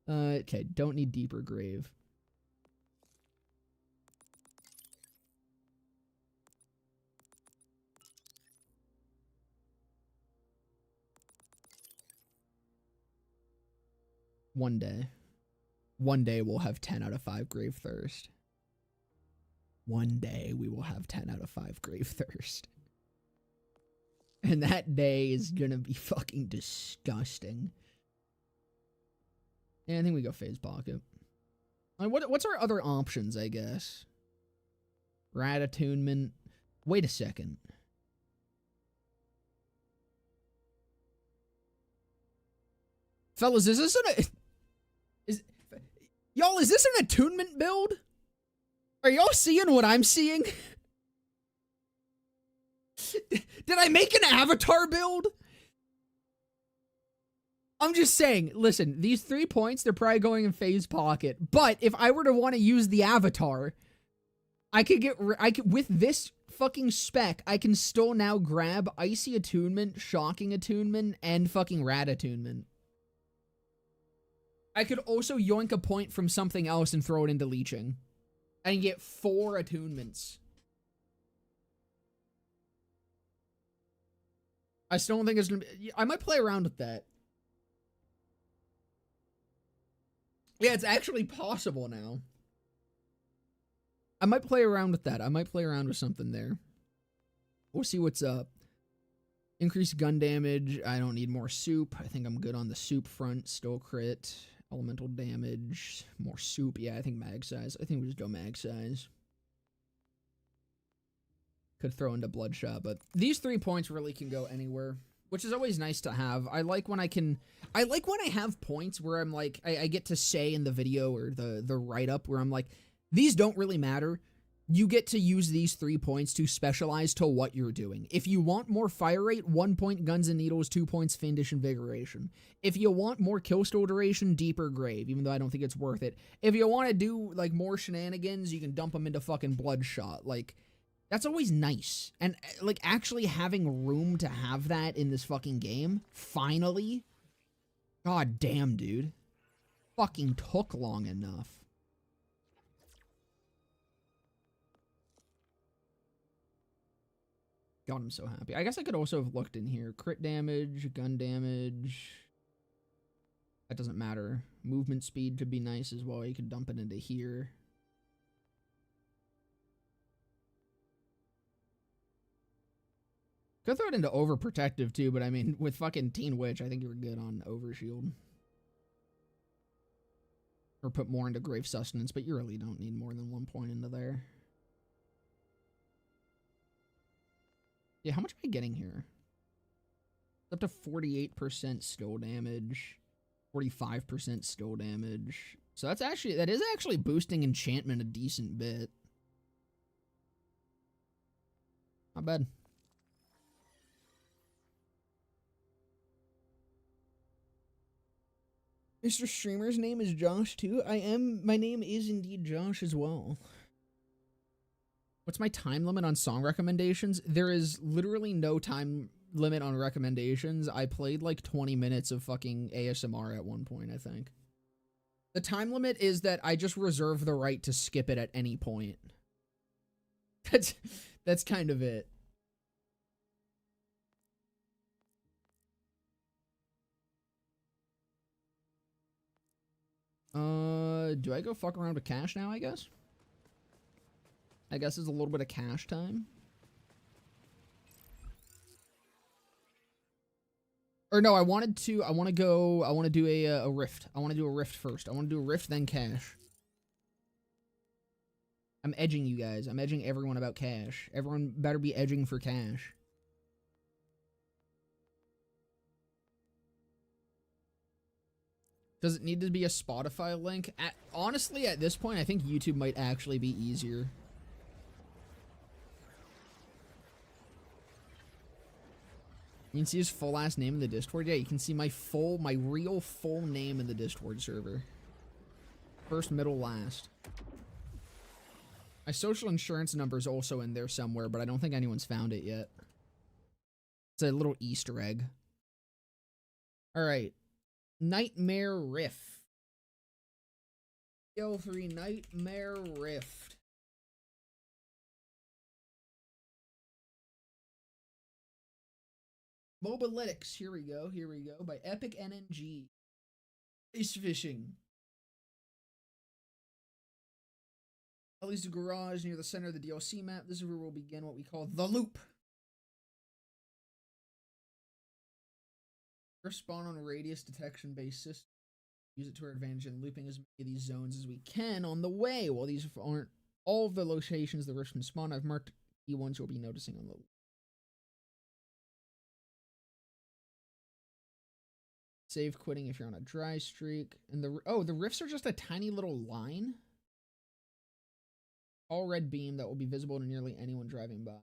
Okay, don't need Deeper Grave. One day we'll have 10 out of 5 Grave Thirst. One day we will have 10 out of 5 Grave Thirst. And that day is gonna be fucking disgusting. Yeah, I think we go Phase Pocket. What's our other options, I guess? Rat Attunement. Wait a second. Fellas, is this y'all, is this an attunement build? Are y'all seeing what I'm seeing? Did I make an avatar build? I'm just saying, listen, these 3 points, they're probably going in Phase Pocket. But if I were to want to use the avatar, I could with this fucking spec, I can still now grab Icy Attunement, Shocking Attunement, and fucking Rat Attunement. I could also yoink a point from something else and throw it into Leeching. And get 4 attunements. I still don't think it's gonna be... I might play around with that. Yeah, it's actually possible now. I might play around with that. I might play around with something there. We'll see what's up. Increased gun damage. I don't need more soup. I think I'm good on the soup front. Still crit. Elemental damage. More soup. Yeah, I think mag size. I think we just go mag size. Could throw into Bloodshot, but these 3 points really can go anywhere, which is always nice to have. I like when I have points where I'm like, I get to say in the video or the write-up where I'm like, these don't really matter. You get to use these 3 points to specialize to what you're doing. If you want more fire rate, 1 point Guns and Needles, 2 points Fiendish Invigoration. If you want more kill steal duration, Deeper Grave, even though I don't think it's worth it. If you want to do, like, more shenanigans, you can dump them into fucking Bloodshot. Like, that's always nice. And, like, actually having room to have that in this fucking game, finally. God damn, dude. Fucking took long enough. God, I'm so happy. I guess I could also have looked in here. Crit damage, gun damage. That doesn't matter. Movement speed could be nice as well. You could dump it into here. Could throw it into Overprotective too, but I mean, with fucking Teen Witch, I think you were good on Overshield. Or put more into Grave Sustenance, but you really don't need more than 1 point into there. Yeah, how much am I getting here? Up to 48% skill damage, 45% skill damage. So that is actually boosting enchantment a decent bit. Not bad. Mr. Streamer's name is Josh too. My name is indeed Josh as well. What's my time limit on song recommendations? There is literally no time limit on recommendations. I played like 20 minutes of fucking ASMR at one point, I think. The time limit is that I just reserve the right to skip it at any point. That's kind of it. Do I go fuck around with cash now, I guess? I guess it's a little bit of cash time. Or no, I want to do a rift. I want to do a rift first. I want to do a rift, then cash. I'm edging you guys. I'm edging everyone about cash. Everyone better be edging for cash. Does it need to be a Spotify link? Honestly, at this point, I think YouTube might actually be easier. You can see his full last name in the Discord. Yeah, you can see my real full name in the Discord server. First, middle, last. My social insurance number is also in there somewhere, but I don't think anyone's found it yet. It's a little Easter egg. Alright. Nightmare Rift. L3 Nightmare Rift. Mobalytics, here we go, by Epic NNG. Ice fishing. Ellie's garage near the center of the DLC map. This is where we'll begin what we call the loop. First spawn on a radius detection based system. Use it to our advantage in looping as many of these zones as we can on the way. While these aren't all of the locations the rift can spawn, I've marked key ones you'll be noticing on the loop. Save quitting if you're on a dry streak. And the rifts are just a tiny little line. All red beam that will be visible to nearly anyone driving by.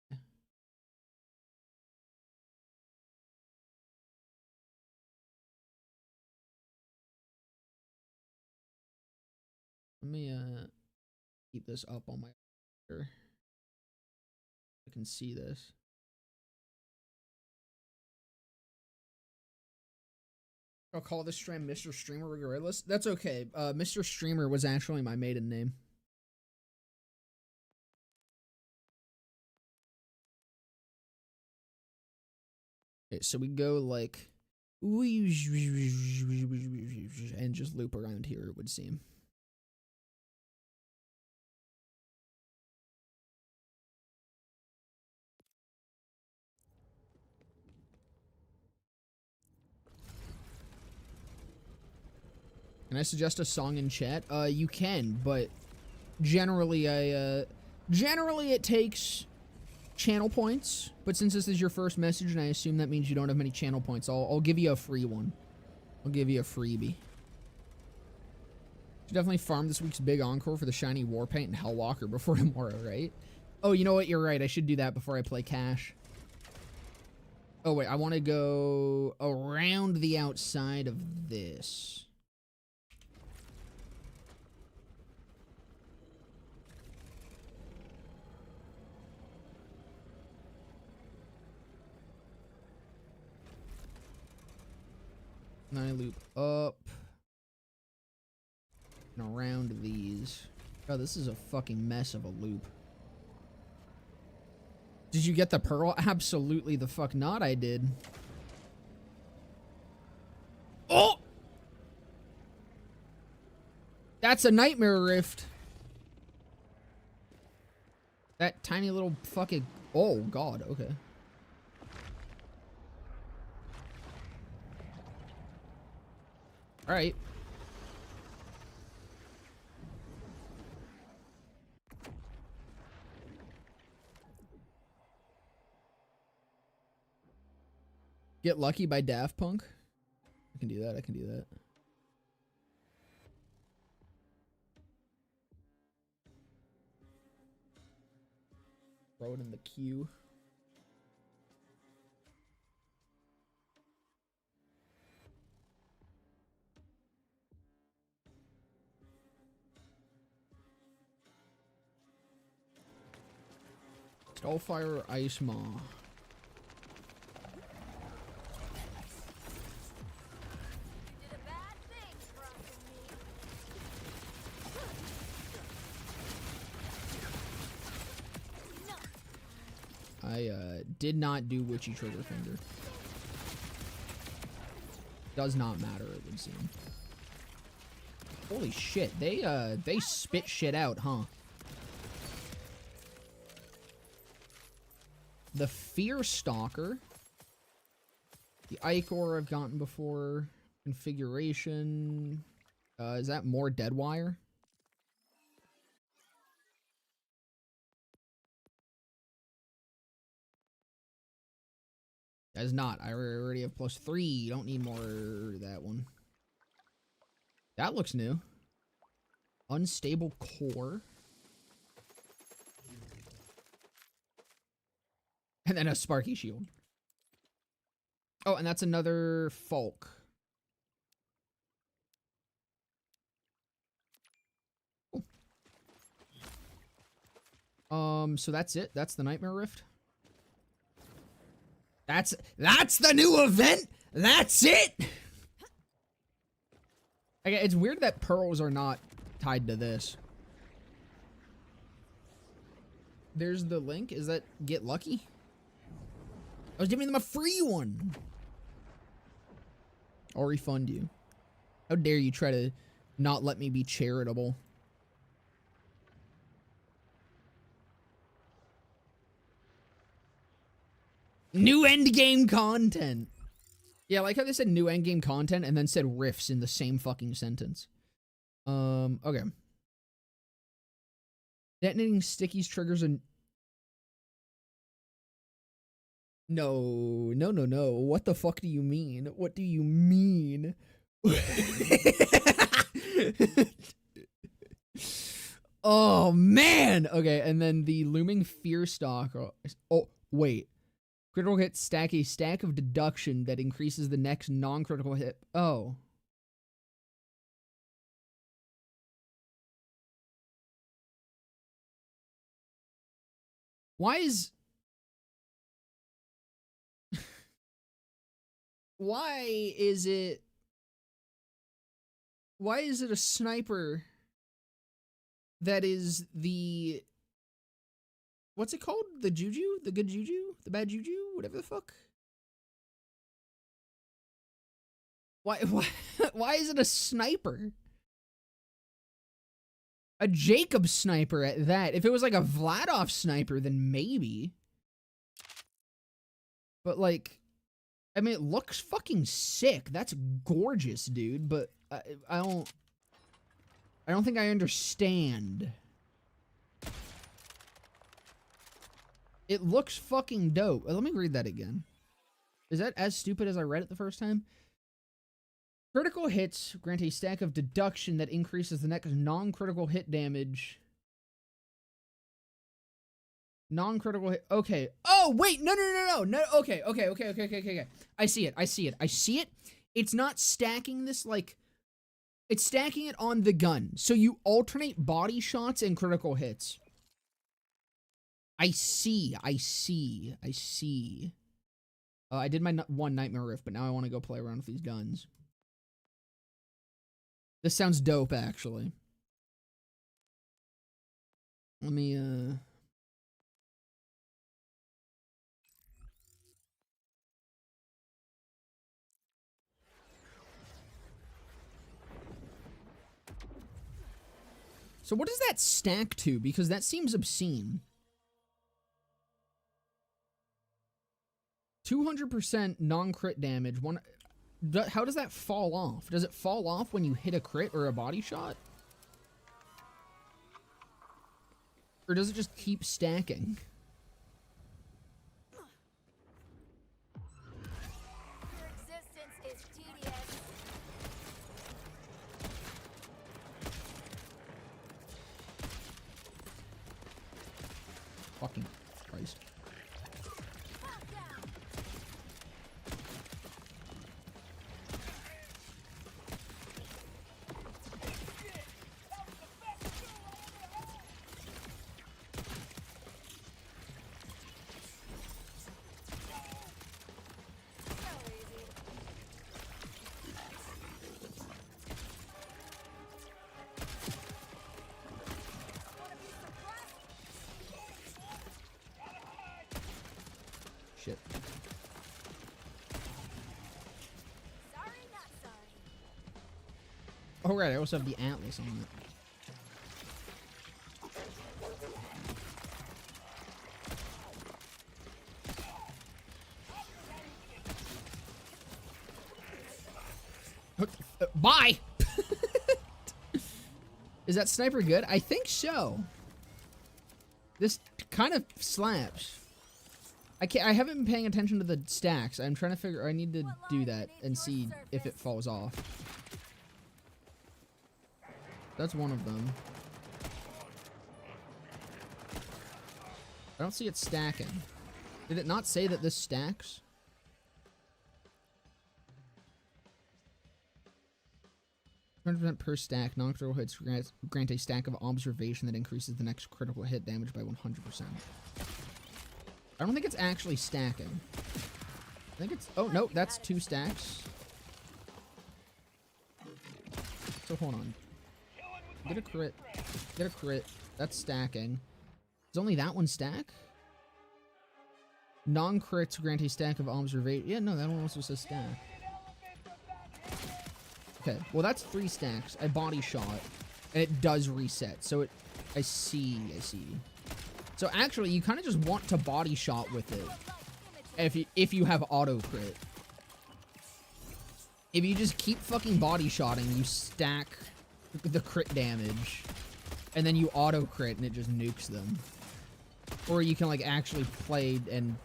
Let me keep this up on my computer. I can see this. I'll call this stream Mr. Streamer regardless. That's okay. Mr. Streamer was actually my maiden name. Okay, so we go like and just loop around here, it would seem. Can I suggest a song in chat? You can, but generally generally it takes channel points, but since this is your first message and I assume that means you don't have many channel points, I'll give you a free one. I'll give you a freebie. Should definitely farm this week's big encore for the shiny Warpaint and Hellwalker before tomorrow, right? Oh, you know what? You're right. I should do that before I play Cash. Oh, wait. I want to go around the outside of this. And I loop up and around these. Oh, this is a fucking mess of a loop. Did you get the pearl? Absolutely the fuck not, I did. Oh! That's a nightmare rift. That tiny little fucking... Oh, God, okay. All right. Get Lucky by Daft Punk. I can do that. I can do that. Throw it in the queue. Skullfire Ice Maw. Did a bad thing, crossing me. No. I did not do Witchy Trigger Finger. Does not matter, it would seem. Holy shit, they spit shit out, huh? The Fear Stalker. The Ichor I've gotten before. Configuration. Is that more Deadwire? That is not. I already have +3. You don't need more that one. That looks new. Unstable Core. And then a Sparky Shield. Oh, and that's another Folk. Cool. So that's it. That's the Nightmare Rift. That's the new event. That's it. Okay, it's weird that pearls are not tied to this. There's the link. Is that Get Lucky? I was giving them a free one. I'll refund you. How dare you try to not let me be charitable. New endgame content. Yeah, I like how they said new endgame content and then said riffs in the same fucking sentence. Okay. Detonating stickies triggers a... No. What the fuck do you mean? What do you mean? Oh, man. Okay, and then the Looming Fear Stalker. Oh, wait. Critical hit stack a stack of deduction that increases the next non-critical hit. Oh. Why is... Why is it a sniper that is the... What's it called? The juju? The good juju? The bad juju? Whatever the fuck. Why is it a sniper? A Jacob sniper at that. If it was like a Vladov sniper, then maybe. But like, I mean, it looks fucking sick. That's gorgeous, dude. But I don't think I understand. It looks fucking dope. Let me read that again. Is that as stupid as I read it the first time? Critical hits grant a stack of deduction that increases the next non-critical hit damage. Non-critical hit. Okay. Oh, wait. No. Okay. I see it. It's not stacking this like... It's stacking it on the gun. So you alternate body shots and critical hits. I see. I did my one Nightmare Rift, but now I want to go play around with these guns. This sounds dope, actually. Let me, So what does that stack to? Because that seems obscene. 200% non-crit damage. How does that fall off? Does it fall off when you hit a crit or a body shot? Or does it just keep stacking? Your existence is tedious. Fucking Christ. Oh, right, I also have the Atlas on it. Bye! Is that sniper good? I think so. This kind of slaps. I haven't been paying attention to the stacks. I'm trying to figure... I need to do that and see if it falls off. That's one of them. I don't see it stacking. Did it not say that this stacks? %% per stack. Non-critical hits grant a stack of observation that increases the next critical hit damage by 100%. I don't think it's actually stacking. I think it's... Oh, no, that's 2 stacks. So, hold on. Get a crit. Get a crit. That's stacking. Is only that one stack? Non-crits grant a stack of observation. Yeah, no, that one also says stack. Okay, well that's 3 stacks. I body shot, and it does reset. So it... I see. So actually, you kind of just want to body shot with it. If you have auto crit. If you just keep fucking body shotting, you stack the crit damage, and then you auto crit and it just nukes them. Or you can like actually play and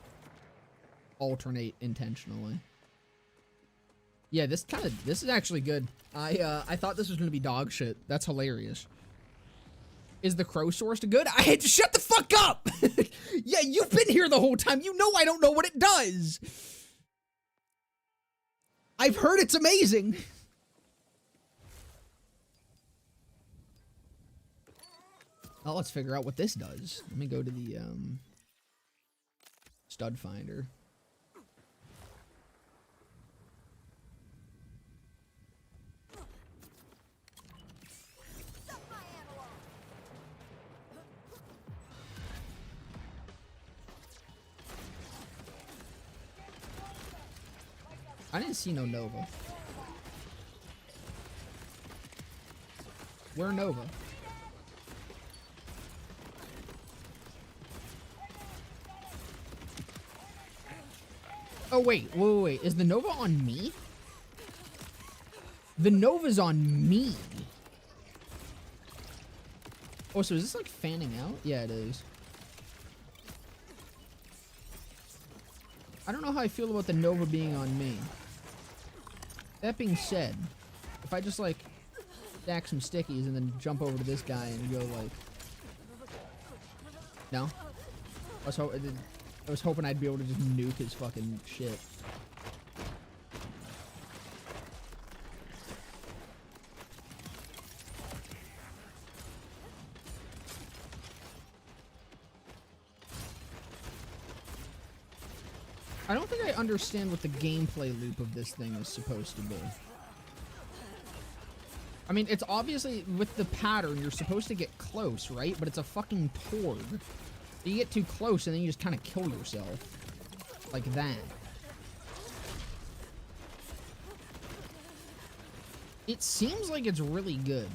alternate intentionally. Yeah, this is actually good. I thought this was gonna be dog shit. That's hilarious. Is the crow source good? I had to shut the fuck up! Yeah, you've been here the whole time. You know I don't know what it does. I've heard it's amazing. Oh, let's figure out what this does. Let me go to the stud finder. I didn't see no Nova. Where Nova? Oh, wait. Is the Nova on me? The Nova's on me. Oh, so is this like fanning out? Yeah, it is. I don't know how I feel about the Nova being on me. That being said, if I just like stack some stickies and then jump over to this guy and go like... No? I was hoping I'd be able to just nuke his fucking shit. I don't think I understand what the gameplay loop of this thing is supposed to be. I mean, it's obviously, with the pattern, you're supposed to get close, right? But it's a fucking Torg. You get too close and then you just kind of kill yourself. Like that. It seems like it's really good.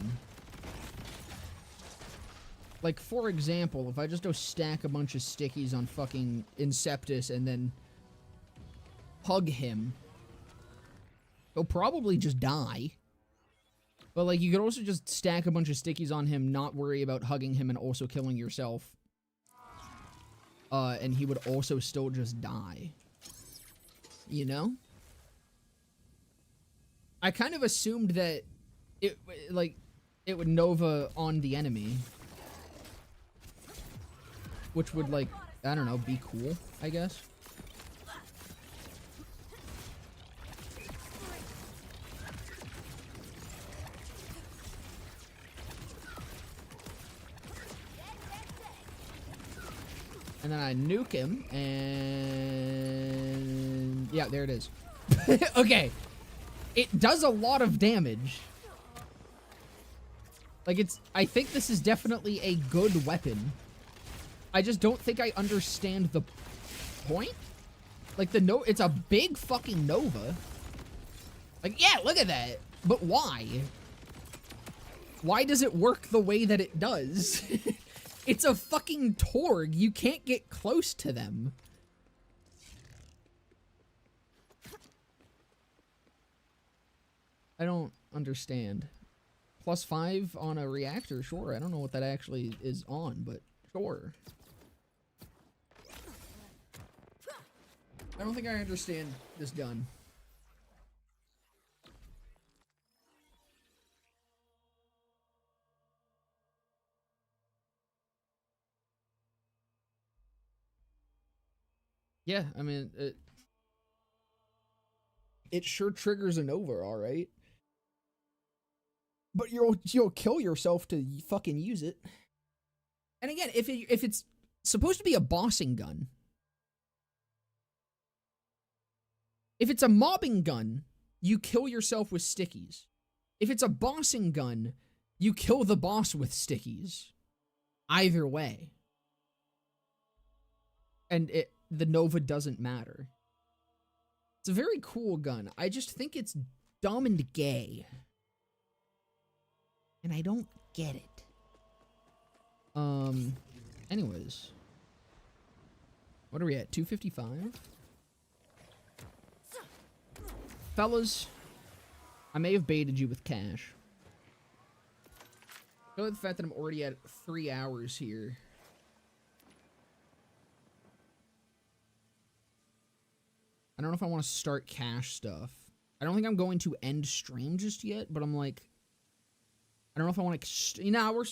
Like, for example, if I just go stack a bunch of stickies on fucking Inceptus and then hug him, he'll probably just die. But, like, you could also just stack a bunch of stickies on him, not worry about hugging him and also killing yourself. And he would also still just die. You know? I kind of assumed that it would Nova on the enemy. Which would, like, I don't know, be cool, I guess. And then I nuke him, and... yeah, there it is. Okay. It does a lot of damage. Like, it's... I think this is definitely a good weapon. I just don't think I understand the point. Like, it's a big fucking Nova. Like, yeah, look at that. But why? Why does it work the way that it does? It's a fucking Torg. You can't get close to them. I don't understand. +5 on a reactor, sure. I don't know what that actually is on, but sure. I don't think I understand this gun. Yeah, I mean, it sure triggers a Nova, all right. But you'll kill yourself to fucking use it. And again, if it's supposed to be a bossing gun, if it's a mobbing gun, you kill yourself with stickies. If it's a bossing gun, you kill the boss with stickies. Either way. And the Nova doesn't matter. It's a very cool gun. I just think it's dumb and gay. And I don't get it. Anyways. What are we at? 255? Fellas, I may have baited you with cash. I feel like the fact that I'm already at 3 hours here. I don't know if I want to start cash stuff. I don't think I'm going to end stream just yet, but I'm like, I don't know if I want to, you know, we'll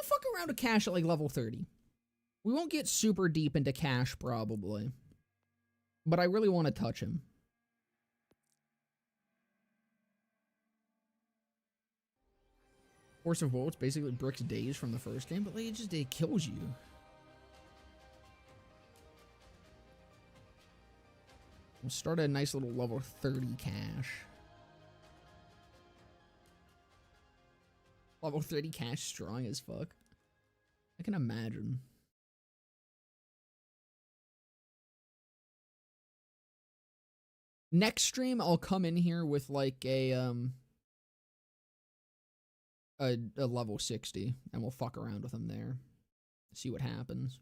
fuck around with cash at like level 30. We won't get super deep into cash probably, but I really want to touch him. Force of Will, it's basically Brick's days from the first game, but like it kills you. We'll start at a nice little level 30 cash. Level 30 cash strong as fuck. I can imagine. Next stream, I'll come in here with like a level 60, and we'll fuck around with him there. See what happens.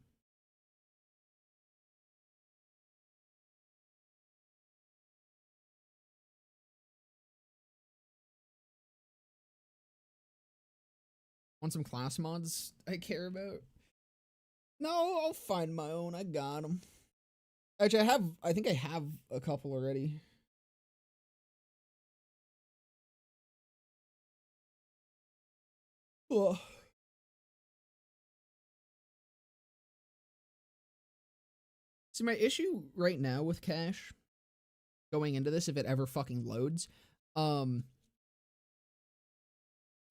Want some class mods I care about? No, I'll find my own. I got them. Actually, I think I have a couple already. Ugh. See, my issue right now with Cash, going into this, if it ever fucking loads, I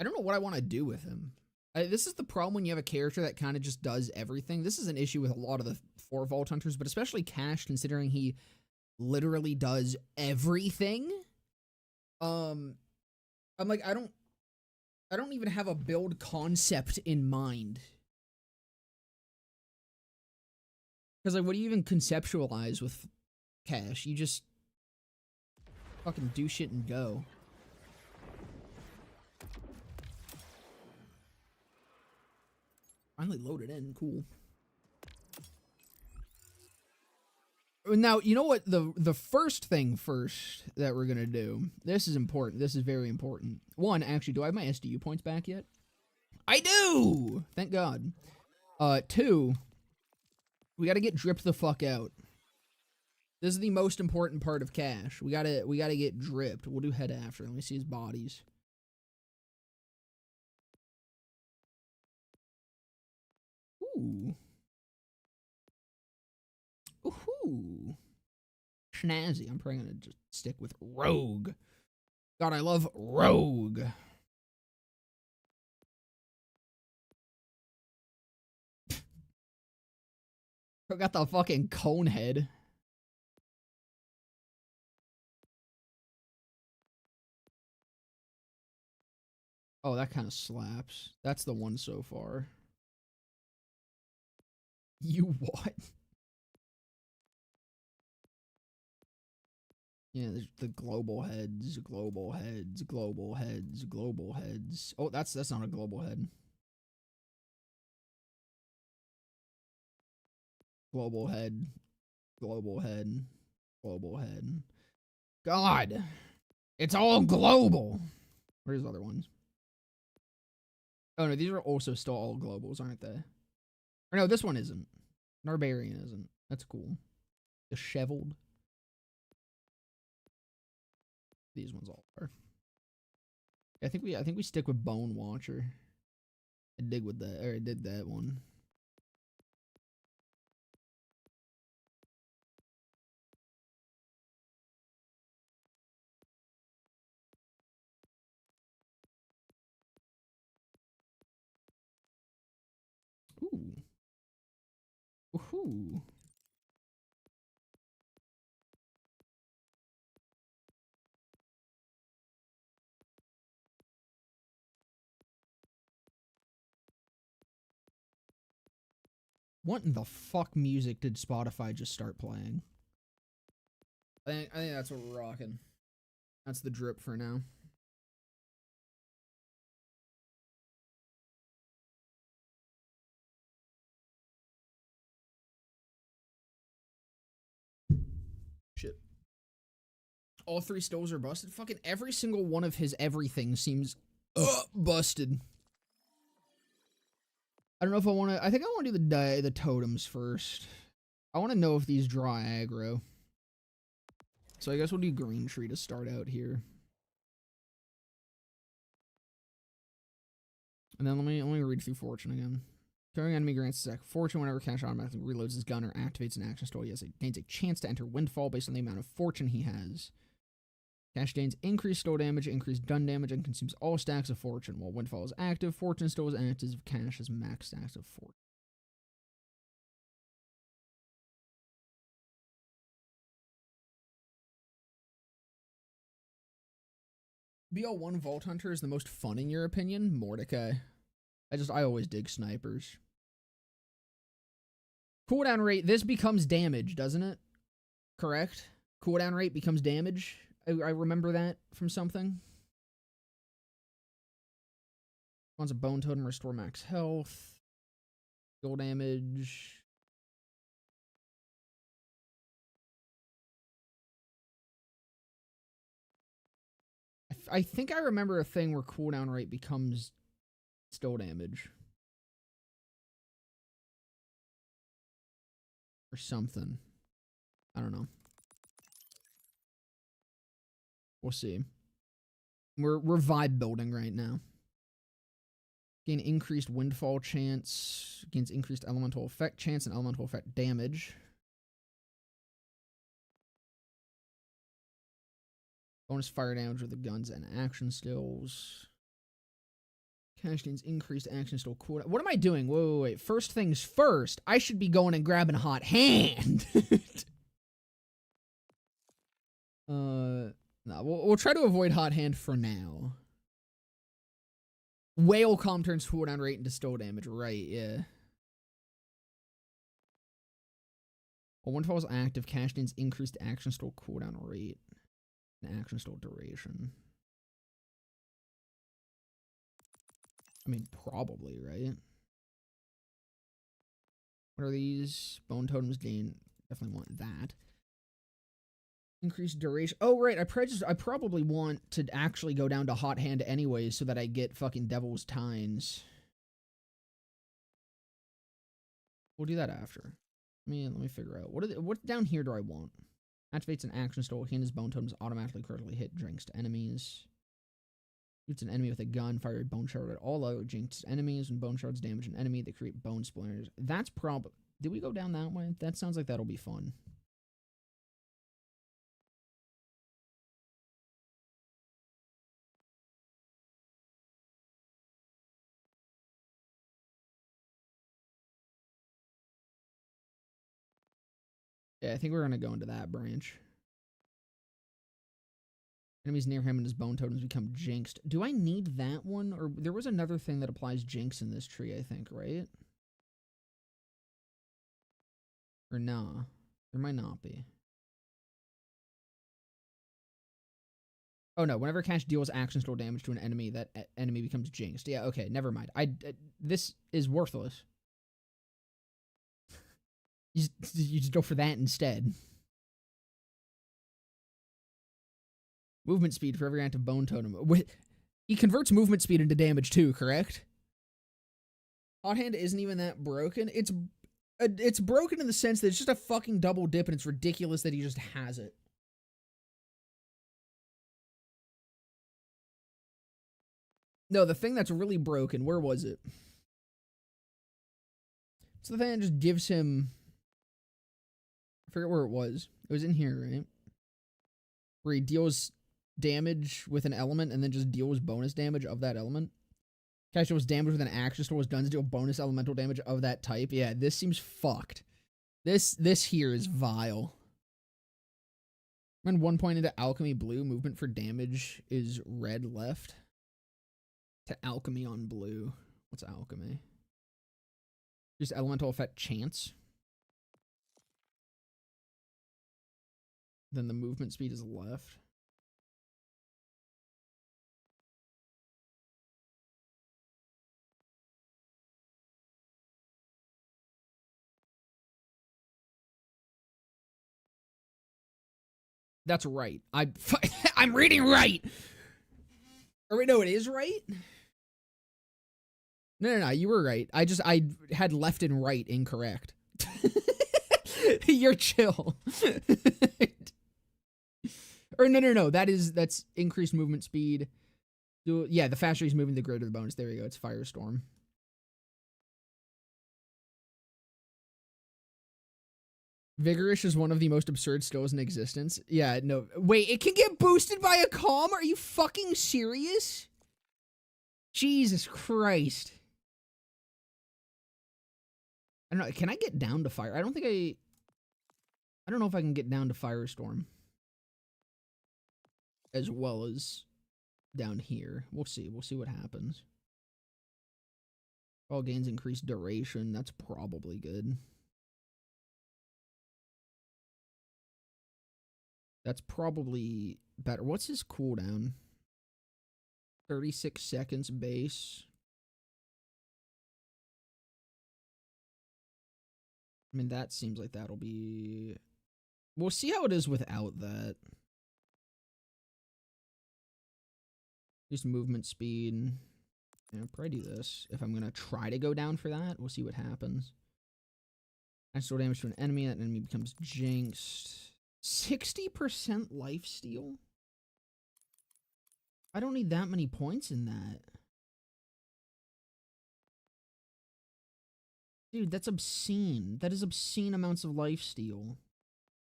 don't know what I want to do with him. This is the problem when you have a character that kind of just does everything. This is an issue with a lot of the 4 Vault Hunters, but especially Cash, considering he literally does everything. I'm like, I don't even have a build concept in mind. Because, like, what do you even conceptualize with Cash? You just fucking do shit and go. Finally loaded in. Cool. Now, you know what? The first thing first that we're going to do, this is important. This is very important. One, actually, do I have my SDU points back yet? I do! Thank God. 2, we got to get dripped the fuck out. This is the most important part of Cash. We gotta get dripped. We'll do head after. Let me see his bodies. Ooh. Ooh. Snazzy. I'm probably gonna just stick with Rogue. God, I love Rogue. I got the fucking cone head. Oh, that kind of slaps. That's the one so far. You what? Yeah, there's the global heads, global heads, global heads, global heads. Oh, that's not a global head. Global head, global head, global head. God, it's all global. Where's the other ones? Oh no, these are also still all globals, aren't they? Or no, this one isn't. Barbarian isn't. That's cool. Disheveled. These ones all are. I think we stick with Bone Watcher. I dig with that, or I did that one. Ooh. Ooh. What in the fuck music did Spotify just start playing? I think that's what we're rocking. That's the drip for now. Shit. All three stills are busted? Fucking every single one of his everything seems busted. I don't know if I want to. I think I want to do the totems first. I want to know if these draw aggro. So I guess we'll do green tree to start out here. And then let me read through fortune again. Carrying enemy grants attack fortune whenever Cash automatically reloads his gun or activates an action stall. He gains a chance to enter Windfall based on the amount of fortune he has. Cash gains increased stole damage, increased gun damage, and consumes all stacks of fortune. While Windfall is active, fortune still is active if Cash has max stacks of fortune. BL1 Vault Hunter is the most fun in your opinion? Mordecai. I always dig snipers. Cooldown rate, this becomes damage, doesn't it? Correct? Cooldown rate becomes damage. I remember that from something. Wants a bone totem, restore max health. Skill damage. I think I remember a thing where cooldown rate becomes still damage. Or something. I don't know. We'll see. We're vibe building right now. Gain increased windfall chance. Gains increased elemental effect chance and elemental effect damage. Bonus fire damage with the guns and action skills. Cash gains increased action skill cooldown. What am I doing? Wait. First things first. I should be going and grabbing hot hand. No, we'll try to avoid hot hand for now. Whale calm turns cooldown rate into still damage. Right, yeah. Well, Windfall is active. Cash gains increased action skill cooldown rate and action skill duration. I mean, probably, right? What are these? Bone totems gain. Definitely want that. Increased duration. Oh, right. I probably want to actually go down to hot hand anyways so that I get fucking Devil's Tines. We'll do that after. Let me figure out. What down here do I want? Activates an action stall. He and his bone totems automatically critically hit drinks to enemies. Shoots an enemy with a gun. Fire a bone shard at all other jinxed enemies. When bone shards damage an enemy, they create bone splinters. That's probably... Did we go down that way? That sounds like that'll be fun. Yeah, I think we're going to go into that branch. Enemies near him and his bone totems become jinxed. Do I need that one? Or there was another thing that applies jinx in this tree, I think, right? Or nah. There might not be. Oh no, whenever Cash deals action store damage to an enemy, that enemy becomes jinxed. Yeah, okay, never mind. This is worthless. You just go for that instead. Movement speed for every active bone totem. He converts movement speed into damage too, correct? Hot hand isn't even that broken. It's broken in the sense that it's just a fucking double dip and it's ridiculous that he just has it. No, the thing that's really broken, where was it? So the thing that just gives him... I forget where it was. It was in here, right? Where he deals damage with an element and then just deals bonus damage of that element. Cash deals damage with an action store was done to deal bonus elemental damage of that type. Yeah, this seems fucked. This here is vile. When 1 point into alchemy blue, movement for damage is red left. To alchemy on blue. What's alchemy? Just elemental effect chance. Then the movement speed is left. That's right. I'm reading right. Or wait, no, it is right? No, you were right. I had left and right incorrect. You're chill. Or no, that's increased movement speed. Yeah, the faster he's moving, the greater the bonus. There you go, it's Firestorm. Vigorish is one of the most absurd skills in existence. Yeah, no. Wait, it can get boosted by a calm? Are you fucking serious? Jesus Christ. I don't know. Can I get down to fire? I don't know if I can get down to Firestorm. As well as down here. We'll see. We'll see what happens. All gains increased duration. That's probably good. That's probably better. What's his cooldown? 36 seconds base. I mean, that seems like that'll be... We'll see how it is without that. Just movement speed. Yeah, I'll probably do this. If I'm going to try to go down for that, we'll see what happens. Extra damage to an enemy. That enemy becomes jinxed. 60% lifesteal? I don't need that many points in that. Dude, that's obscene. That is obscene amounts of lifesteal.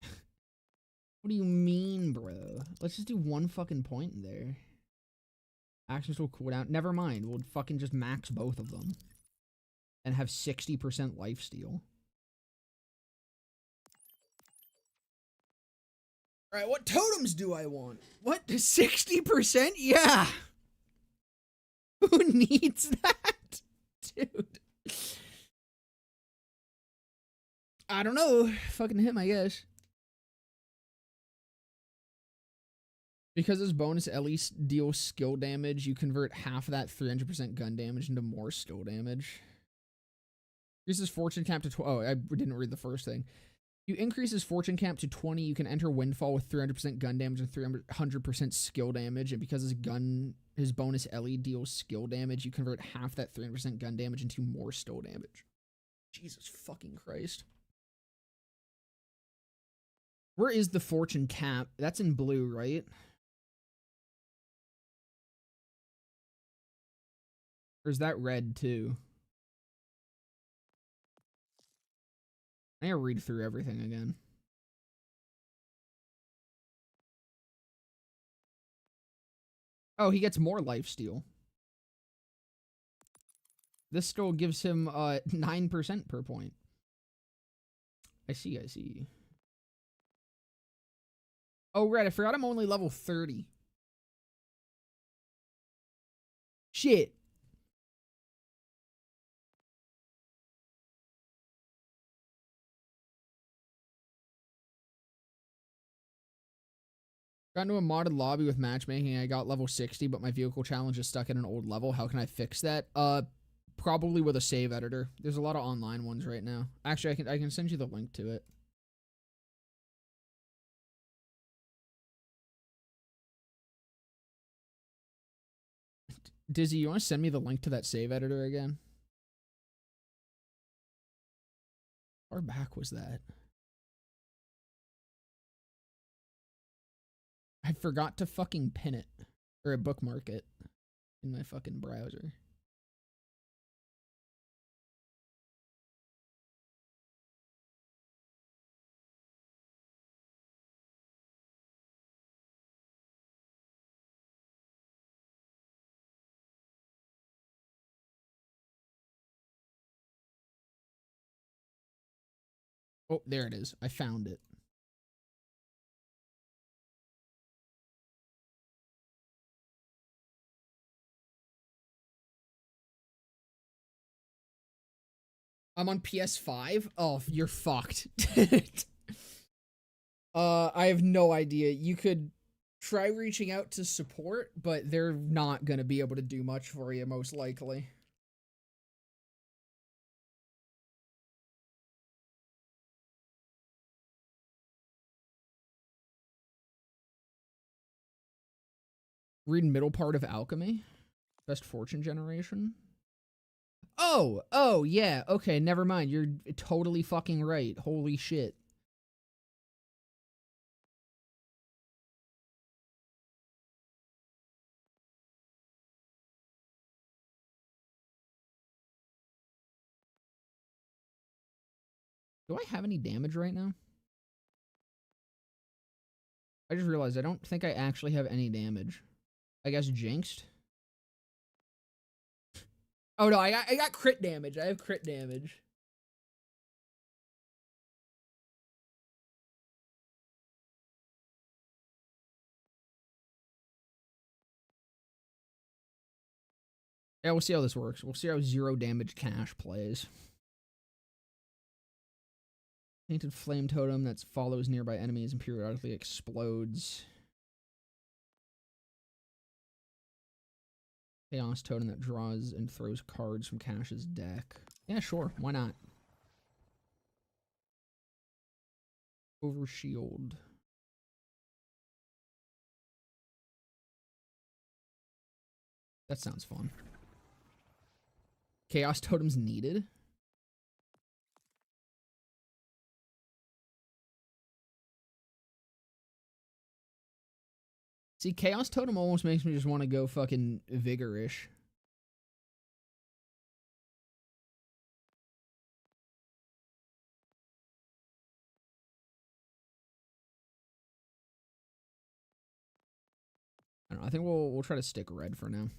What do you mean, bro? Let's just do one fucking point in there. Actions will cool down. Never mind. We'll fucking just max both of them. And have 60% lifesteal. Alright, what totems do I want? What? 60%? Yeah! Who needs that? Dude. I don't know. Fucking him, I guess. Because his bonus Ellie deals skill damage, you convert half of that 300% gun damage into more skill damage. Increases fortune cap to 12. Oh, I didn't read the first thing. You increase his fortune cap to 20, you can enter Windfall with 300% gun damage and 300% skill damage. And because his bonus Ellie deals skill damage, you convert half that 300% gun damage into more skill damage. Jesus fucking Christ. Where is the fortune cap? That's in blue, right? Or is that red too? I gotta read through everything again. Oh, he gets more lifesteal. This still gives him 9% per point. I see. Oh, right, I forgot I'm only level 30. Shit. Got into a modded lobby with matchmaking. I got level 60, but my vehicle challenge is stuck at an old level. How can I fix that? Probably with a save editor. There's a lot of online ones right now. Actually, I can send you the link to it. Dizzy, you want to send me the link to that save editor again? How far back was that? I forgot to fucking pin it. Or bookmark it in my fucking browser. Oh, there it is. I found it. I'm on PS5? Oh, you're fucked. I have no idea. You could try reaching out to support, but they're not gonna be able to do much for you, most likely. Read middle part of Alchemy. Best fortune generation. Oh, yeah. Okay, never mind. You're totally fucking right. Holy shit. Do I have any damage right now? I just realized I don't think I actually have any damage. I guess jinxed. Oh no, I got crit damage. I have crit damage. Yeah, we'll see how this works. We'll see how 0 damage cash plays. Painted flame totem that follows nearby enemies and periodically explodes. Chaos totem that draws and throws cards from Cash's deck. Yeah, sure. Why not? Overshield. That sounds fun. Chaos totems needed? See, Chaos Totem almost makes me just want to go fucking Vigorish. I don't know. I think we'll try to stick red for now.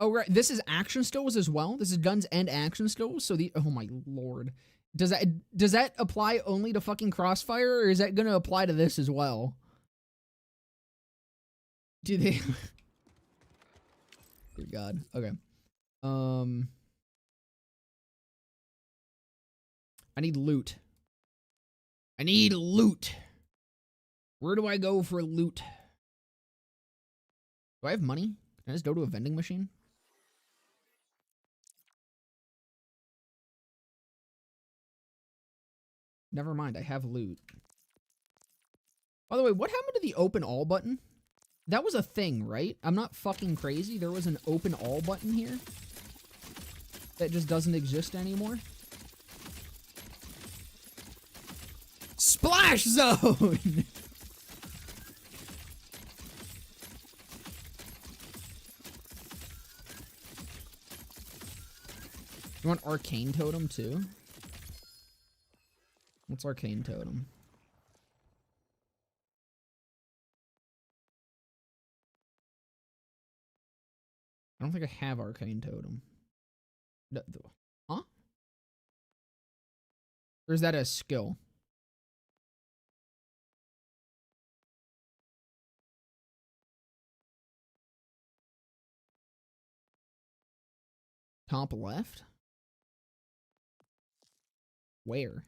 Oh, right. This is action stills as well. This is guns and action stills. So oh my lord. Does that apply only to fucking Crossfire, or is that gonna apply to this as well? Do they? Dear God. Okay. I need loot. I need loot. Where do I go for loot? Do I have money? Can I just go to a vending machine? Never mind, I have loot. By the way, what happened to the open all button? That was a thing, right? I'm not fucking crazy. There was an open all button here that just doesn't exist anymore. Splash zone! You want arcane totem too? What's arcane totem? I don't think I have arcane totem. Huh? Or is that a skill? Top left? Where?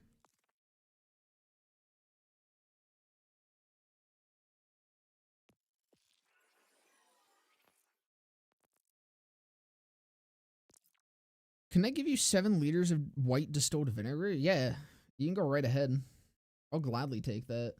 Can I give you 7 liters of white distilled vinegar? Yeah, you can go right ahead. I'll gladly take that.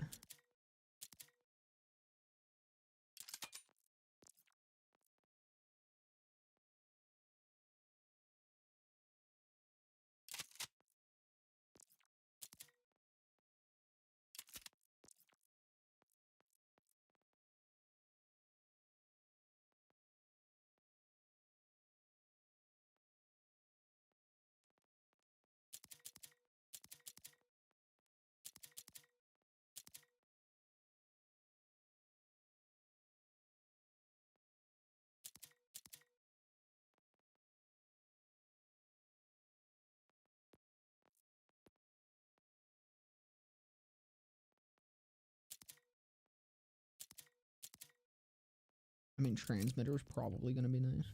I mean, transmitter is probably going to be nice.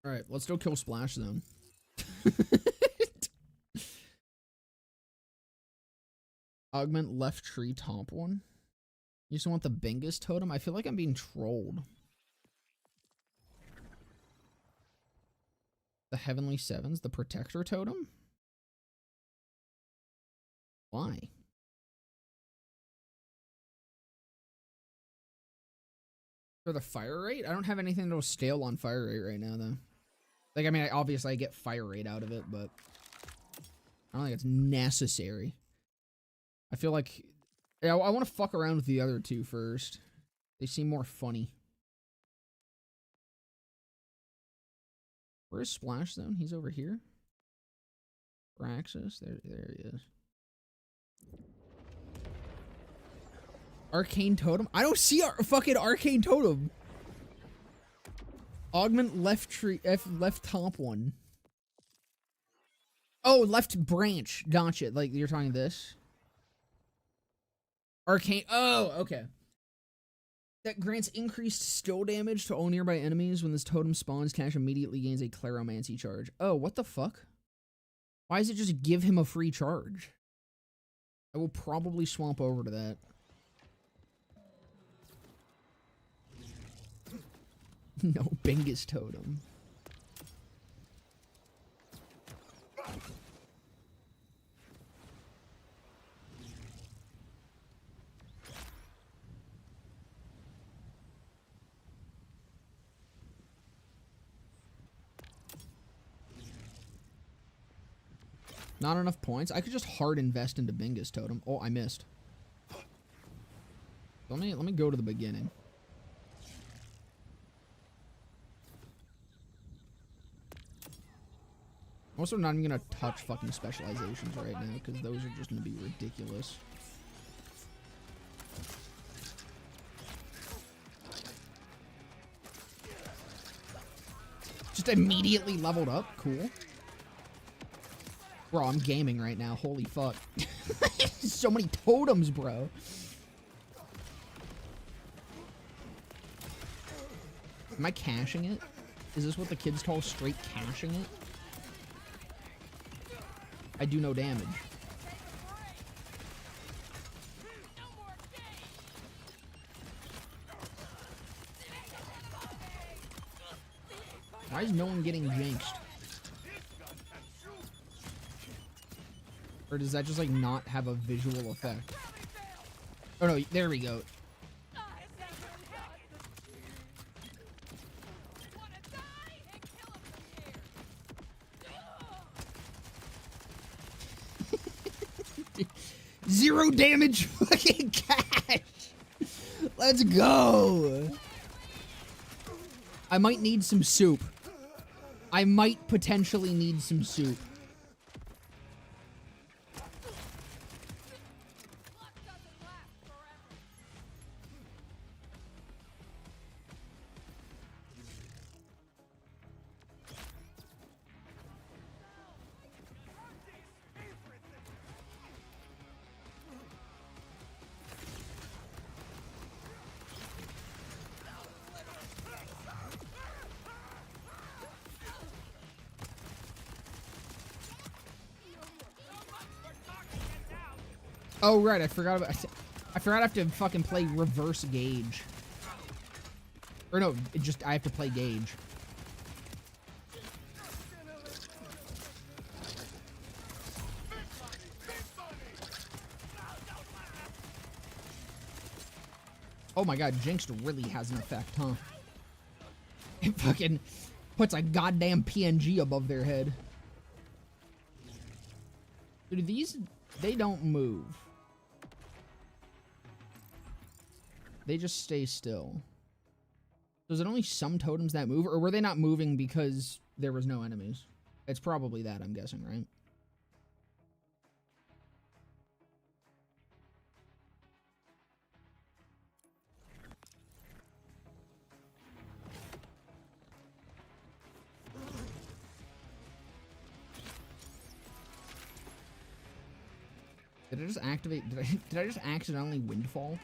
All right, let's go kill Splash Zone. Augment left tree top one. You just want the Bingus totem? I feel like I'm being trolled. The Heavenly Sevens, the Protector totem? Why? For the fire rate? I don't have anything that'll scale on fire rate right now, though. Like, I mean, obviously I get fire rate out of it, but I don't think it's necessary. I feel like, yeah, I want to fuck around with the other two first. They seem more funny. Where's Splash Zone? He's over here. Praxis, there he is. Arcane Totem? I don't see our fucking Arcane Totem. Augment left tree, left top one. Oh, left branch. Gotcha. Like, you're talking this? Arcane. Oh, okay. That grants increased skill damage to all nearby enemies. When this totem spawns, Cash immediately gains a Claromancy charge. Oh, what the fuck? Why does it just give him a free charge? I will probably swamp over to that. No Bingus totem. Not enough points. I could just hard invest into Bingus totem. Oh, I missed. Let me go to the beginning. I'm also not even gonna touch fucking specializations right now because those are just gonna be ridiculous. Just immediately leveled up. Cool. Bro, I'm gaming right now. Holy fuck. So many totems, bro. Am I caching it? Is this what the kids call straight caching it? I do no damage. Why is no one getting jinxed? Or does that just like not have a visual effect? Oh no, there we go. Zero damage fucking Cash. Let's go. I might need some soup. I might potentially need some soup. Oh right, I forgot I have to fucking play reverse gauge. Or no, I have to play gauge. Oh my god, Jinx really has an effect, huh? It fucking puts a goddamn PNG above their head. Dude, these, they don't move. They just stay still. So is it only some totems that move, or were they not moving because there was no enemies? It's probably that, I'm guessing, right? Did I just activate? Did I just accidentally windfall?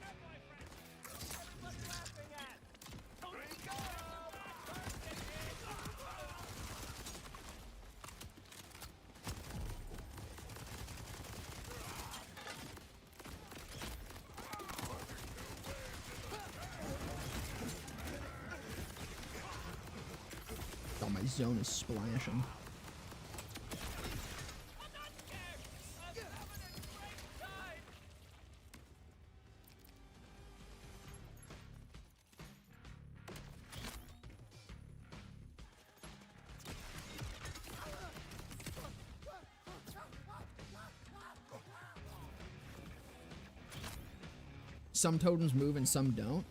Oh, my zone is splashing. Some totems move and some don't.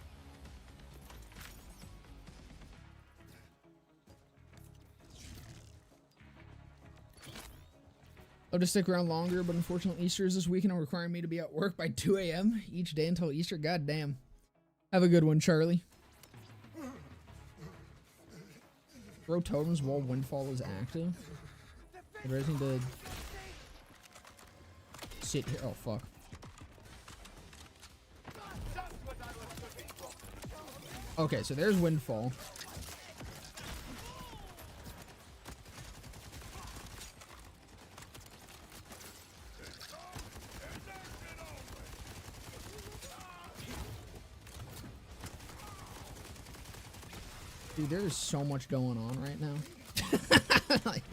I'll just stick around longer, but unfortunately Easter is this weekend and requiring me to be at work by 2 a.m. each day until Easter. God damn. Have a good one, Charlie. Throw totems while windfall is active. I just need to sit here. Oh, fuck. Okay, so there's windfall. Dude, there is so much going on right now. Like,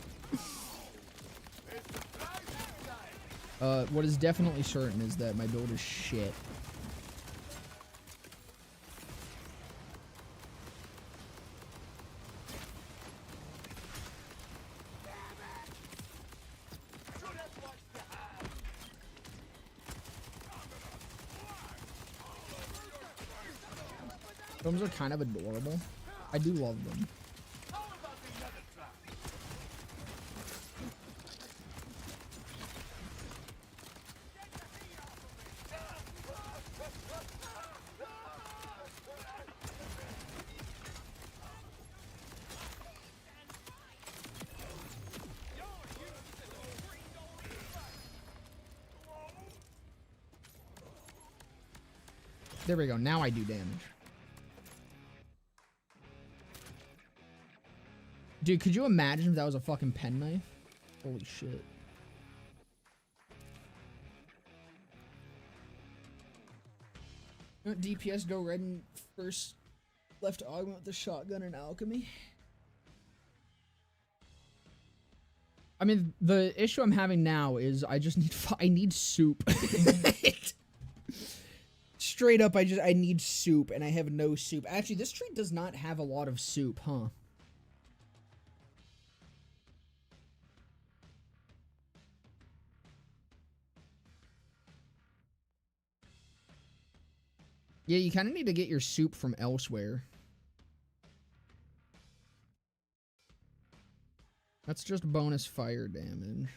what is definitely certain is that my build is shit. Films are kind of adorable. I do love them. There we go. Now I do damage. Dude, could you imagine if that was a fucking penknife? Holy shit. DPS go red and first left augment with the shotgun and alchemy. I mean, the issue I'm having now is I just need I need soup. Straight up, I need soup and I have no soup. Actually, this tree does not have a lot of soup, huh? Yeah, you kind of need to get your soup from elsewhere. That's just bonus fire damage.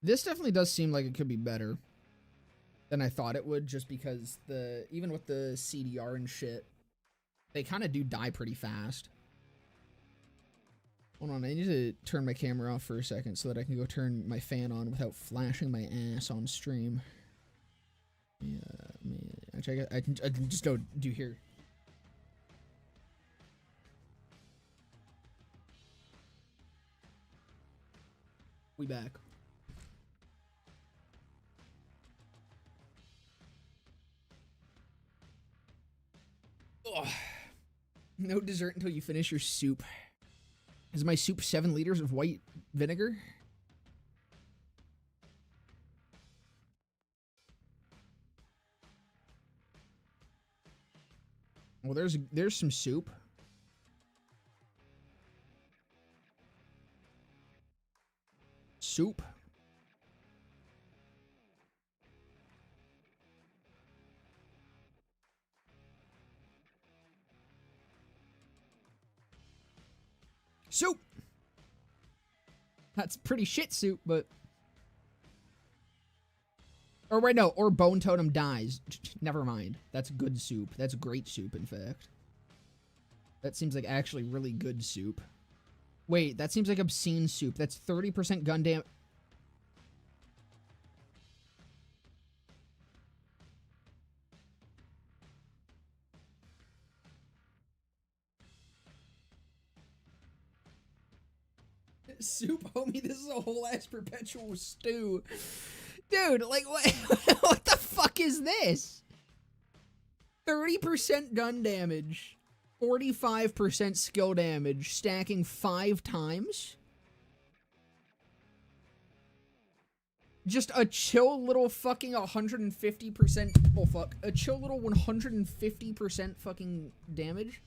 This definitely does seem like it could be better than I thought it would, just because even with the CDR and shit, they kind of do die pretty fast. Hold on, I need to turn my camera off for a second so that I can go turn my fan on without flashing my ass on stream. Yeah, man. Actually, I can just go do here. We back. Ugh. No dessert until you finish your soup. Is my soup 7 liters of white vinegar? Well, there's some soup. Soup. Soup. That's pretty shit soup, but... Or wait, no. Or Bone Totem dies. Never mind. That's good soup. That's great soup, in fact. That seems like actually really good soup. Wait, that seems like obscene soup. That's 30% gun damage. Soup, homie, this is a whole ass perpetual stew. Dude, like, what, what the fuck is this? 30% gun damage, 45% skill damage, stacking 5 times? Just a chill little fucking 150%, oh fuck, a chill little 150% fucking damage?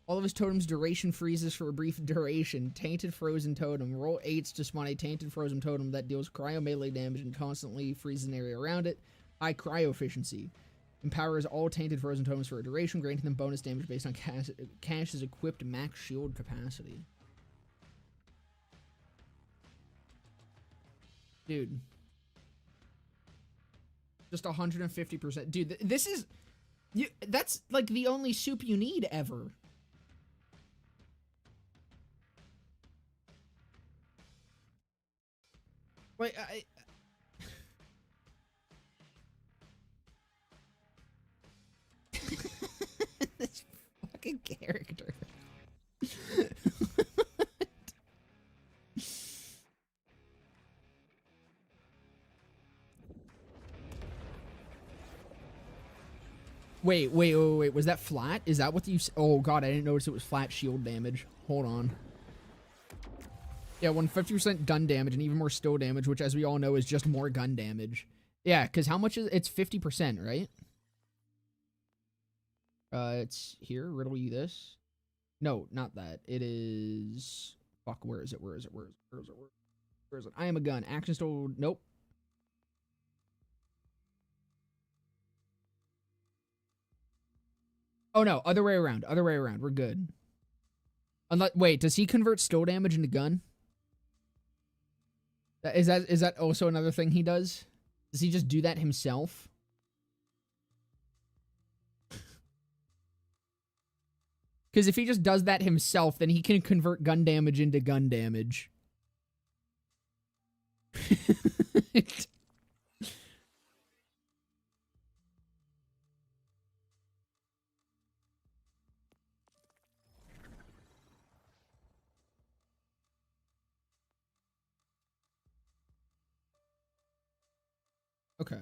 All of his totems duration freezes for a brief duration. Tainted Frozen Totem. Roll 8s to spawn a Tainted Frozen Totem that deals cryo melee damage and constantly freezes an area around it. High cryo efficiency. Empowers all Tainted Frozen Totems for a duration, granting them bonus damage based on Cash's equipped max shield capacity. Dude. Just 150%. Dude, this is... that's like the only soup you need ever. Wait, this fucking character. Wait. Was that flat? Is that what you... Oh, God, I didn't notice it was flat shield damage. Hold on. Yeah, 150% gun damage and even more stow damage, which, as we all know, is just more gun damage. Yeah, because how much is... It's 50%, right? It's here. Riddle you this. No, not that. It is... Fuck, where is it? Where is it? I am a gun. Action stow... Nope. Oh, no. Other way around. We're good. Unless... Wait, does he convert stow damage into gun? Is that also another thing he does? Does he just do that himself? Because if he just does that himself, then he can convert gun damage into gun damage. Okay.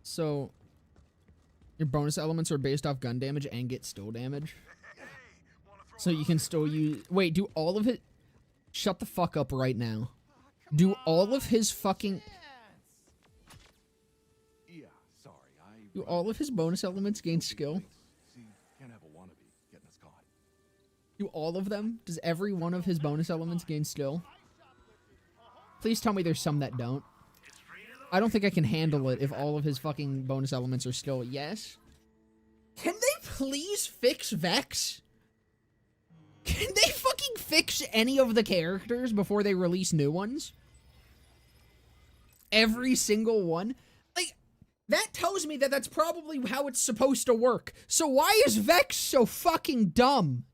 So, your bonus elements are based off gun damage and get stow damage. So you can still use... Wait, do all of it... Shut the fuck up right now. Do all of his fucking... Do all of his bonus elements gain skill? Do all of them? Does every one of his bonus elements gain skill? Please tell me there's some that don't. I don't think I can handle it if all of his fucking bonus elements are skill. Yes? Can they please fix Vex? Can they fucking fix any of the characters before they release new ones? Every single one? Like, that tells me that that's probably how it's supposed to work. So why is Vex so fucking dumb?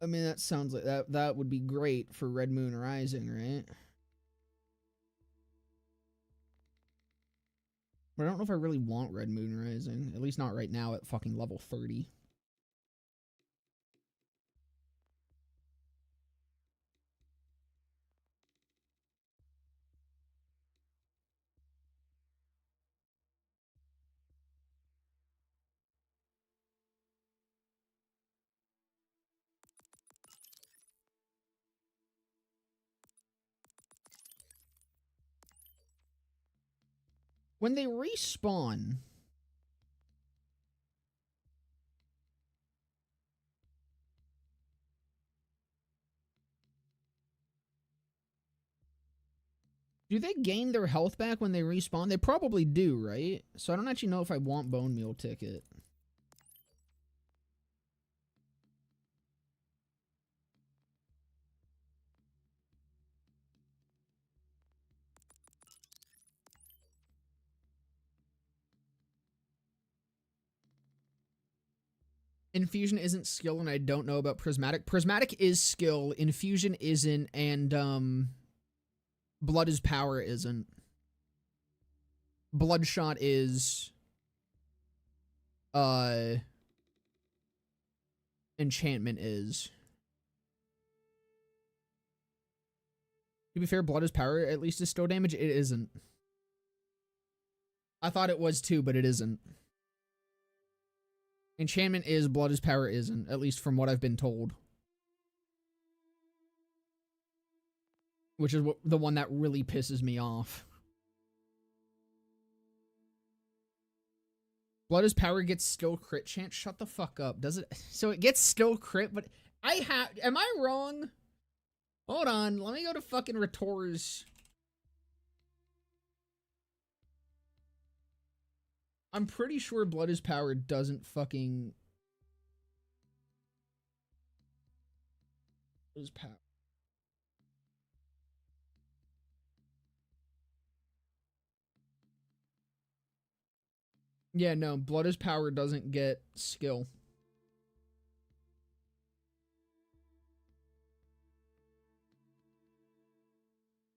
I mean, that sounds like that would be great for Red Moon Rising, right? But I don't know if I really want Red Moon Rising. At least not right now at fucking level 30. When they respawn... Do they gain their health back when they respawn? They probably do, right? So I don't actually know if I want bone meal ticket. Infusion isn't skill, and I don't know about prismatic. Prismatic is skill, infusion isn't, and blood is power isn't. Bloodshot is enchantment is. To be fair, blood is power at least is still damage. It isn't. I thought it was too, but it isn't. Enchantment is, blood is power isn't, at least from what I've been told. Which is the one that really pisses me off. Blood is power gets still crit chance. Shut the fuck up. Does it? So it gets still crit, but am I wrong? Hold on. Let me go to fucking Retors. I'm pretty sure blood is power doesn't fucking... Blood is power. Yeah, no, blood is power doesn't get skill.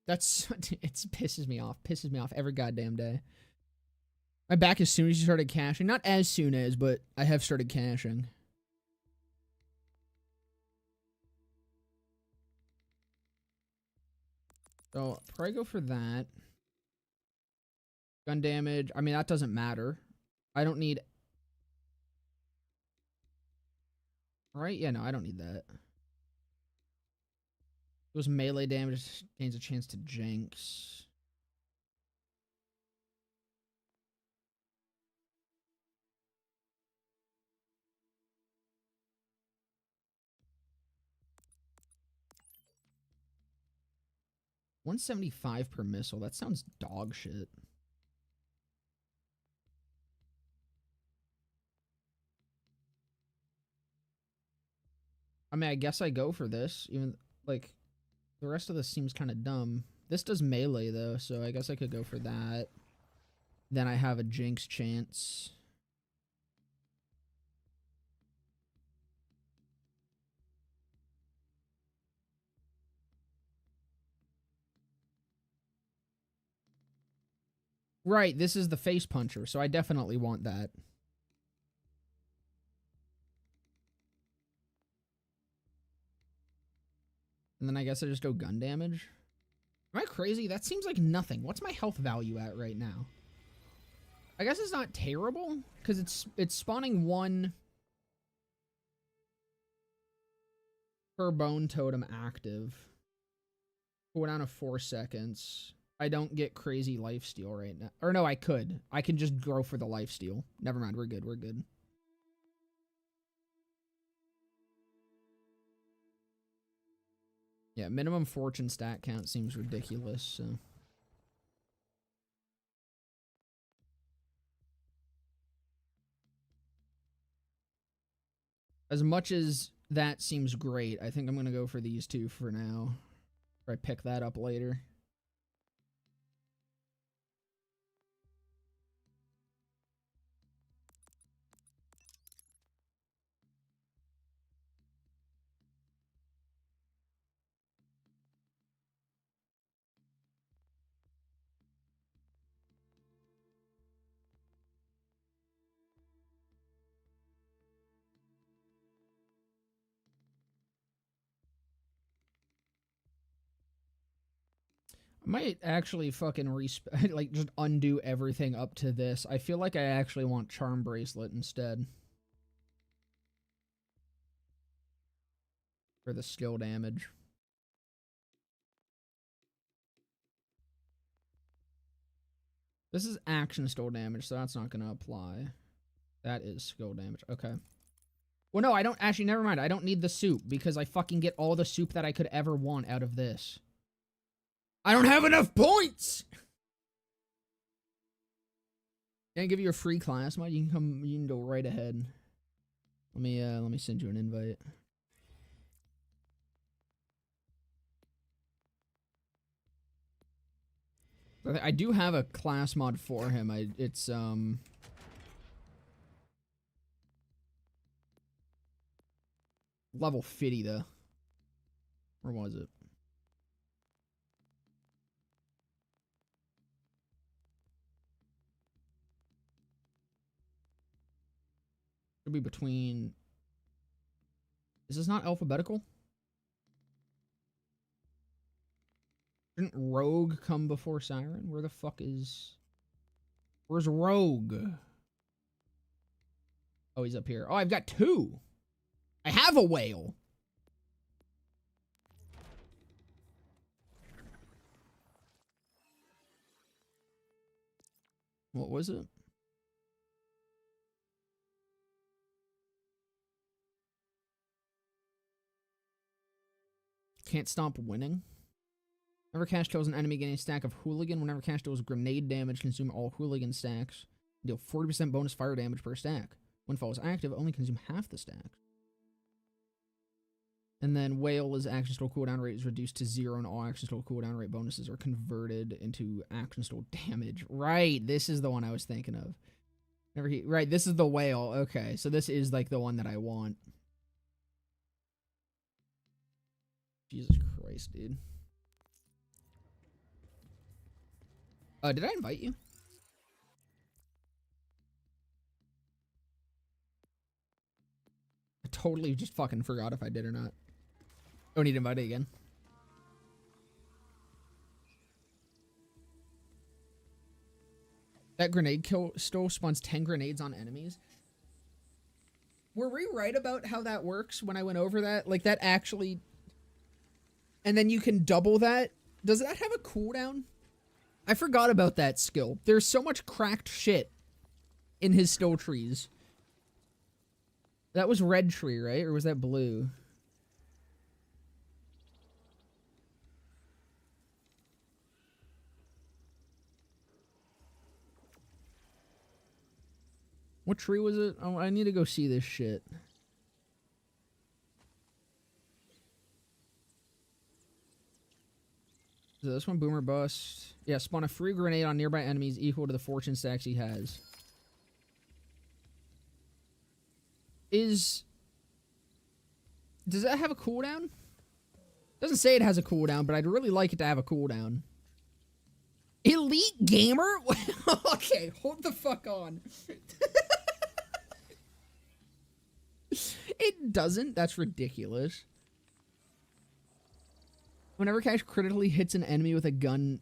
That's... It pisses me off. Pisses me off every goddamn day. I'm back as soon as you started caching. Not as soon as, but I have started caching. So, I'll probably go for that. Gun damage. I mean, that doesn't matter. I don't need... Right? Yeah, no, I don't need that. Those melee damage gains a chance to jinx. $175 per missile. That sounds dog shit. I mean, I guess I go for this. Even, like, the rest of this seems kind of dumb. This does melee, though, so I guess I could go for that. Then I have a jinx chance. Right, this is the face puncher, so I definitely want that. And then I guess I just go gun damage. Am I crazy? That seems like nothing. What's my health value at right now? I guess it's not terrible, because it's spawning one per bone totem active. Cooldown of 4 seconds. I don't get crazy lifesteal right now. Or no, I could. I can just go for the lifesteal. Never mind, we're good, we're good. Yeah, minimum fortune stat count seems ridiculous, so... As much as that seems great, I think I'm going to go for these two for now. Or I pick that up later. I might actually fucking like just undo everything up to this. I feel like I actually want Charm Bracelet instead. For the skill damage. This is action skill damage, so that's not gonna apply. That is skill damage. Okay. Well, no, I don't actually. Never mind. I don't need the soup because I fucking get all the soup that I could ever want out of this. I don't have enough points. Can I give you a free class mod? You can come. You can go right ahead. Let me send you an invite. I do have a class mod for him. It's level 50 though. Or was it? Should be between. Is this not alphabetical? Didn't Rogue come before Siren? Where the fuck is... Where's Rogue? Oh, he's up here. Oh, I've got 2. I have a whale. What was it? Can't stop winning. Whenever cash kills an enemy, getting a stack of hooligan. Whenever cash deals grenade damage, consume all hooligan stacks. Deal 40% bonus fire damage per stack. When fall is active, only consume half the stack. And then whale is action skill cooldown rate is reduced to 0, and all action skill cooldown rate bonuses are converted into action skill damage. Right, this is the one I was thinking of. Right, this is the whale. Okay, so this is like the one that I want. Jesus Christ, dude. Did I invite you? I totally just fucking forgot if I did or not. Don't need to invite it again. That grenade kill still spawns 10 grenades on enemies. Were we right about how that works when I went over that? Like that actually... And then you can double that? Does that have a cooldown? I forgot about that skill. There's so much cracked shit in his skill trees. That was red tree, right? Or was that blue? What tree was it? Oh, I need to go see this shit. So this one, boomer bust. Yeah, spawn a free grenade on nearby enemies equal to the fortune stacks he has. Does that have a cooldown? Doesn't say it has a cooldown, but I'd really like it to have a cooldown. Elite gamer? Okay, hold the fuck on. It doesn't? That's ridiculous. Whenever Cash critically hits an enemy with a gun,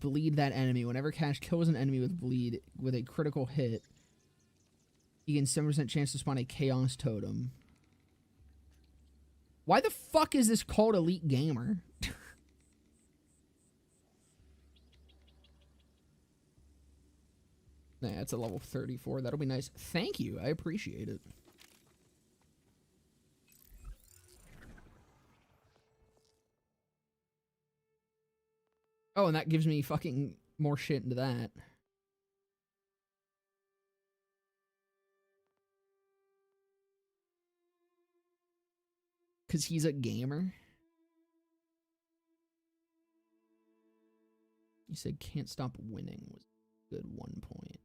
bleed that enemy. Whenever Cash kills an enemy with a critical hit, you gain 7% chance to spawn a Chaos Totem. Why the fuck is this called Elite Gamer? Nah, it's a level 34. That'll be nice. Thank you. I appreciate it. Oh, and that gives me fucking more shit into that. Because he's a gamer. You said can't stop winning was a good 1 point.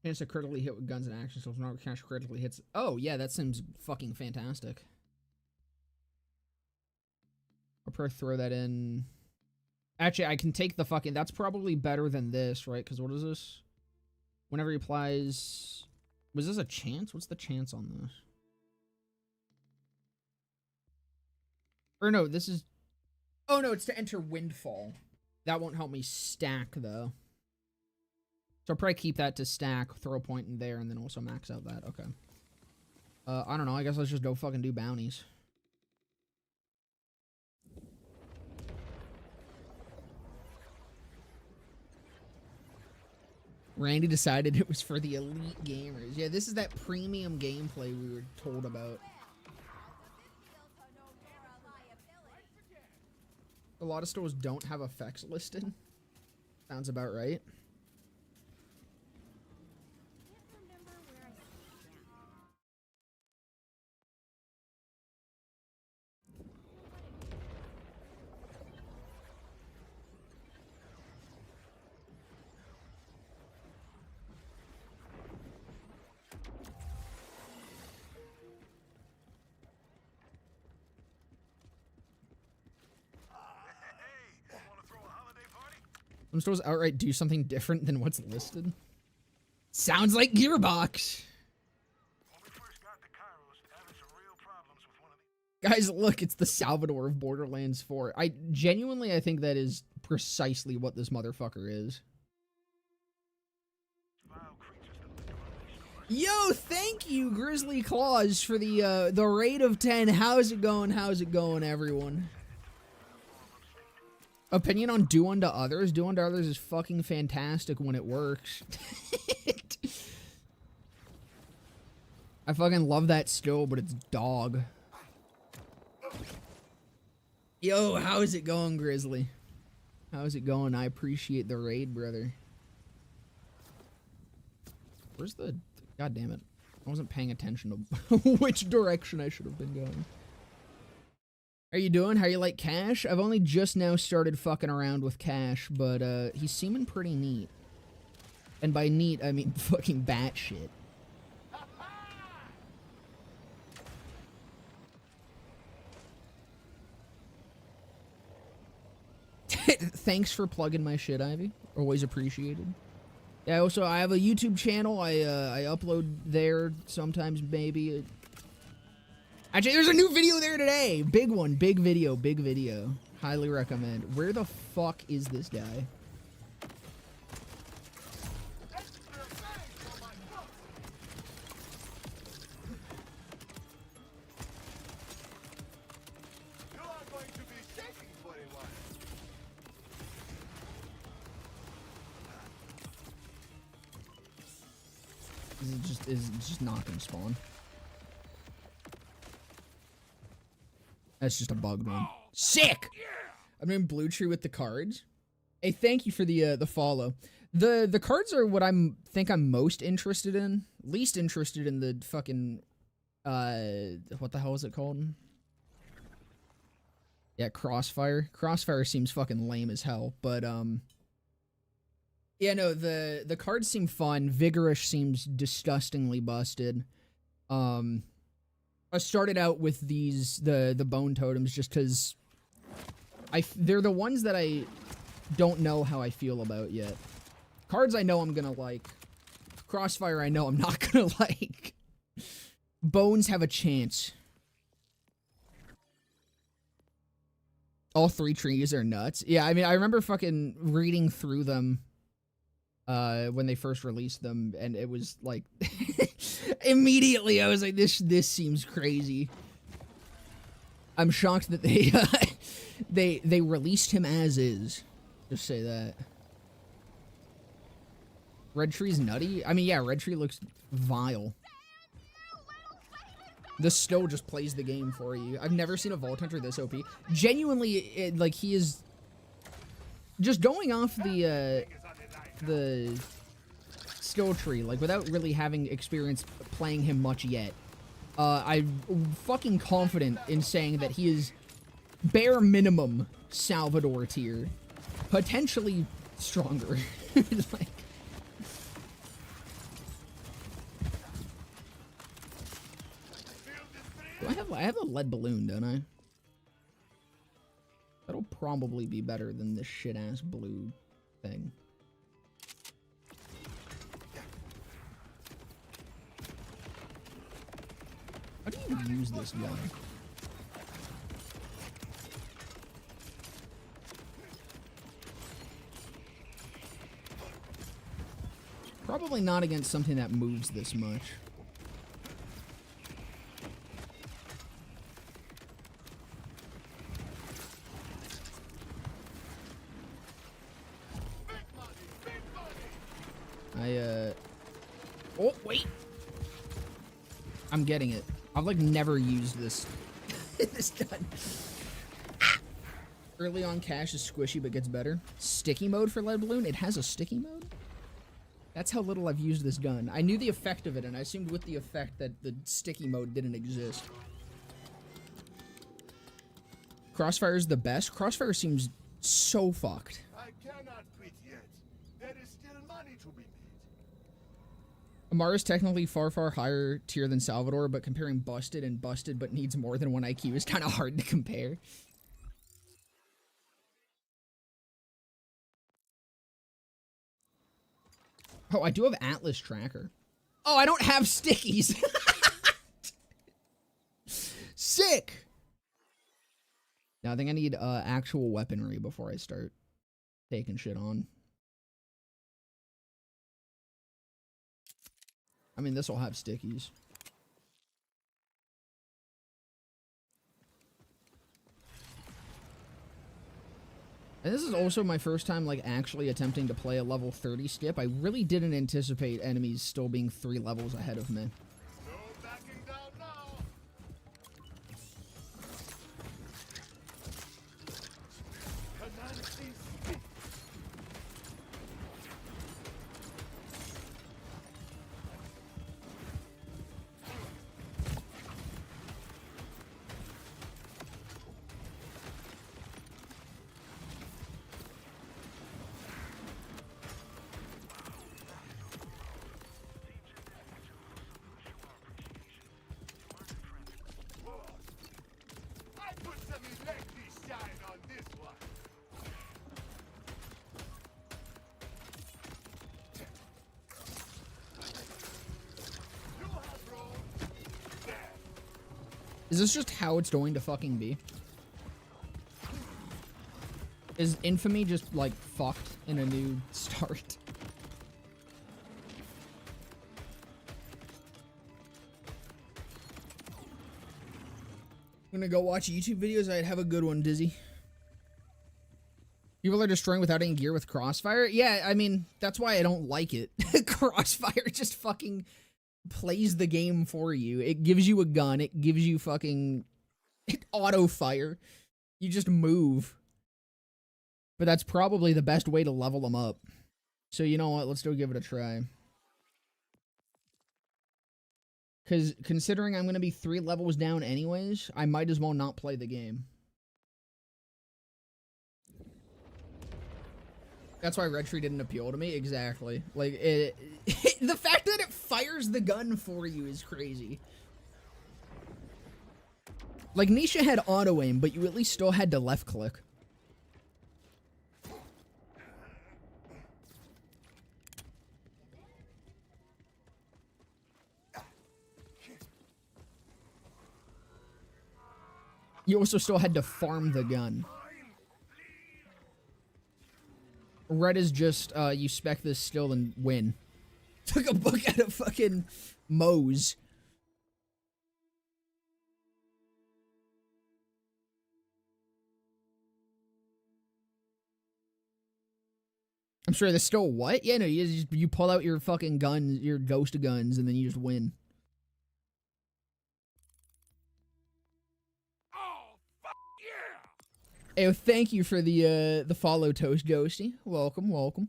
Chance to critically hit with guns and action, so if not Cash critically hits. Oh, yeah, that seems fucking fantastic. I'll probably throw that in. Actually, I can take the fucking... That's probably better than this, right? Because what is this? Whenever he applies... Was this a chance? What's the chance on this? Or no, this is... Oh no, it's to enter Windfall. That won't help me stack, though. So I'll probably keep that to stack, throw a point in there, and then also max out that. Okay. I don't know. I guess let's just go fucking do bounties. Randy decided it was for the elite gamers. Yeah, this is that premium gameplay we were told about. A lot of stores don't have effects listed. Sounds about right. Some stores outright do something different than what's listed. Sounds like Gearbox. Guys, look, it's the Salvador of Borderlands 4. I think that is precisely what this motherfucker is. Yo, thank you, Grizzly Claws, for the raid of 10. How's it going? How's it going, everyone? Opinion on Do Unto Others? Do Unto Others is fucking fantastic when it works. I fucking love that still, but it's dog. Yo, how's it going, Grizzly? How's it going? I appreciate the raid, brother. Where's the... God damn it. I wasn't paying attention to which direction I should have been going. How you doing? How you like Cash? I've only just now started fucking around with Cash, but he's seeming pretty neat. And by neat, I mean fucking batshit. Thanks for plugging my shit, Ivy. Always appreciated. Yeah, also, I have a YouTube channel. I upload there sometimes, maybe. Actually, there's a new video there today. Big one. Big video. Big video. Highly recommend. Where the fuck is this guy? Is it just not gonna spawn? That's just a bug, man. Sick! I'm in Blue Tree with the cards. Hey, thank you for the follow. The cards are what think I'm most interested in. Least interested in the fucking what the hell is it called? Yeah, Crossfire. Crossfire seems fucking lame as hell, but yeah, no, the cards seem fun. Vigorous seems disgustingly busted. I started out with the bone totems just because they're the ones that I don't know how I feel about yet. Cards I know I'm gonna like. Crossfire I know I'm not gonna like. Bones have a chance. All three trees are nuts. Yeah, I mean, I remember fucking reading through them when they first released them, and it was like immediately I was like, this seems crazy. I'm shocked that they released him as is. Just say that. Red Tree's nutty? I mean, yeah, Red Tree looks vile. This still just plays the game for you. I've never seen a Vault Hunter this OP. Genuinely, like, he is just going off the skill tree, like, without really having experience playing him much yet. I'm fucking confident in saying that he is bare minimum Salvador tier. Potentially stronger. Like, I have a lead balloon, don't I? That'll probably be better than this shit-ass blue thing. How do you use this gun? Probably not against something that moves this much. Oh, wait! I'm getting it. I've, like, never used this, this gun. Early on cash is squishy, but gets better. Sticky mode for lead balloon? It has a sticky mode? That's how little I've used this gun. I knew the effect of it, and I assumed with the effect that the sticky mode didn't exist. Crossfire is the best? Crossfire seems so fucked. I cannot quit yet. There is still money to be made. Amara is technically far, far higher tier than Salvador, but comparing busted and busted but needs more than 1 IQ is kind of hard to compare. Oh, I do have Atlas Tracker. Oh, I don't have stickies. Sick. Now I think I need actual weaponry before I start taking shit on. I mean, this will have stickies. And this is also my first time, like, actually attempting to play a level 30 skip. I really didn't anticipate enemies still being 3 levels ahead of me. No backing down now. Command cease. I put some electric shine on this one. You have room. There. Is this just how it's going to fucking be? Is Infamy just, like, fucked in a new start? I'm gonna go watch YouTube videos. I'd have a good one, Dizzy. People are destroying without any gear with Crossfire? Yeah, I mean, that's why I don't like it. Crossfire just fucking plays the game for you. It gives you a gun. It gives you fucking auto fire. You just move. But that's probably the best way to level them up. So you know what? Let's still give it a try. Because considering I'm going to be 3 levels down anyways, I might as well not play the game. That's why Red Tree didn't appeal to me. Exactly. Like, the fact that it fires the gun for you is crazy. Like, Nisha had auto-aim, but you at least still had to left-click. You also still had to farm the gun. Red is just, you spec this still and win. Took a book out of fucking Moe's. I'm sure there's still what? Yeah, no, you pull out your fucking guns, your ghost guns, and then you just win. Hey, well, thank you for the follow, Toast Ghosty. Welcome, welcome.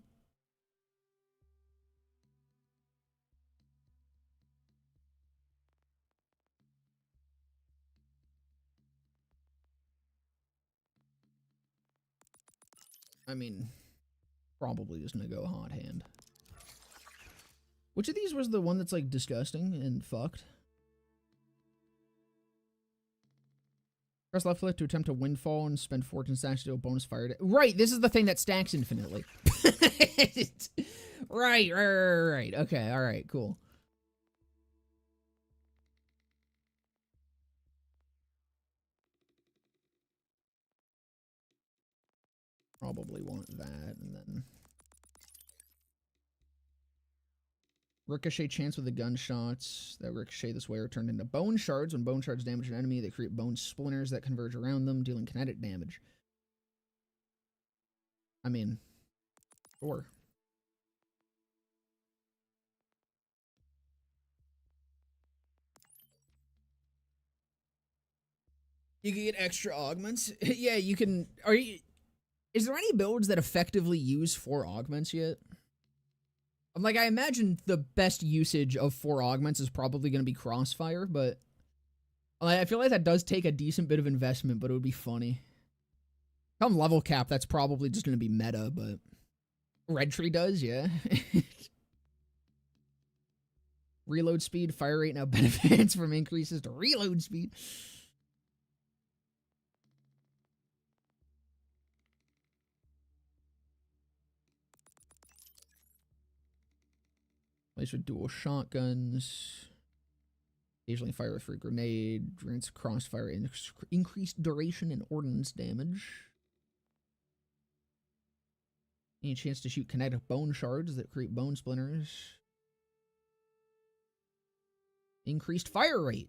I mean, probably just gonna go hot hand. Which of these was the one that's, like, disgusting and fucked? Press left click to attempt a windfall and spend fortune stacks to do a bonus fire. Right, this is the thing that stacks infinitely. Right. Okay, alright, cool. Probably want that, and then... Ricochet chance with the gunshots that ricochet this way are turned into bone shards. When bone shards damage an enemy, they create bone splinters that converge around them, dealing kinetic damage. I mean, sure. You can get extra augments. Yeah, you can. Is there any builds that effectively use 4 augments yet? I'm like, I imagine the best usage of 4 augments is probably going to be crossfire, but I feel like that does take a decent bit of investment, but it would be funny. Come level cap, that's probably just going to be meta, but Red Tree does, yeah. Reload speed, fire rate now benefits from increases to reload speed. Place with dual shotguns. Occasionally fire with a grenade. Grants crossfire increased duration and ordnance damage. Any chance to shoot kinetic bone shards that create bone splinters. Increased fire rate.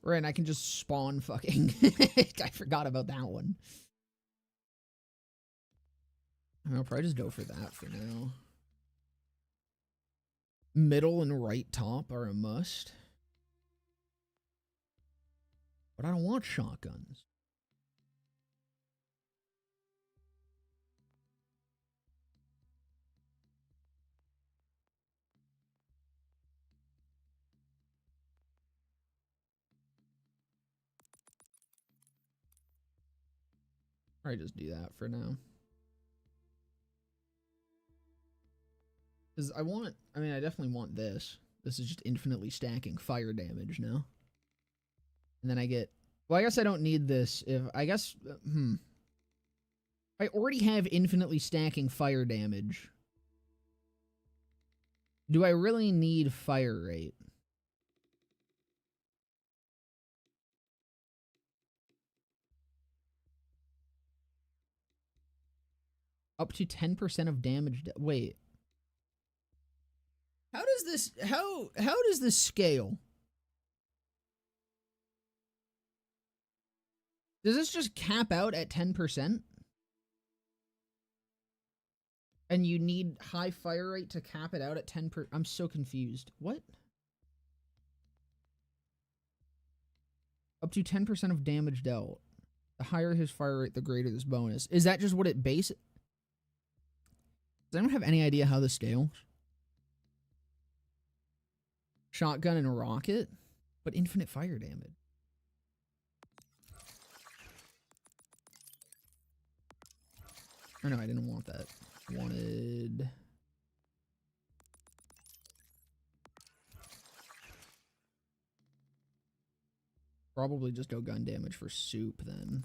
Right, and I can just spawn fucking... I forgot about that one. I'll probably just go for that for now. Middle and right top are a must. But I don't want shotguns. Probably just do that for now. Because I definitely want this. This is just infinitely stacking fire damage now. And then I get... Well, I guess I don't need this if... I guess... I already have infinitely stacking fire damage. Do I really need fire rate? Up to 10% of damage... Wait. How does this... How does this scale? Does this just cap out at 10%? And you need high fire rate to cap it out at 10%? I'm so confused. What? Up to 10% of damage dealt. The higher his fire rate, the greater this bonus. Is that just what it base? Does anyone have any idea how this scales? Shotgun and a rocket, but infinite fire damage. Oh no, I didn't want that. I wanted... Probably just go gun damage for soup then.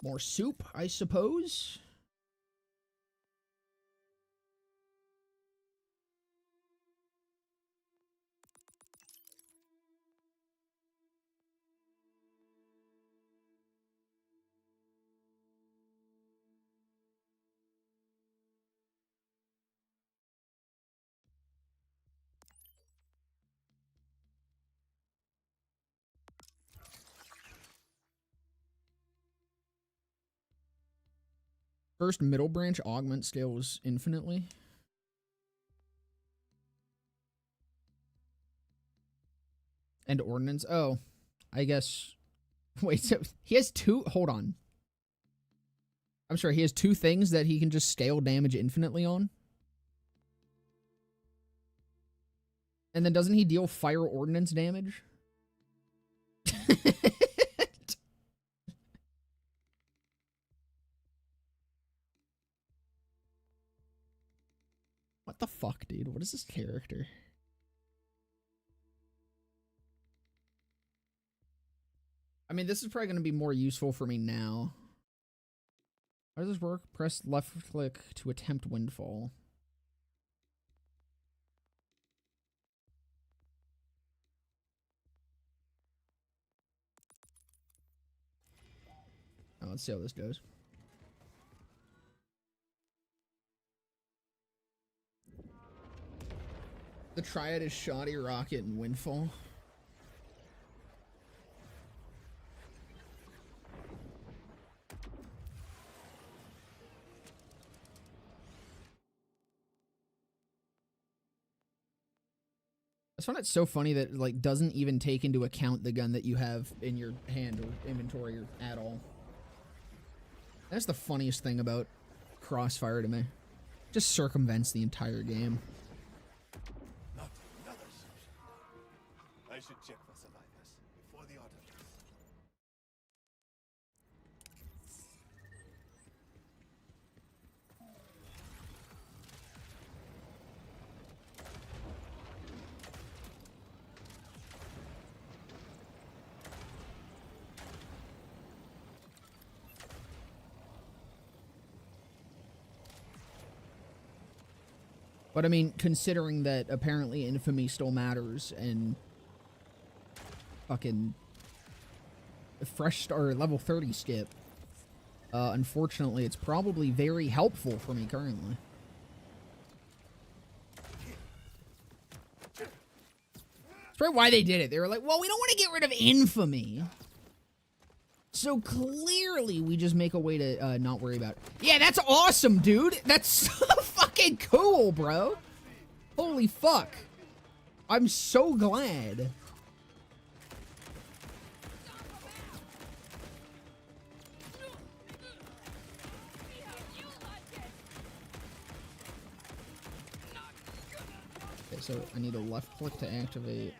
More soup, I suppose. First middle branch augment scales infinitely. And ordnance. Oh, I guess. Wait, so he has 2. Hold on. I'm sorry, he has 2 things that he can just scale damage infinitely on. And then doesn't he deal fire ordnance damage? fuck, dude? What is this character? I mean, this is probably going to be more useful for me now. How does this work? Press left click to attempt windfall. Oh, let's see how this goes. The triad is shoddy, rocket, and windfall. I find it so funny that like doesn't even take into account the gun that you have in your hand or inventory or at all. That's the funniest thing about Crossfire to me. Just circumvents the entire game. Not another sushi. I should check for survivors before the auto. But I mean, considering that apparently infamy still matters and fucking fresh or level 30 skip, unfortunately, it's probably very helpful for me currently. That's probably why they did it. They were like, well, we don't want to get rid of infamy. So clearly, we just make a way to not worry about it. Yeah, that's awesome, dude. That's so fucking cool, bro. Holy fuck. I'm so glad. Okay, so I need a left click to activate.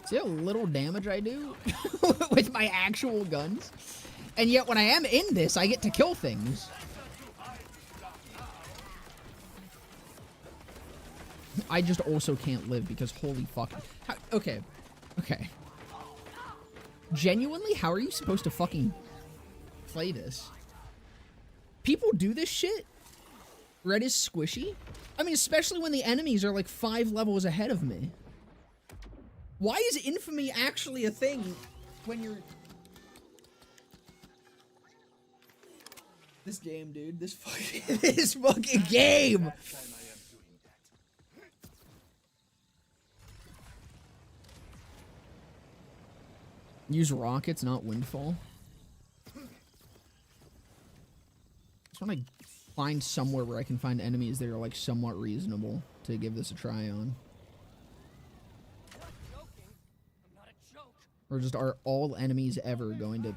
See how little damage I do with my actual guns? And yet when I am in this, I get to kill things. I just also can't live because holy fuck. Okay. Okay. Genuinely, how are you supposed to fucking play this? People do this shit? Red is squishy? I mean, especially when the enemies are like 5 levels ahead of me. Why is infamy actually a thing when you're... This game, dude. This fucking game! Use rockets, not windfall. Just want to find somewhere where I can find enemies that are like somewhat reasonable to give this a try on. Or just are all enemies ever going to...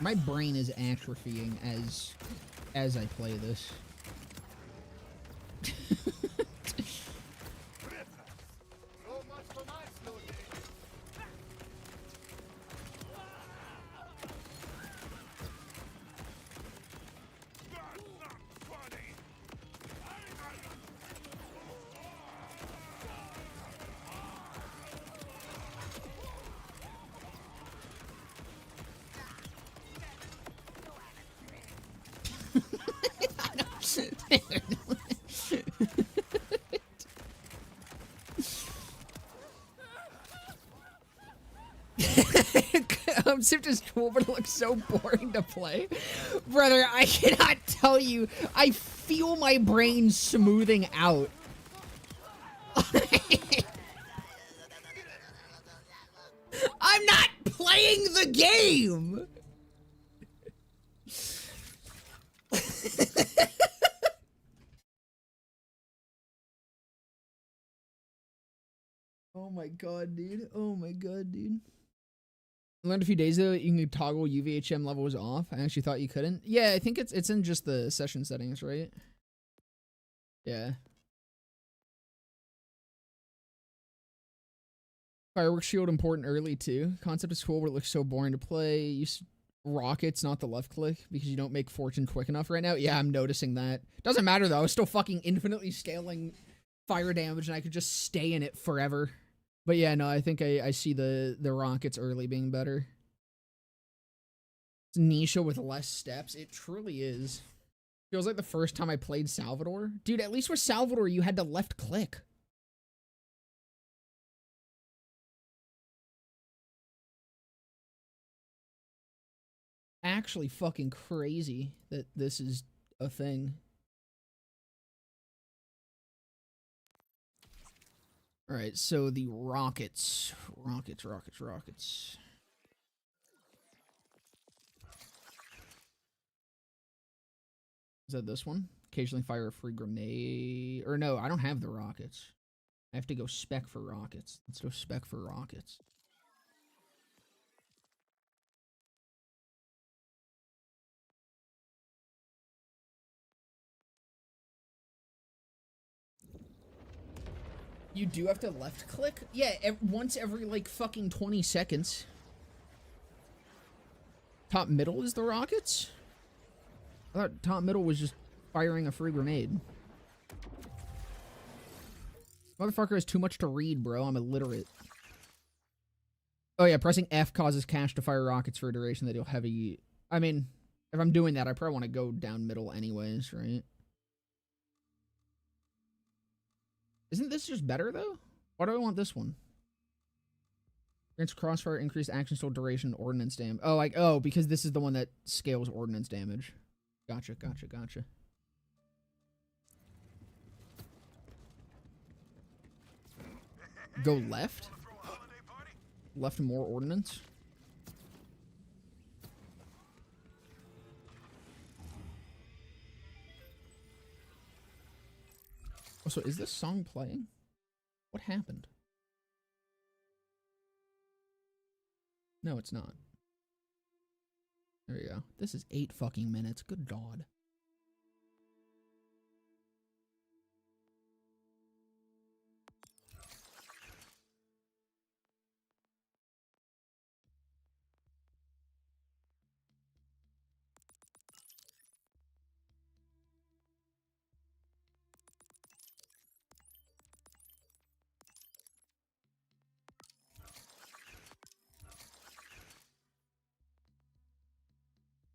My brain is atrophying as I play this. Sift is cool, but it looks so boring to play. Brother, I cannot tell you. I feel my brain smoothing out. I'm not playing the game! Oh my god, dude. Oh my god, dude. I learned a few days ago that you can toggle UVHM levels off. I actually thought you couldn't. Yeah, I think it's in just the session settings, right? Yeah. Fireworks shield important early too. Concept is cool, but it looks so boring to play. Use rockets, not the left click, because you don't make fortune quick enough right now. Yeah, I'm noticing that. Doesn't matter though. I was still fucking infinitely scaling fire damage, and I could just stay in it forever. But yeah, no, I think I see the rockets early being better. It's Nisha with less steps. It truly is. Feels like the first time I played Salvador. Dude, at least with Salvador, you had to left click. Actually fucking crazy that this is a thing. All right, so the rockets. Rockets. Is that this one? Occasionally fire a free grenade. Or no, I don't have the rockets. I have to go spec for rockets. Let's go spec for rockets. You do have to left click? Yeah, once every like fucking 20 seconds. Top middle is the rockets? I thought top middle was just firing a free grenade. Motherfucker has too much to read, bro. I'm illiterate. Oh yeah, pressing F causes Cash to fire rockets for a duration that deal heavy. I mean, if I'm doing that, I probably want to go down middle anyways, right? Isn't this just better, though? Why do I want this one? Grants crossfire, increased action still duration, ordnance damage. Oh, oh, because this is the one that scales ordnance damage. Gotcha. Go left? Left more ordnance? Oh, so is this song playing? What happened? No, it's not. There you go. This is 8 fucking minutes. Good God.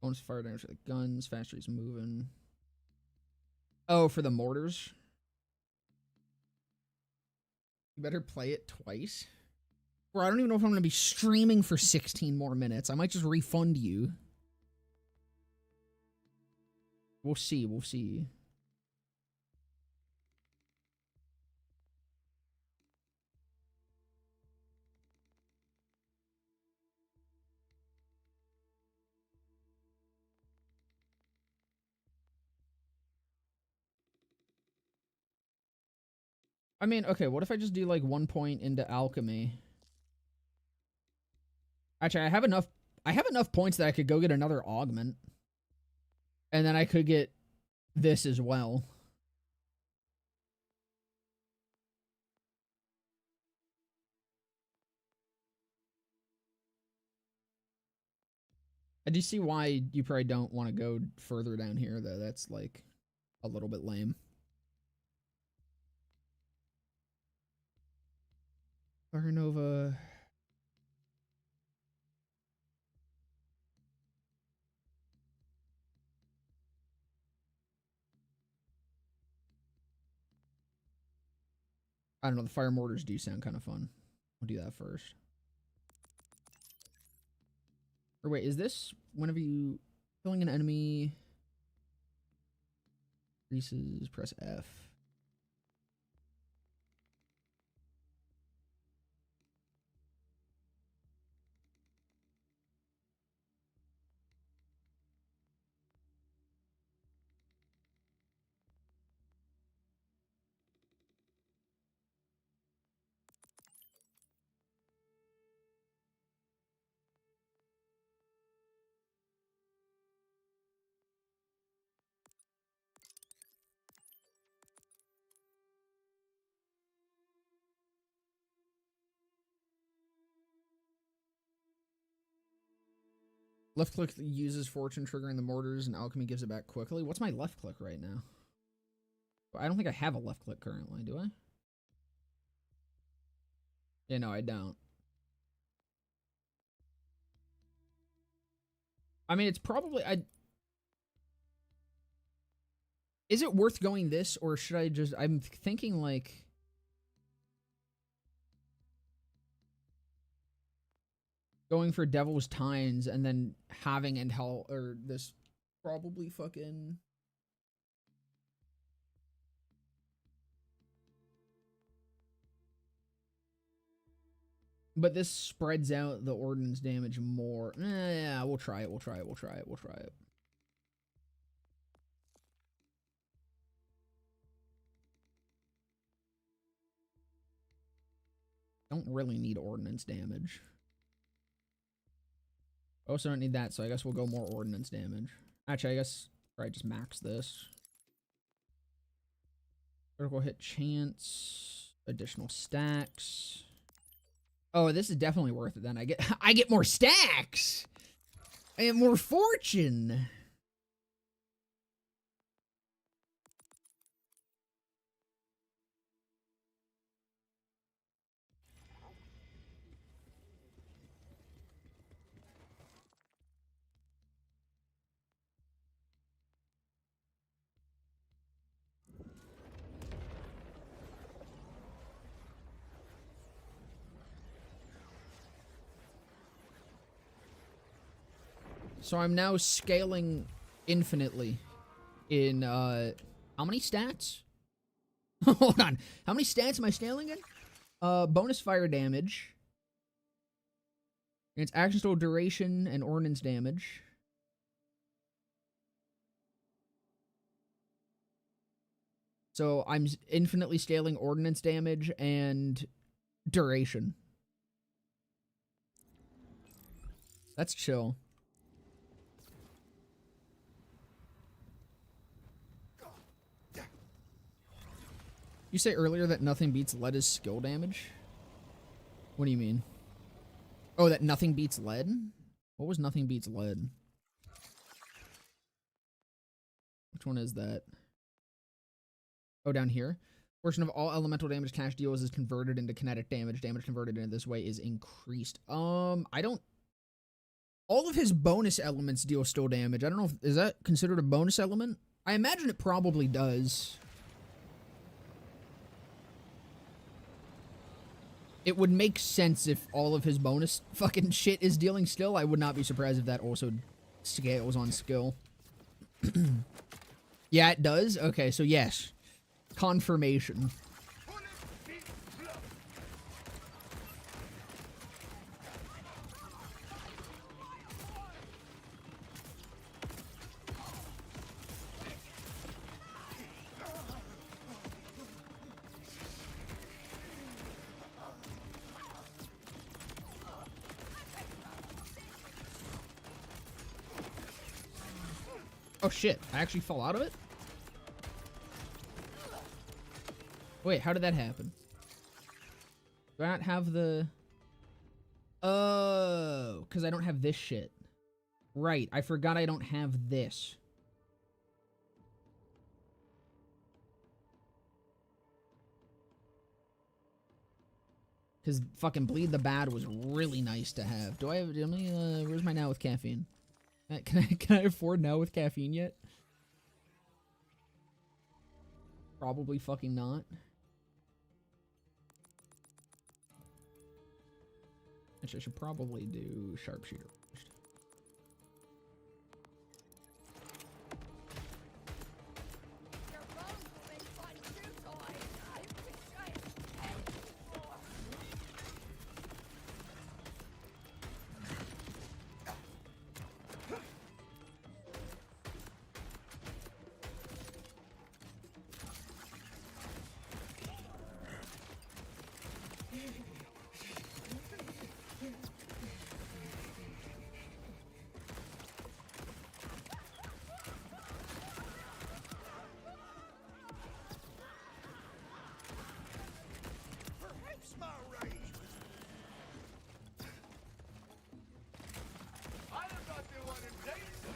Bonus fire damage for the guns. Faster he's moving. Oh, for the mortars? You better play it twice. Bro, I don't even know if I'm going to be streaming for 16 more minutes. I might just refund you. We'll see. I mean, okay, what if I just do like 1 point into alchemy? Actually, I have enough points that I could go get another augment. And then I could get this as well. I do see why you probably don't want to go further down here, though. That's like a little bit lame. Fire Nova. I don't know, the fire mortars do sound kind of fun. We'll do that first. Or wait, is this whenever you killing an enemy increases, press F. Left click uses fortune triggering the mortars and alchemy gives it back quickly. What's my left click right now? I don't think I have a left click currently, do I? Yeah, no, I don't. I mean, it's probably... Is it worth going this, or should I just... I'm thinking, like... Going for Devil's Tines and then having and hell... Or this probably fucking... But this spreads out the ordnance damage more. Yeah, we'll try it. We'll try it. We'll try it. We'll try it. Don't really need ordnance damage. Also don't need that, so I guess we'll go more ordnance damage. Actually, I guess probably just max this. Critical hit chance. Additional stacks. Oh, this is definitely worth it then. I get more stacks. I get more fortune. So I'm now scaling infinitely in, how many stats? Hold on. How many stats am I scaling in? Bonus fire damage. It's action stole duration and ordnance damage. So I'm infinitely scaling ordnance damage and duration. That's chill. You say earlier that nothing beats lead as skill damage? What do you mean? Oh, that nothing beats lead? What was nothing beats lead? Which one is that? Oh, down here. Portion of all elemental damage Cash deals is converted into kinetic damage. Damage converted in this way is increased. I don't... All of his bonus elements deal still damage. I don't know if... Is that considered a bonus element? I imagine it probably does. It would make sense if all of his bonus fucking shit is dealing still. I would not be surprised if that also scales on skill. Yeah, it does? Okay, so yes. Confirmation. Oh shit, I actually fell out of it? Wait, how did that happen? Do I not have the... Oh, because I don't have this shit. Right, I forgot I don't have this. Because fucking Bleed the Bad was really nice to have. Do I have... where's my now with caffeine? Can I afford now with caffeine yet? Probably fucking not. Actually, I should probably do sharpshooter first. Your bones will make fun too, so I wish I had more. Perhaps my rage was... I'm not the one who takes it.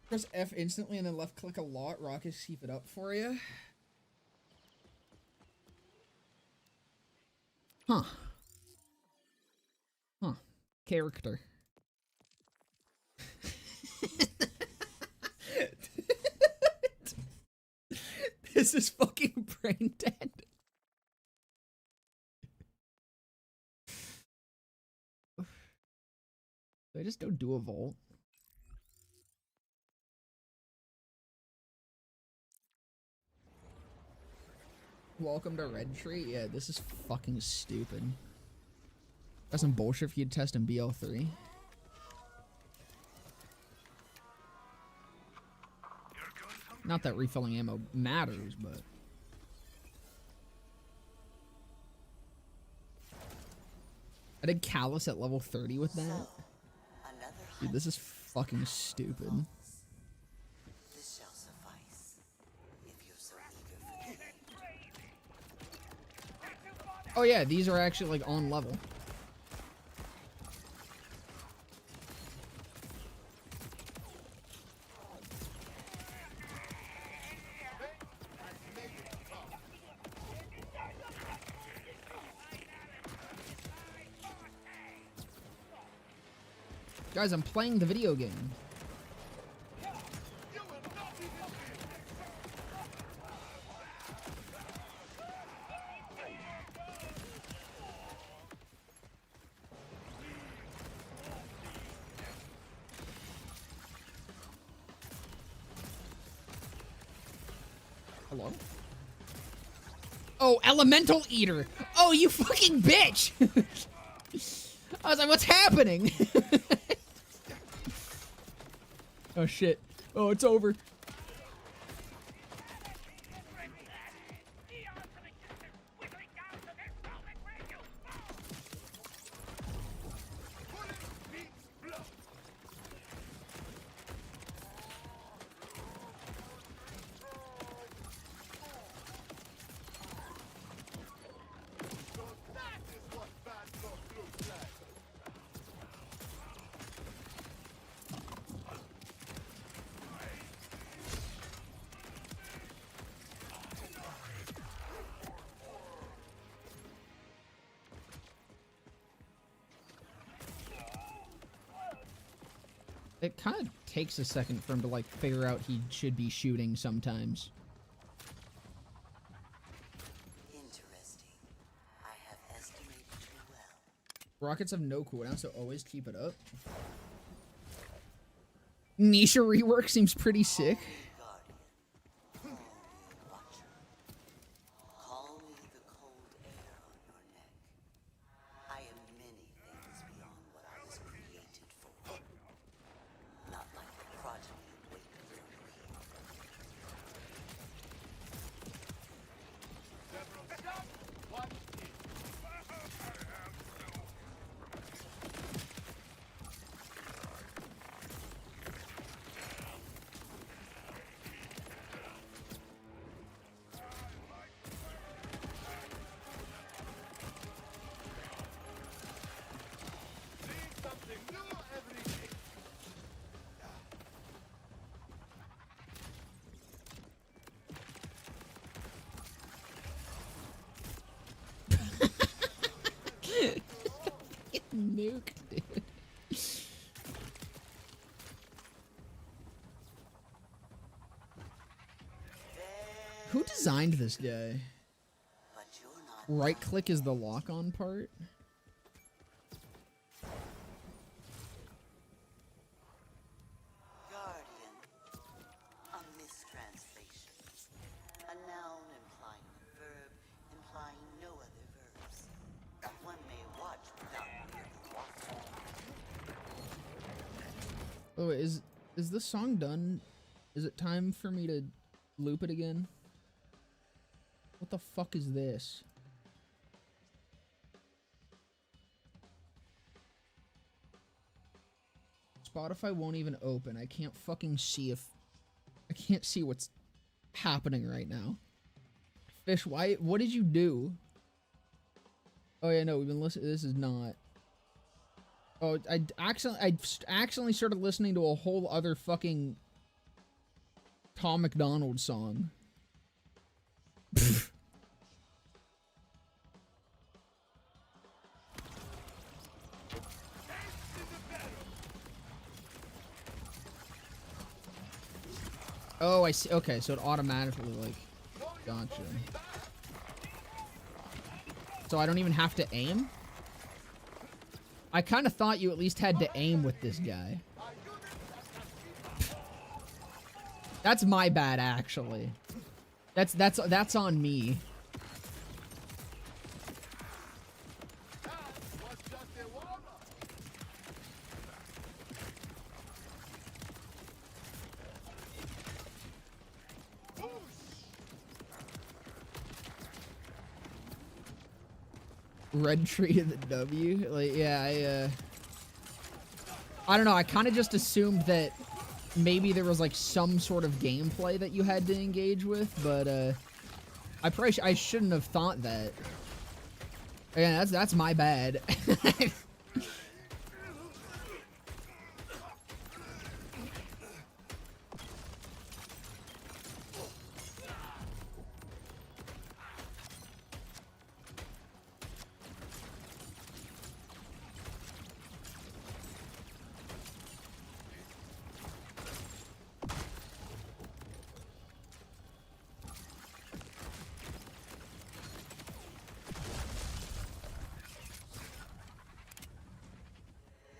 Press F instantly and then left click a lot. Rockets keep it up for you. Huh. Huh. Character. This is fucking brain dead. I just don't do a vault. Welcome to Red Tree. Yeah, this is fucking stupid. That's some bullshit for you to test in BL3. Not that refilling ammo matters, but... I did Callus at level 30 with that. Dude, this is fucking stupid. This shall suffice, if you're so eager for Oh yeah, these are actually like on level. Guys, I'm playing the video game. Hello? Oh, elemental eater! Oh, you fucking bitch! I was like, what's happening? Oh shit. Oh, it's over. It kind of takes a second for him to, like, figure out he should be shooting sometimes. interesting. I have estimated you well. Rockets have no cooldown, so always keep it up. Nisha rework seems pretty sick. Guardian, call me Watcher. Call me the cold air on your neck. I am many things beyond what I was created for. Not like the progeny waiting for me. nuke, dude. Who designed this guy? But you're not Right click is the lock on part. guardian. A mistranslation. A noun implying a verb, implying no other verbs. One may watch without really watching. Oh, is this song done? Is it time for me to loop it again? What the fuck is this? Spotify won't even open. I can't fucking see if... I can't see what's happening right now. Fish, why? What did you do? Oh yeah, no, we've been listening. This is not... Oh, I accidentally started listening to a whole other fucking Tom McDonald song. Oh, I see. Okay, so it automatically, like, gotcha. So I don't even have to aim? I kind of thought you at least had to aim with this guy. That's my bad, actually. That's on me. Red tree to the W. Like, yeah, I don't know. I kind of just assumed that maybe there was like some sort of gameplay that you had to engage with, but I shouldn't have thought that. Yeah, that's my bad.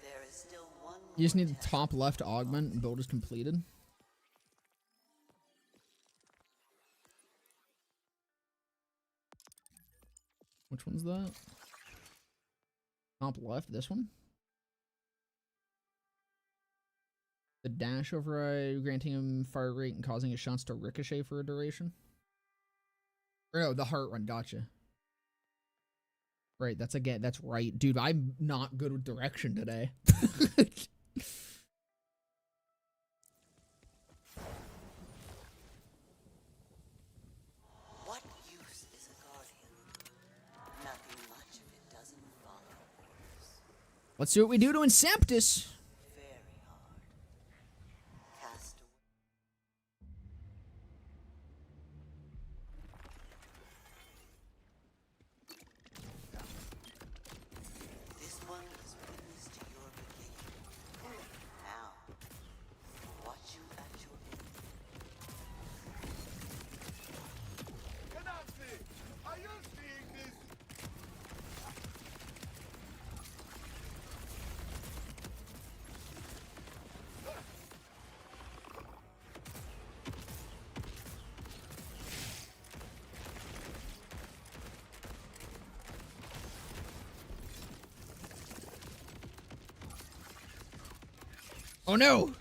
There is still one You just more need the test. top left to augment and build is completed. Which one's that? Top left, this one? The dash override, granting him fire rate and causing his shots to ricochet for a duration. Or no, the heart run, gotcha. Right, that's right. Dude, I'm not good with direction today. What use is a guardian? Nothing much if it doesn't follow orders. Let's see what we do to Inceptus. Very hard. Cast away. This one is witness to your beginning. Now, watch you at your end. Canopy, are you seeing this? Oh no!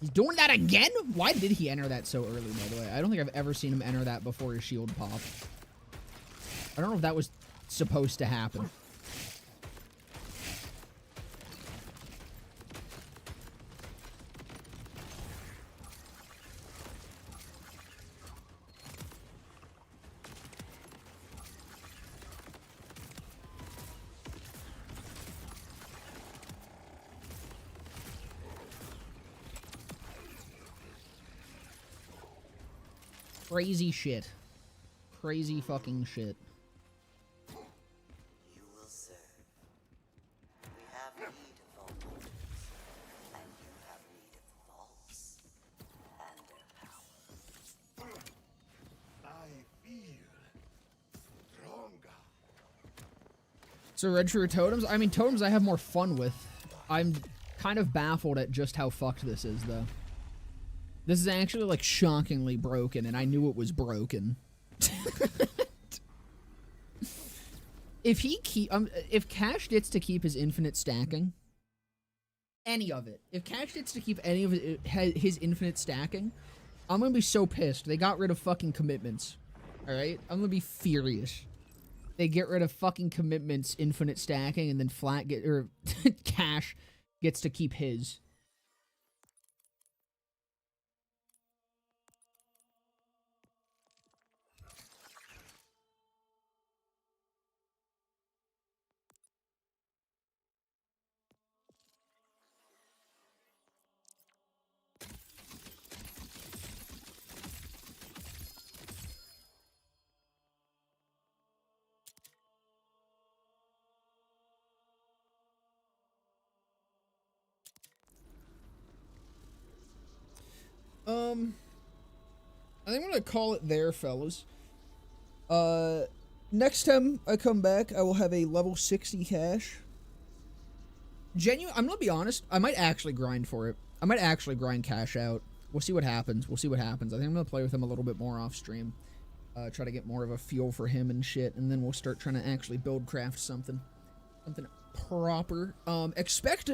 He's doing that again? Why did he enter that so early, by the way? I don't think I've ever seen him enter that before his shield popped. I don't know if that was supposed to happen. Crazy shit. Crazy fucking shit. You will serve. We have need of all mortals, and you have need of the vaults and their power. I feel stronger. So red true totems? I mean, totems I have more fun with. I'm kind of baffled at just how fucked this is, though. This is actually, like, shockingly broken, and I knew it was broken. If Cash gets to keep his infinite stacking, any of it, if Cash gets to keep any of his infinite stacking, I'm gonna be so pissed. They got rid of fucking commitments. Alright? I'm gonna be furious. They get rid of fucking commitments, infinite stacking, and then Cash gets to keep his. I think I'm gonna call it there, fellas. Next time I come back, I will have a level 60 cash. I'm gonna be honest, I might actually grind for it. I might actually grind Cash out. We'll see what happens. We'll see what happens. I think I'm gonna play with him a little bit more off stream. Try to get more of a feel for him and shit, and then we'll start trying to actually build craft something proper. Expect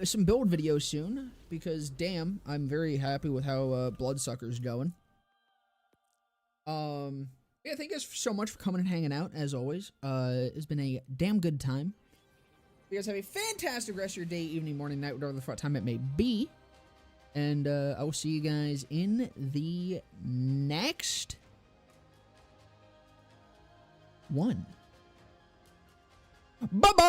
some build videos soon, because damn, I'm very happy with how Bloodsucker's going. Yeah, thank you guys so much for coming and hanging out, as always. It's been a damn good time. You guys have a fantastic rest of your day, evening, morning, night, whatever the fuck time it may be. And I will see you guys in the next one. Bye-bye!